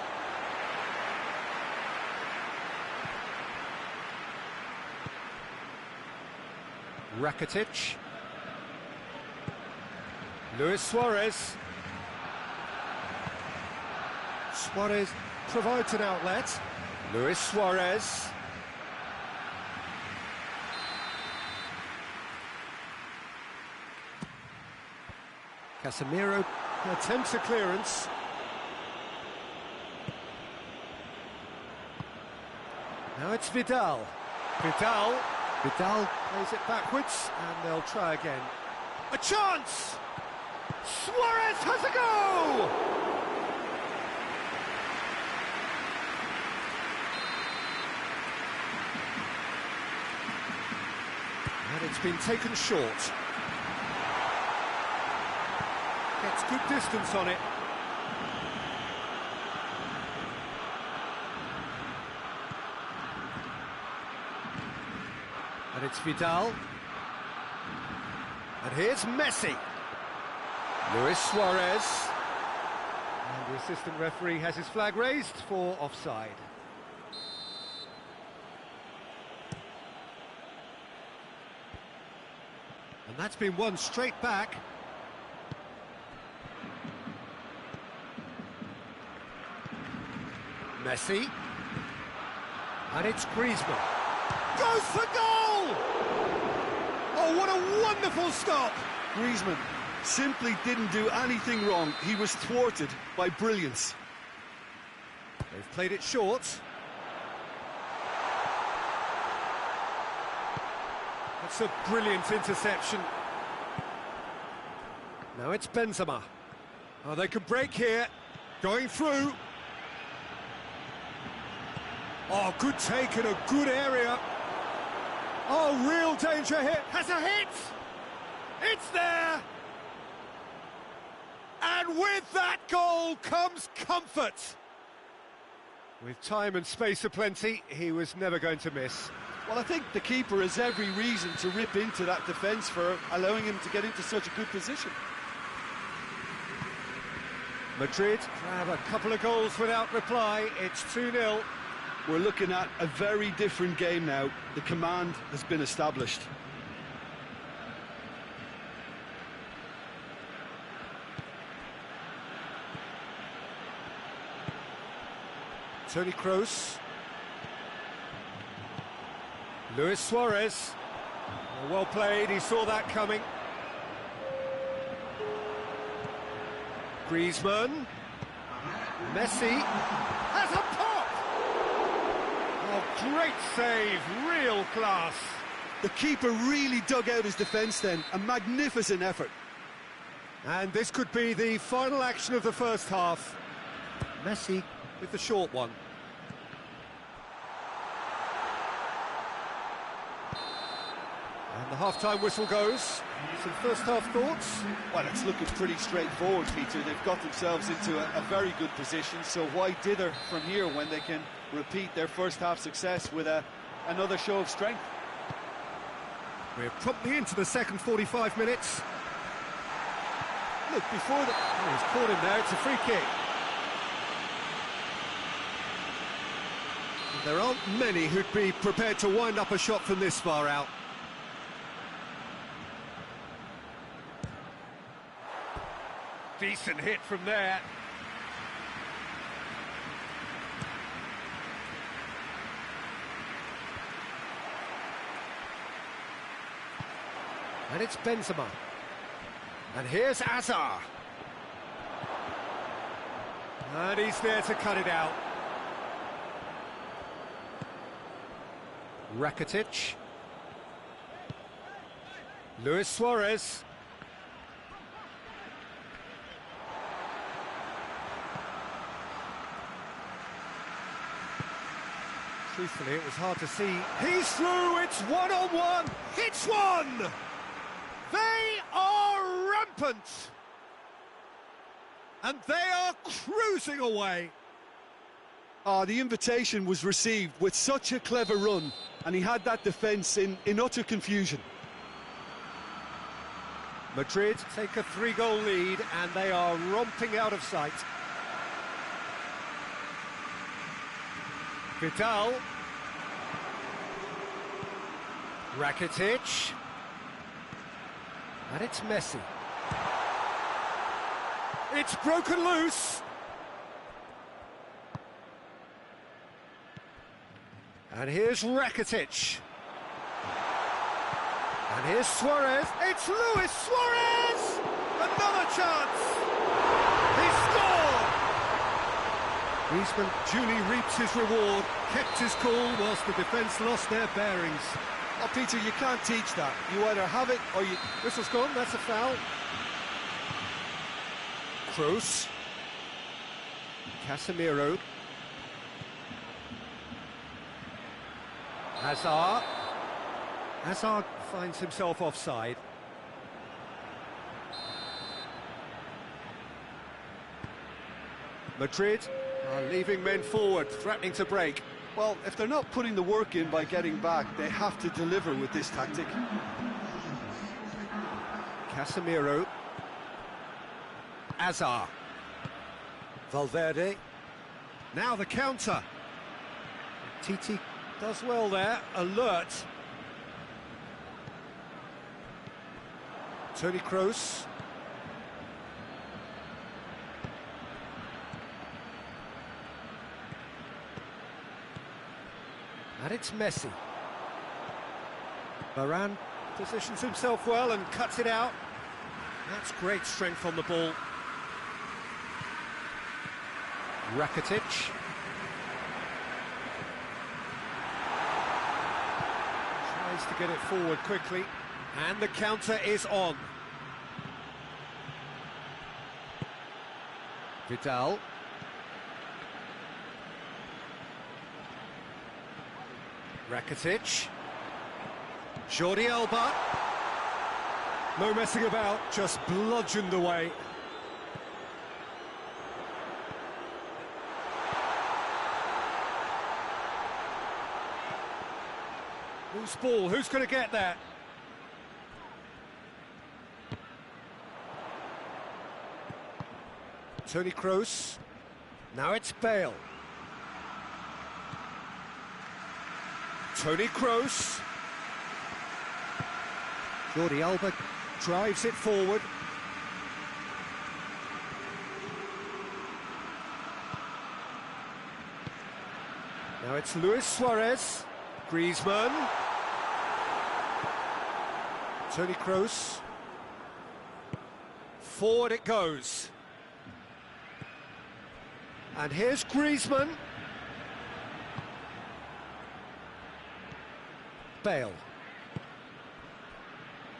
Rakitic. Luis Suarez. Suarez provides an outlet. Luis Suarez. Casemiro attempts a clearance. Now it's Vidal. Vidal plays it backwards, and they'll try again. A chance! Suarez has a go! And it's been taken short. Gets good distance on it. And it's Vidal. And here's Messi. Luis Suarez. And the assistant referee has his flag raised for offside. And that's been won straight back. Messi. And it's Griezmann. Goes for goal! Oh, what a wonderful stop! Griezmann simply didn't do anything wrong. He was thwarted by brilliance. They've played it short. That's a brilliant interception. Now it's Benzema. Oh, they can break here. Going through. Oh, good take in a good area. Oh, real danger here. Has a hit! It's there! And with that goal comes comfort. With time and space aplenty, he was never going to miss. Well, I think the keeper has every reason to rip into that defence for allowing him to get into such a good position. Madrid have a couple of goals without reply. It's 2-0. We're looking at a very different game now. The command has been established. Toni Kroos. Luis Suarez. Well played, he saw that coming. Griezmann. Messi. Has a pop! Oh, great save, real class. The keeper really dug out his defence then. A magnificent effort. And this could be the final action of the first half. Messi with the short one. And the half-time whistle goes. Some first-half thoughts? Well, it's looking pretty straightforward, Peter. They've got themselves into a very good position, so why dither from here when they can repeat their first-half success with another show of strength? We're promptly into the second 45 minutes. Look, before the... Oh, he's caught him there, it's a free kick. There aren't many who'd be prepared to wind up a shot from this far out. Decent hit from there. And it's Benzema. And here's Hazard. And he's there to cut it out. Rakitic. Luis Suarez. Truthfully, it was hard to see. He's through, it's one-on-one, it's one! They are rampant! And they are cruising away. The invitation was received with such a clever run, and he had that defence in utter confusion. Madrid take a 3-goal lead, and they are romping out of sight. Vidal. Rakitic. And it's Messi. It's broken loose. And here's Rakitic. And here's Suarez. It's Luis Suarez! Another chance! He scored! Griezmann duly reaps his reward, kept his cool whilst the defence lost their bearings. Oh, Peter, you can't teach that. You either have it or you... Whistle's gone, that's a foul. Kroos. Casemiro. Hazard. Hazard finds himself offside. Madrid are leaving men forward, threatening to break. Well, if they're not putting the work in by getting back, they have to deliver with this tactic. Casemiro. Hazard. Valverde. Now the counter. Titi does well there, alert. Toni Kroos. And it's Messi. Varane positions himself well and cuts it out. That's great strength on the ball. Rakitic. Tries to get it forward quickly. And the counter is on. Vidal. Rakitic. Jordi Alba. No messing about, just bludgeoned away. Loose ball, who's going to get that? Toni Kroos. Now it's Bale. Toni Kroos. Jordi Alba drives it forward. Now it's Luis Suarez. Griezmann. Toni Kroos. Forward it goes. And here's Griezmann. Bale.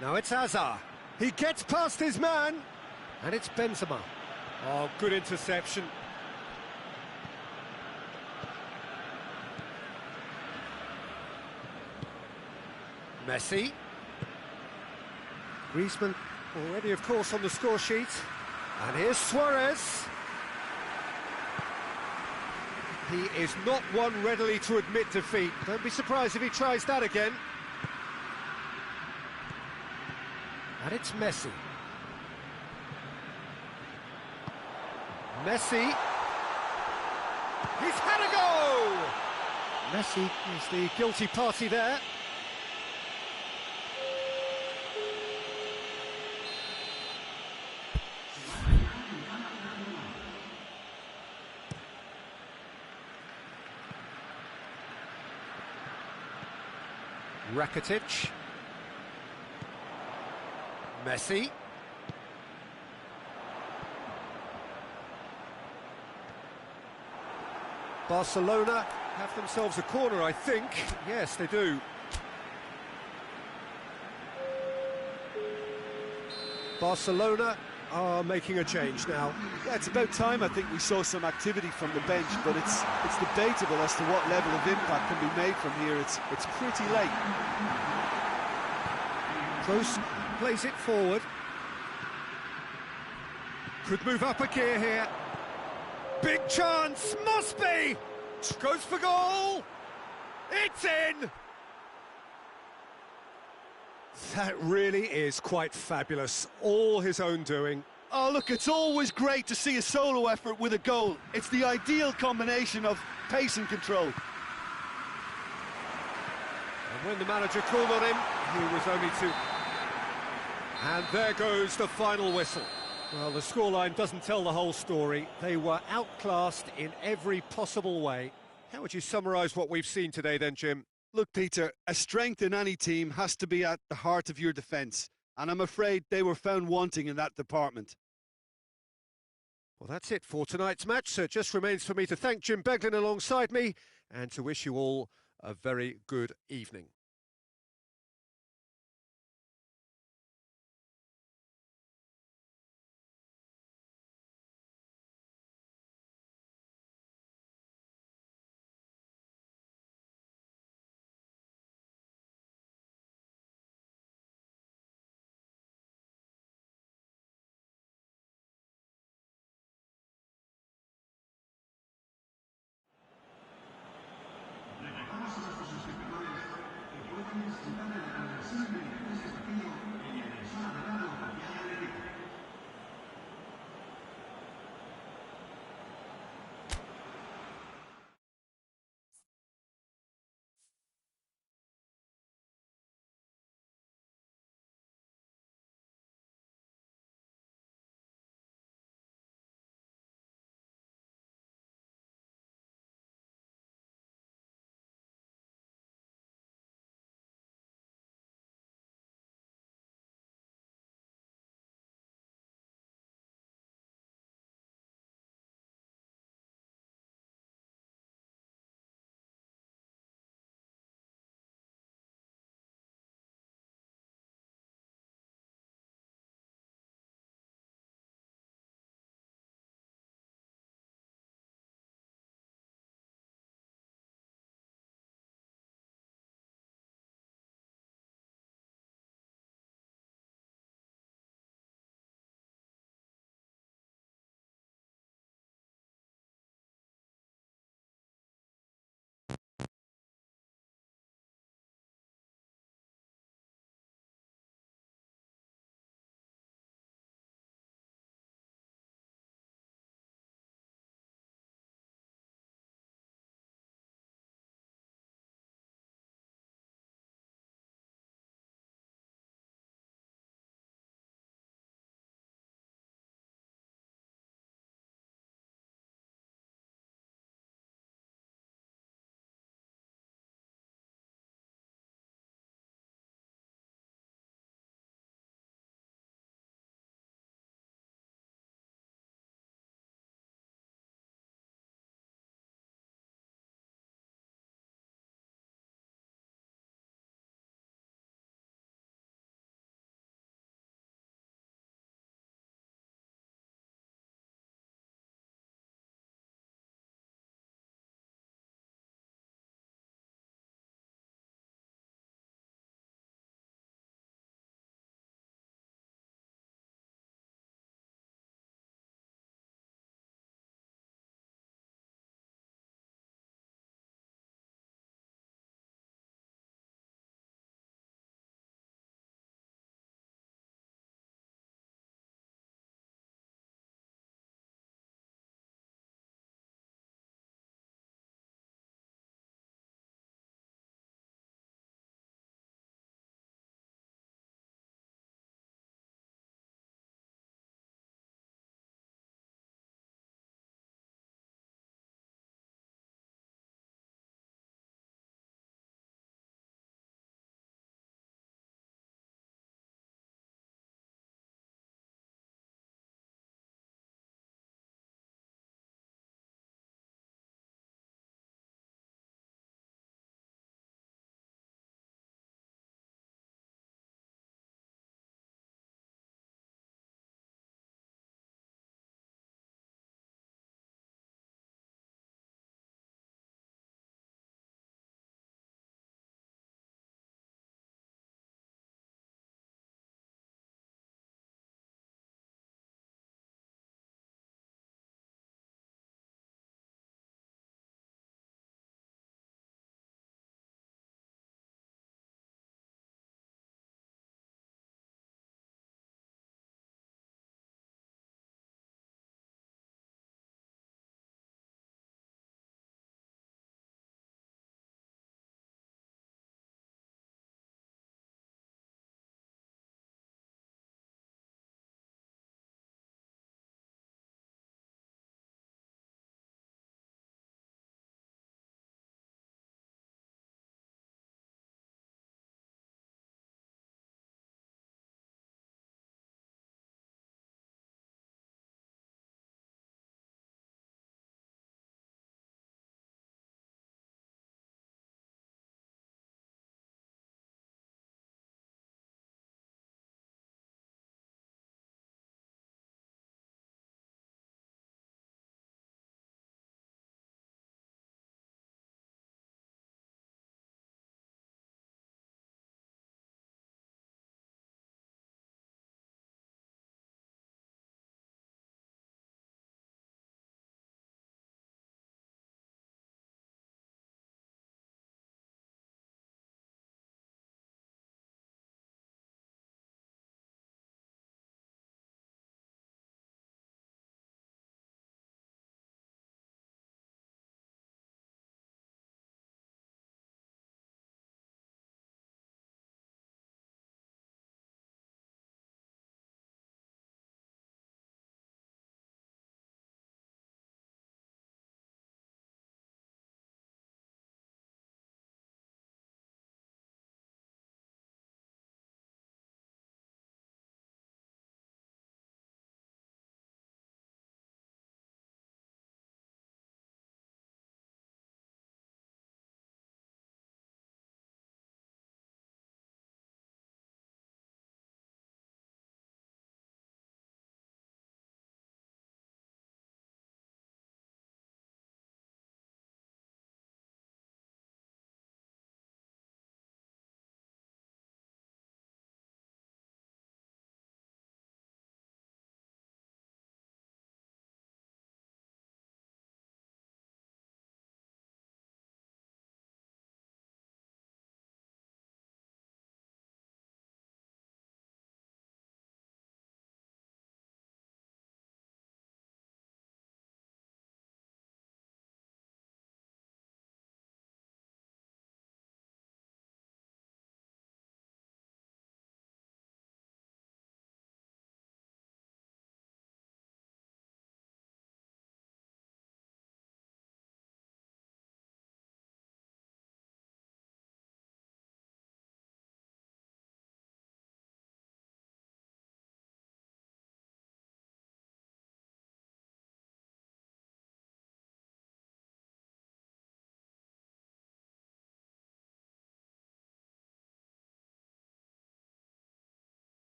Now it's Hazard. He gets past his man. And it's Benzema. Oh, good interception. Messi. Griezmann already, of course, on the score sheet. And here's Suarez. He is not one readily to admit defeat. Don't be surprised if he tries that again. And it's Messi. Messi. He's had a go! Messi is the guilty party there. Rakitic. Messi. Barcelona have themselves a corner, I think. Yes, they do. Barcelona are making a change now. Yeah, it's about time I think we saw some activity from the bench, but it's debatable as to what level of impact can be made from here. It's pretty late. Kroos plays it forward. Could move up a gear here. Big chance, must be! Goes for goal! It's in! That really is quite fabulous. All his own doing. Oh, look, it's always great to see a solo effort with a goal. It's the ideal combination of pace and control. And when the manager called on him, he was only two. And there goes the final whistle. Well, the scoreline doesn't tell the whole story. They were outclassed in every possible way. How would you summarise what we've seen today then, Jim? Look, Peter, a strength in any team has to be at the heart of your defence, and I'm afraid they were found wanting in that department. Well, that's it for tonight's match, so it just remains for me to thank Jim Beglin alongside me and to wish you all a very good evening.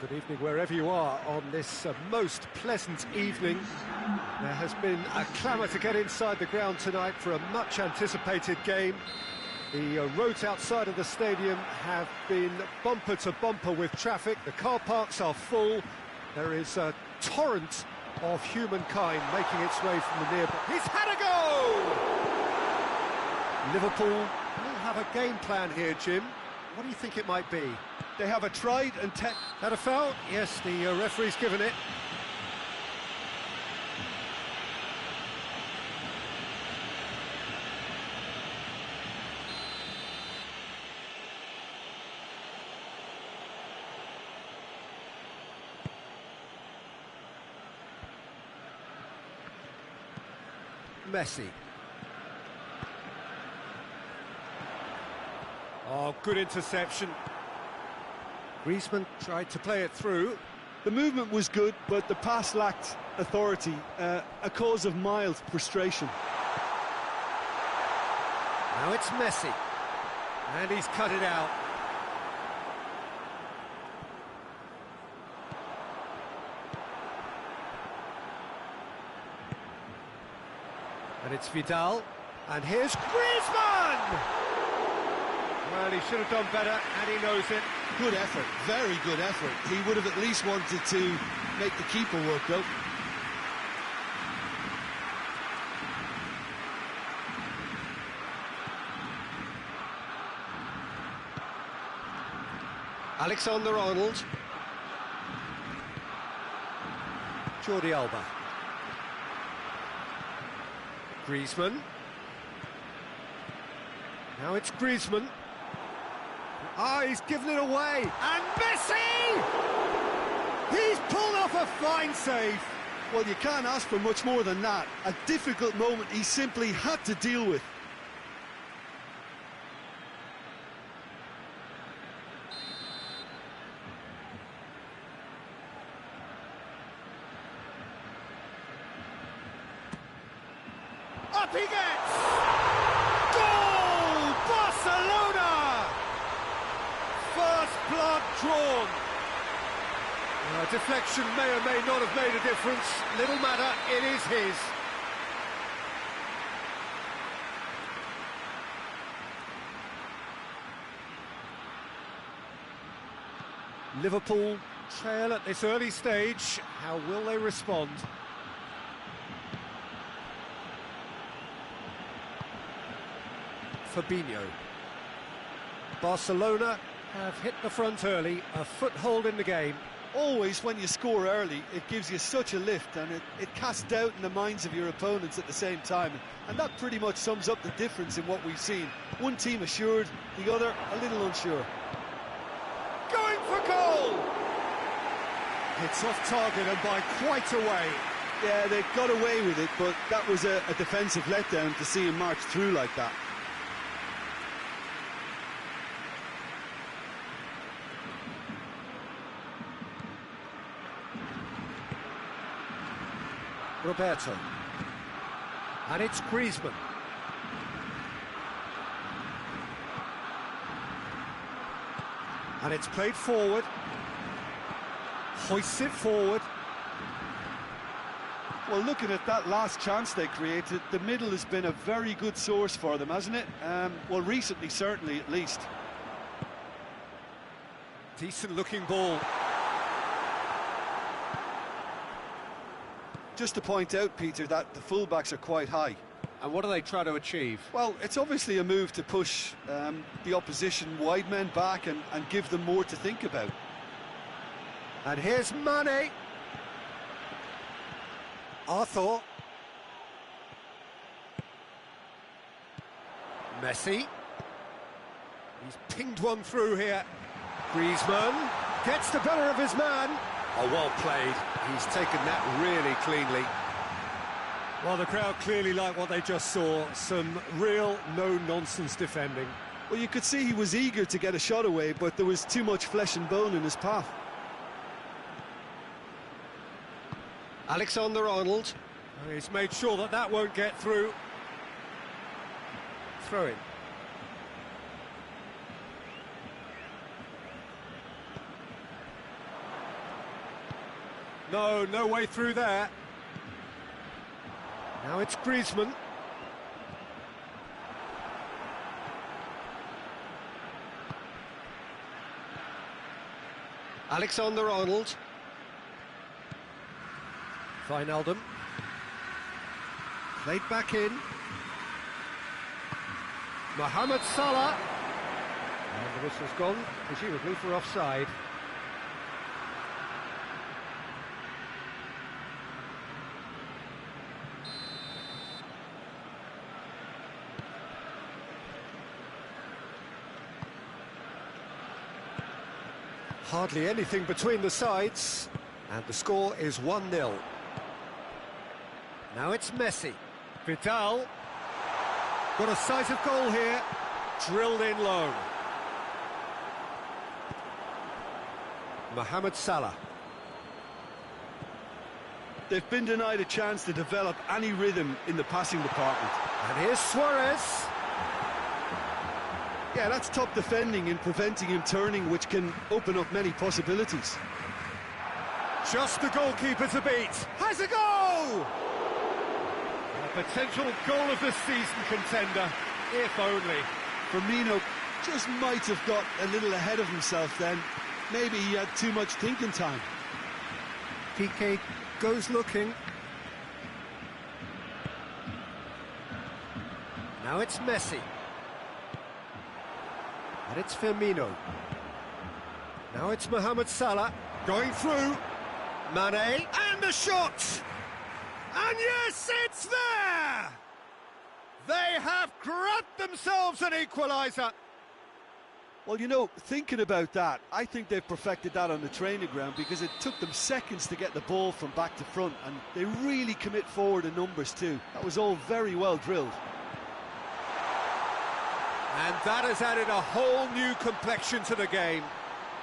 Good evening wherever you are on this most pleasant evening. There has been a clamour to get inside the ground tonight for a much anticipated game. The roads outside of the stadium have been bumper to bumper with traffic. The car parks are full. There is a torrent of humankind making its way from the nearby. He's had a go! Liverpool will have a game plan here, Jim. What do you think it might be? They have a tried and Had a foul? Yes, the referee's given it. Messi. Oh, good interception. Griezmann tried to play it through. The movement was good, but the pass lacked authority, a cause of mild frustration. Now it's Messi, and he's cut it out. And it's Vidal, and here's Griezmann! Well, he should have done better, and he knows it. Good effort, very good effort. He would have at least wanted to make the keeper work out. Alexander-Arnold. Jordi Alba. Griezmann. Now it's Griezmann. Ah, he's given it away. And Messi! He's pulled off a fine save. Well, you can't ask for much more than that. A difficult moment he simply had to deal with. Up he gets! Goal! Barcelona! First blood drawn. Deflection may or may not have made a difference. Little matter, it is his. Liverpool trail at this early stage. How will they respond? Fabinho. Barcelona have hit the front early, a foothold in the game. Always, when you score early, it gives you such a lift, and it casts doubt in the minds of your opponents at the same time. And that pretty much sums up the difference in what we've seen. One team assured, the other a little unsure. Going for goal! It's off target and by quite a way. Yeah, they got away with it, but that was a defensive letdown to see him march through like that. Roberto. And it's Griezmann. And it's played forward. Hoists it forward. Well, looking at that last chance they created, the middle has been a very good source for them, hasn't it? Well, recently, certainly, at least. Decent looking ball. Just to point out, Peter, that the fullbacks are quite high. And what do they try to achieve? Well, it's obviously a move to push the opposition wide men back and give them more to think about. And here's Mane. Arthur. Messi. He's pinged one through here. Griezmann gets the better of his man. Oh, well played. He's taken that really cleanly. Well, the crowd clearly like what they just saw. Some real no-nonsense defending. Well, you could see he was eager to get a shot away, but there was too much flesh and bone in his path. Alexander-Arnold. He's made sure that that won't get through. Throw in. No, no way through there. Now it's Griezmann. Alexander-Arnold. Wijnaldum. Played back in. Mohamed Salah. And the whistle's gone, presumably for offside. Hardly anything between the sides, and the score is 1-0. Now it's Messi. Vidal. Got a sight of goal here. Drilled in low. Mohamed Salah. They've been denied a chance to develop any rhythm in the passing department. And here's Suarez. Yeah, that's top defending and preventing him turning, which can open up many possibilities. Just the goalkeeper to beat. Has a goal! A potential goal of the season contender, if only. Firmino just might have got a little ahead of himself then. Maybe he had too much thinking time. Piqué goes looking. Now it's Messi. And it's Firmino. Now it's Mohamed Salah. Going through. Mane. And the shot! And yes, it's there! They have grabbed themselves an equaliser. Well, you know, thinking about that, I think they've perfected that on the training ground because it took them seconds to get the ball from back to front, and they really commit forward in numbers too. That was all very well drilled. And that has added a whole new complexion to the game.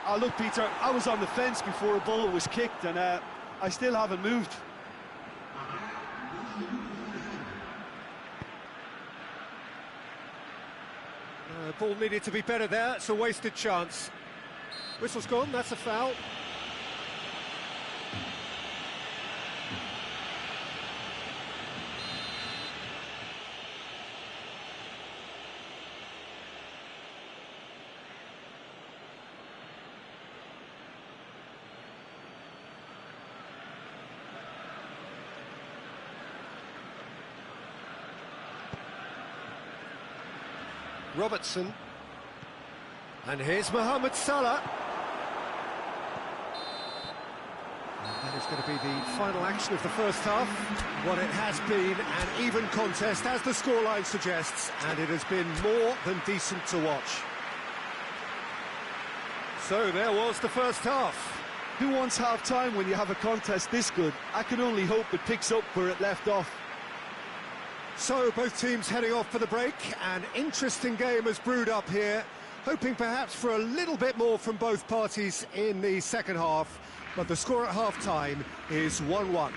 Oh, look, Peter, I was on the fence before a ball was kicked, and I still haven't moved. The ball needed to be better there. It's a wasted chance. Whistle's gone, that's a foul. Robertson. And here's Mohamed Salah. And that is going to be the final action of the first half. What it has been an even contest, as the scoreline suggests, and it has been more than decent to watch. So there was the first half. Who wants half-time when you have a contest this good? I can only hope it picks up where it left off. So both teams heading off for the break. An interesting game has brewed up here, hoping perhaps for a little bit more from both parties in the second half, but the score at half-time is 1-1.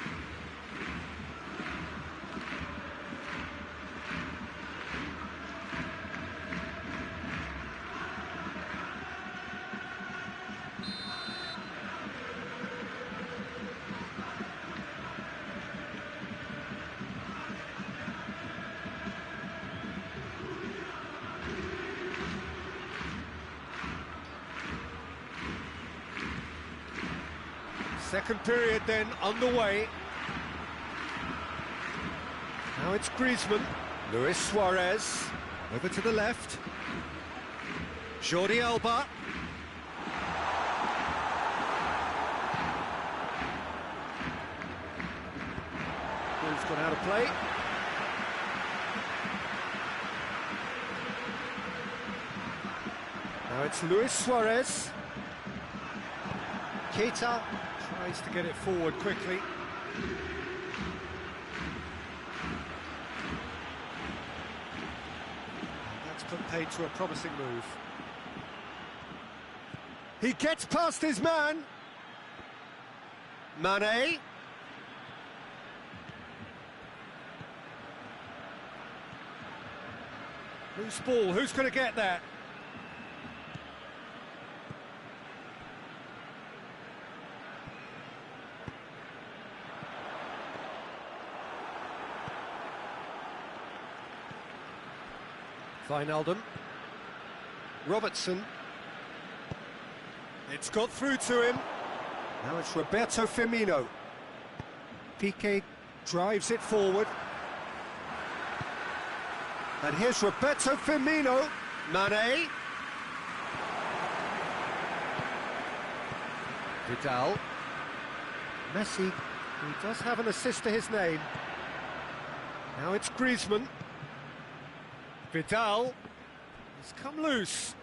Second period then underway. Now it's Griezmann. Luis Suarez. Over to the left. Jordi Alba. Ball's gone out of play. Now it's Luis Suarez. Keita tries to get it forward quickly. And that's put paid to a promising move. He gets past his man. Mane. Loose ball, who's going to get that? Wijnaldum. Robertson. It's got through to him. Now it's Roberto Firmino. Piqué drives it forward. And here's Roberto Firmino. Mane. Vidal. Messi, who does have an assist to his name. Now it's Griezmann. Vidal. He's come loose.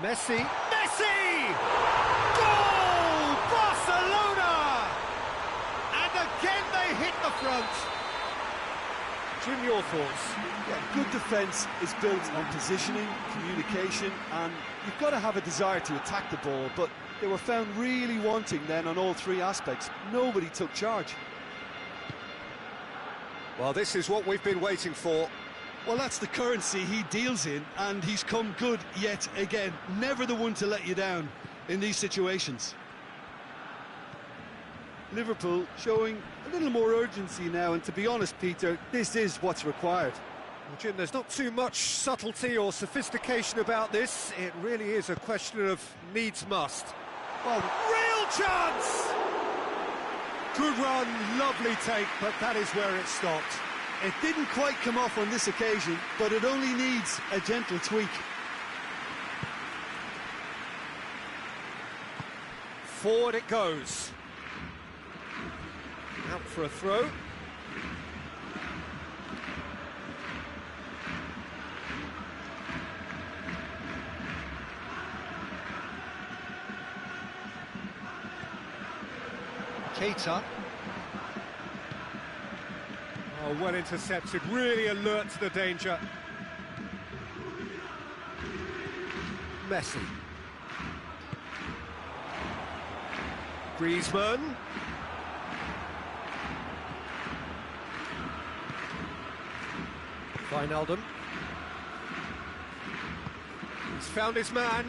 Messi. Messi! Goal! Barcelona! And again they hit the front. Jim, your thoughts? Yeah, good defence is built on positioning, communication, and you've got to have a desire to attack the ball, but they were found really wanting then on all three aspects. Nobody took charge. Well, this is what we've been waiting for. Well, that's the currency he deals in, and he's come good yet again. Never the one to let you down in these situations. Liverpool showing a little more urgency now, and to be honest, Peter, this is what's required. Well, Jim, there's not too much subtlety or sophistication about this. It really is a question of needs must. Well, Real chance! Good run, lovely take, but that is where it stopped. it didn't quite come off on this occasion, but it only needs a gentle tweak. Forward it goes. Out for a throw. Keita. Oh, well intercepted, really alert to the danger. Messi. Griezmann. Wijnaldum. He's found his man.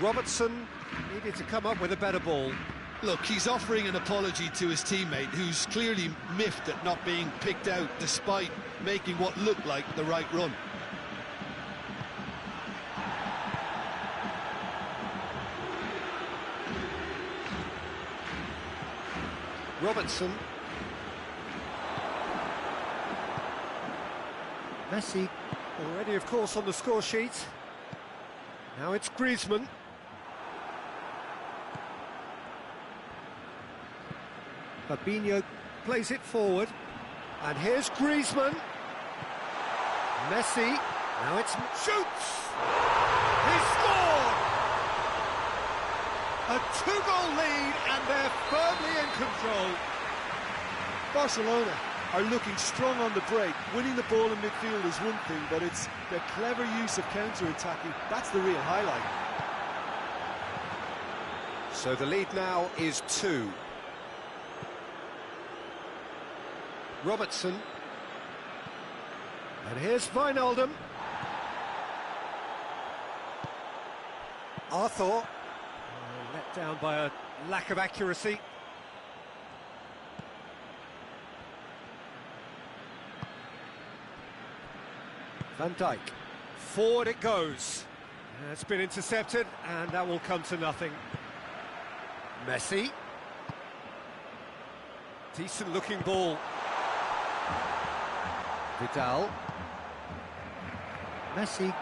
Robertson needed to come up with a better ball. Look, he's offering an apology to his teammate, who's clearly miffed at not being picked out despite making what looked like the right run. Robertson. Messi already, of course, on the score sheet. Now it's Griezmann. Fabinho plays it forward. And here's Griezmann. Messi. Now it's... shoots! He scored! A two-goal lead, and they're firmly in control. Barcelona are looking strong on the break. Winning the ball in midfield is one thing, but it's their clever use of counter-attacking. That's the real highlight. So the lead now is 2. Robertson. And here's Wijnaldum. Arthur. Let down by a lack of accuracy. Van Dijk. Forward it goes. It's been intercepted, and that will come to nothing. Messi. Decent looking ball. Vidal. Messi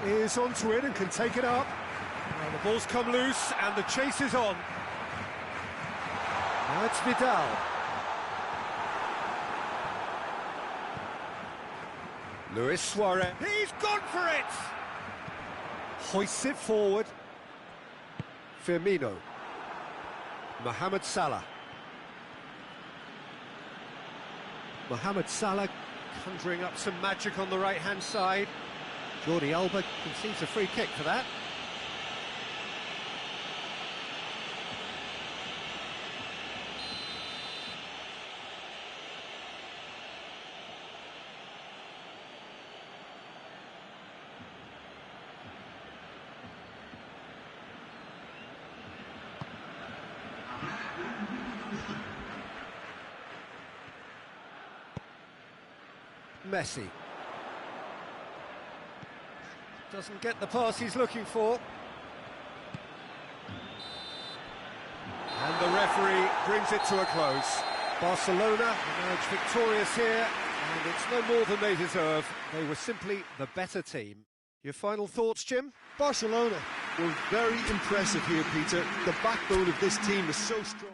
is onto it and can take it up. Well, the ball's come loose and the chase is on. Now it's Vidal. Luis Suarez. He's gone for it! Hoists it forward. Firmino. Mohamed Salah. Mohamed Salah conjuring up some magic on the right-hand side. Jordi Alba concedes a free kick for that. Messi. Doesn't get the pass he's looking for. And the referee brings it to a close. Barcelona emerge victorious here, and it's no more than they deserve. They were simply the better team. Your final thoughts, Jim? Barcelona were very impressive here, Peter. The backbone of this team is so strong.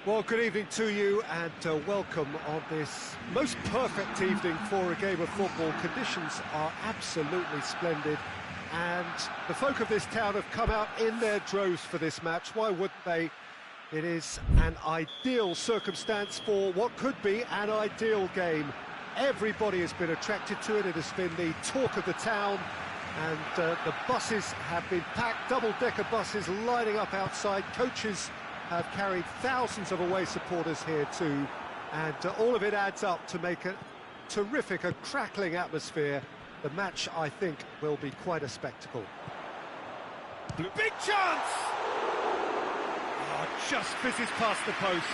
Well, good evening to you, and welcome on this most perfect evening for a game of football. Conditions are absolutely splendid, and the folk of this town have come out in their droves for this match. Why wouldn't they? It is an ideal circumstance for what could be an ideal game. Everybody has been attracted to it. It has been the talk of the town, and the buses have been packed, double-decker buses lining up outside. Coaches have carried thousands of away supporters here too, and all of it adds up to make a terrific, a crackling atmosphere. The match, I think, will be quite a spectacle. Big chance! Oh, just fizzes past the post.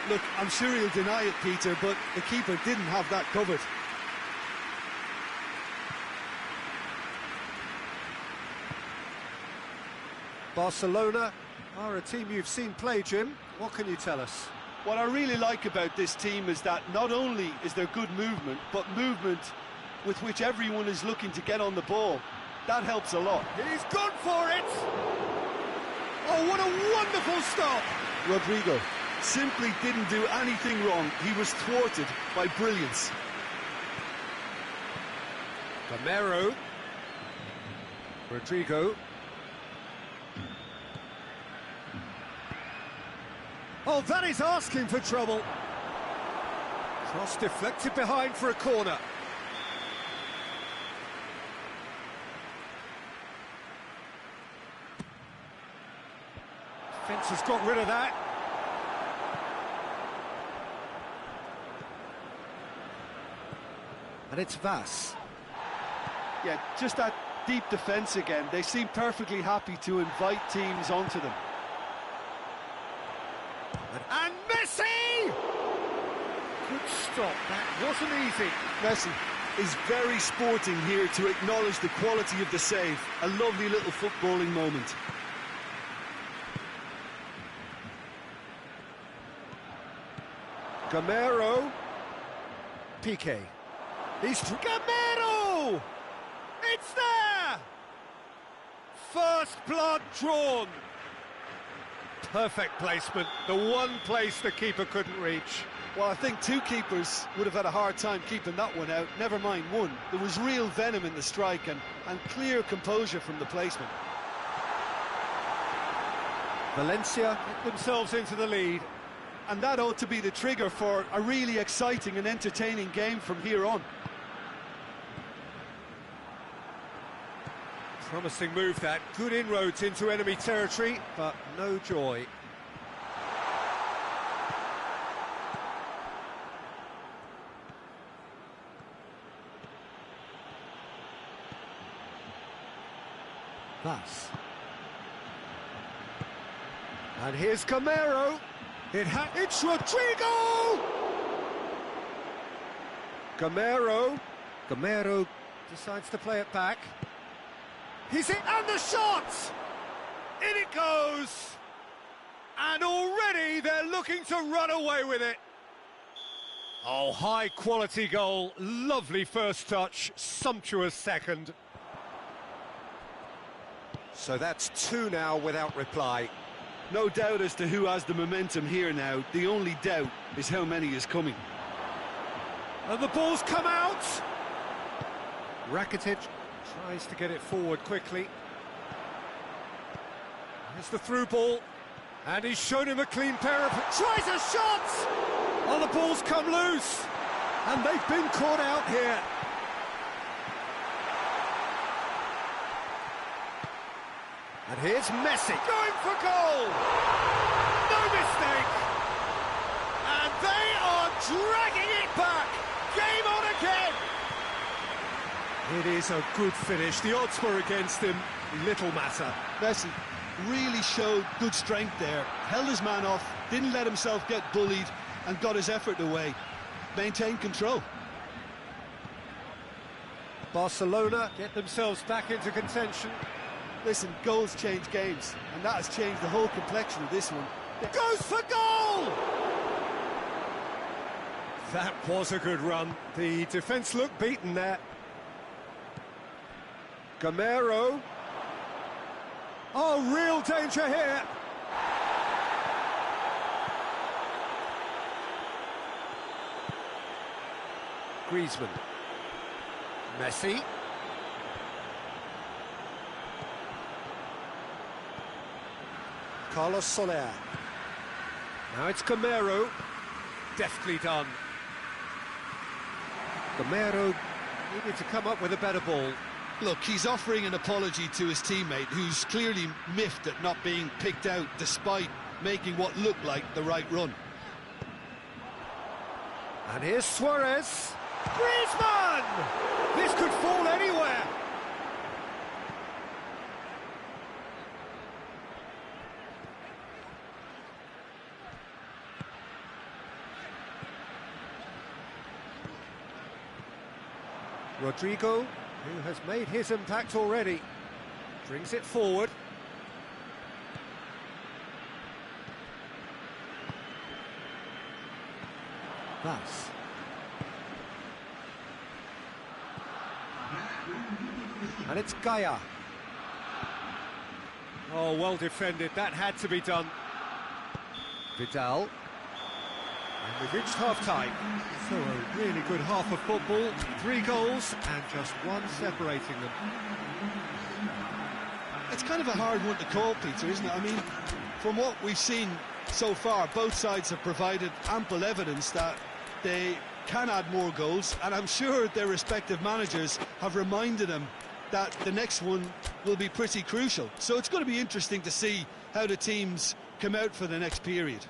Look, I'm sure he'll deny it, Peter, but the keeper didn't have that covered. Barcelona are a team you've seen play, Jim. What can you tell us? What I really like about this team is that not only is there good movement, but movement with which everyone is looking to get on the ball. That helps a lot. He's gone for it! Oh, what a wonderful stop! Rodrigo simply didn't do anything wrong. He was thwarted by brilliance. Romero. Rodrigo. Oh, that is asking for trouble. Cross deflected behind for a corner. Defence has got rid of that. And it's Vass. Yeah, just that deep defence again. They seem perfectly happy to invite teams onto them. And Messi! Good stop, that wasn't easy. Messi is very sporting here to acknowledge the quality of the save. A lovely little footballing moment. Gamero. Piqué. He's Gamero! It's there! First blood drawn. Perfect placement, the one place the keeper couldn't reach. Well, I think two keepers would have had a hard time keeping that one out, never mind one. There was real venom in the strike and clear composure from the placement. Valencia get themselves into the lead. And that ought to be the trigger for a really exciting and entertaining game from here on. Promising move that, good inroads into enemy territory, but no joy. Vass. And here's Gamero. It's Rodrigo! Gamero decides to play it back. He's in, and the shot! In it goes! And already they're looking to run away with it. Oh, high quality goal, lovely first touch, sumptuous second. So that's two now without reply. No doubt as to who has the momentum here now. The only doubt is how many is coming. And the ball's come out! Rakitic tries to get it forward quickly. Here's the through ball. And he's shown him a clean pair of... Tries a shot! Oh, the ball's come loose. And they've been caught out here. And here's Messi going for goal! No mistake! And they are dragging it back! Game on again! It is a good finish. The odds were against him. Little matter. Messi really showed good strength there. Held his man off, didn't let himself get bullied, and got his effort away. Maintained control. Barcelona get themselves back into contention. Listen, goals change games, and that has changed the whole complexion of this one. Goes for goal! That was a good run. The defence looked beaten there. Gamero. Oh, real danger here. Griezmann. Messi. Carlos Soler. Now it's Gamero. Deftly done. Gamero needed to come up with a better ball. Look, he's offering an apology to his teammate, who's clearly miffed at not being picked out despite making what looked like the right run. And here's Suarez. Griezmann! This could fall anywhere. Rodrigo, who has made his impact already, brings it forward. Vass. And it's Gaia. Oh, well defended, that had to be done. Vidal. And we've reached half-time. So a really good half of football, 3 goals and just one separating them. It's kind of a hard one to call, Peter, isn't it? I mean, from what we've seen So far, both sides have provided ample evidence that they can add more goals, and I'm sure their respective managers have reminded them that the next one will be pretty crucial. So it's going to be interesting to see how the teams come out for the next period.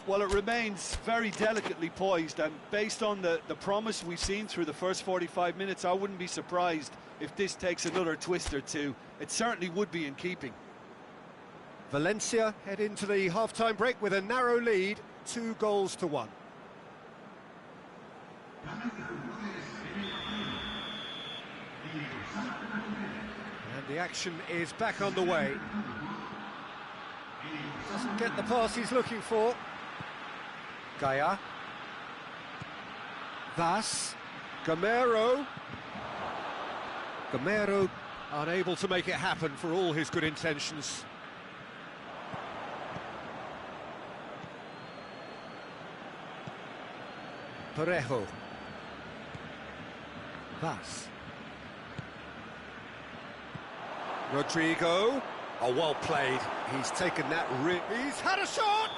Well, it remains very delicately poised, and based on the promise we've seen through the first 45 minutes, I wouldn't be surprised if this takes another twist or two. It certainly would be in keeping. Valencia head into the half-time break with a narrow lead, 2-1. And the action is back on the way. Doesn't get the pass he's looking for. Gaia. Vaz. Gamero. Gamero unable to make it happen for all his good intentions. Parejo. Vaz. Rodrigo. Oh, well played. He's taken that He's had a shot!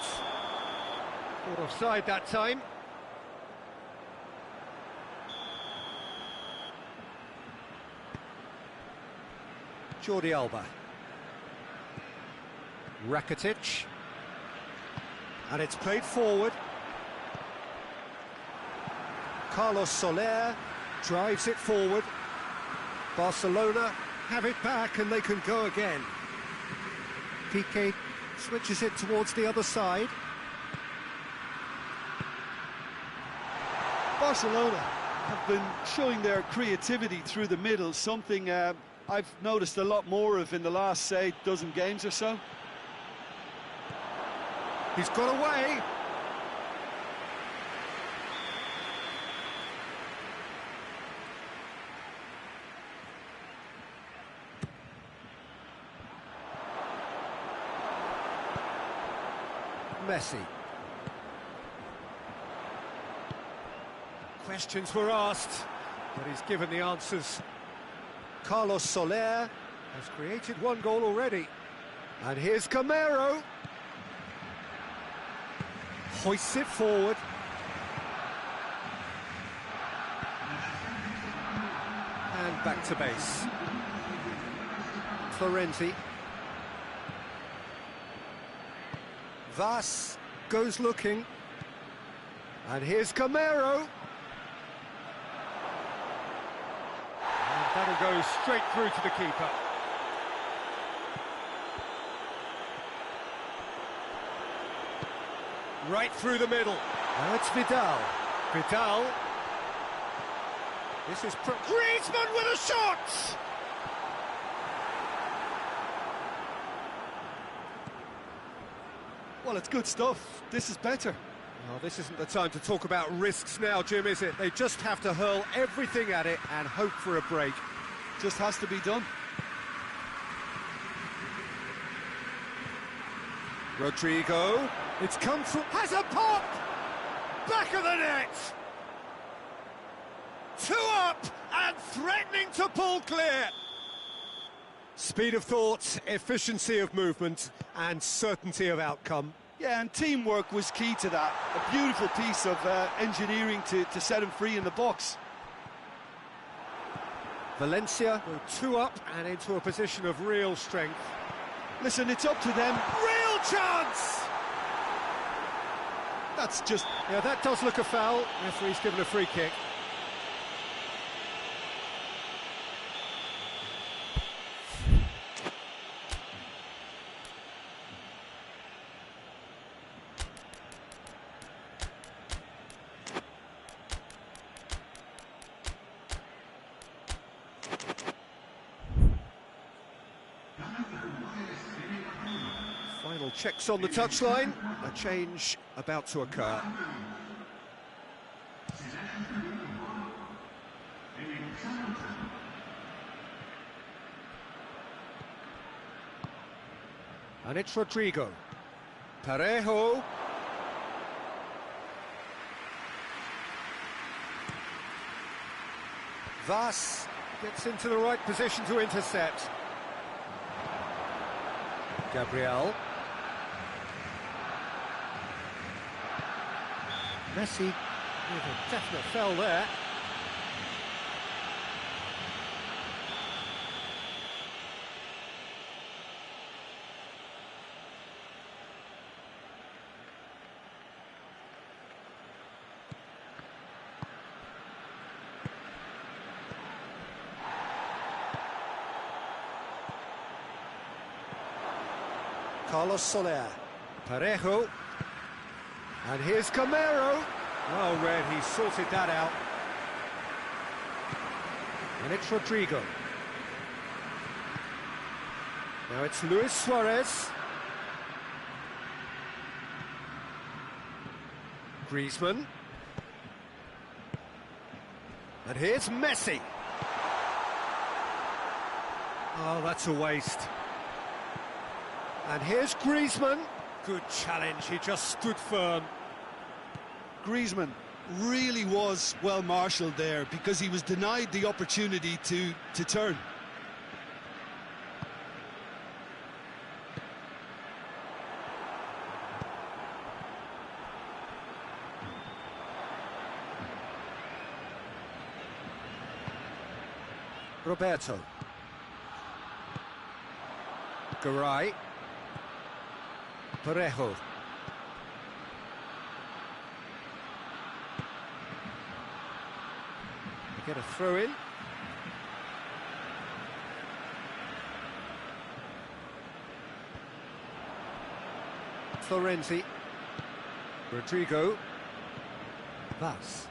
Caught offside that time. Jordi Alba. Rakitic. And it's played forward. Carlos Soler drives it forward. Barcelona have it back and they can go again. Piqué switches it towards the other side. Barcelona have been showing their creativity through the middle, something I've noticed a lot more of in the last, say, dozen games or so. He's got away. Messi. Questions were asked, but he's given the answers. Carlos Soler has created one goal already. And here's Gamero. Hoists it forward. And back to base. Florenzi. Vaz goes looking. And here's Gamero. And that'll go straight through to the keeper. Right through the middle. Now it's Vidal. Vidal. This is Griezmann with a shot! Well, it's good stuff. This is better. Well, this isn't the time to talk about risks now, Jim, is it? They just have to hurl everything at it and hope for a break. Just has to be done. Rodrigo. It's come from... Has a pop! Back of the net! 2 up and threatening to pull clear. Speed of thought, efficiency of movement and certainty of outcome. Yeah, and teamwork was key to that. A beautiful piece of engineering to set him free in the box. Valencia go 2 up and into a position of real strength. Listen, it's up to them. Real chance! That's just... Yeah, that does look a foul. Referee's given a free kick. Final checks on the touchline. A change about to occur. And it's Rodrigo. Parejo. Vaz gets into the right position to intercept. Messi with a definite fell there. Carlos Soler. Parejo. And here's Camero. Well read, he sorted that out. And it's Rodrigo. Now it's Luis Suarez. Griezmann. And here's Messi. Oh, that's a waste. And here's Griezmann. Good challenge, he just stood firm. Griezmann really was well marshalled there because he was denied the opportunity to turn. Roberto. Garay. Parejo. They get a throw in. Florenzi. Rodrigo. Vaz.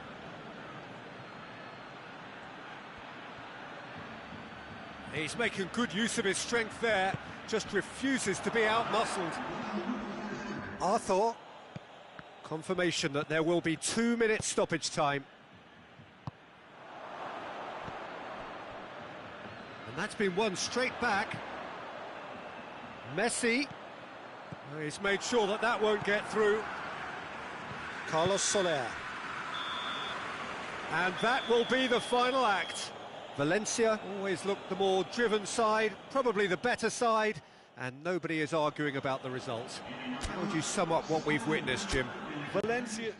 He's making good use of his strength there, just refuses to be out-muscled. Arthur. Confirmation that there will be 2 minutes stoppage time. And that's been won straight back. Messi. He's made sure that that won't get through. Carlos Soler. And that will be the final act. Valencia always looked the more driven side, probably the better side, and nobody is arguing about the result. How would you sum up what we've witnessed, Jim? Valencia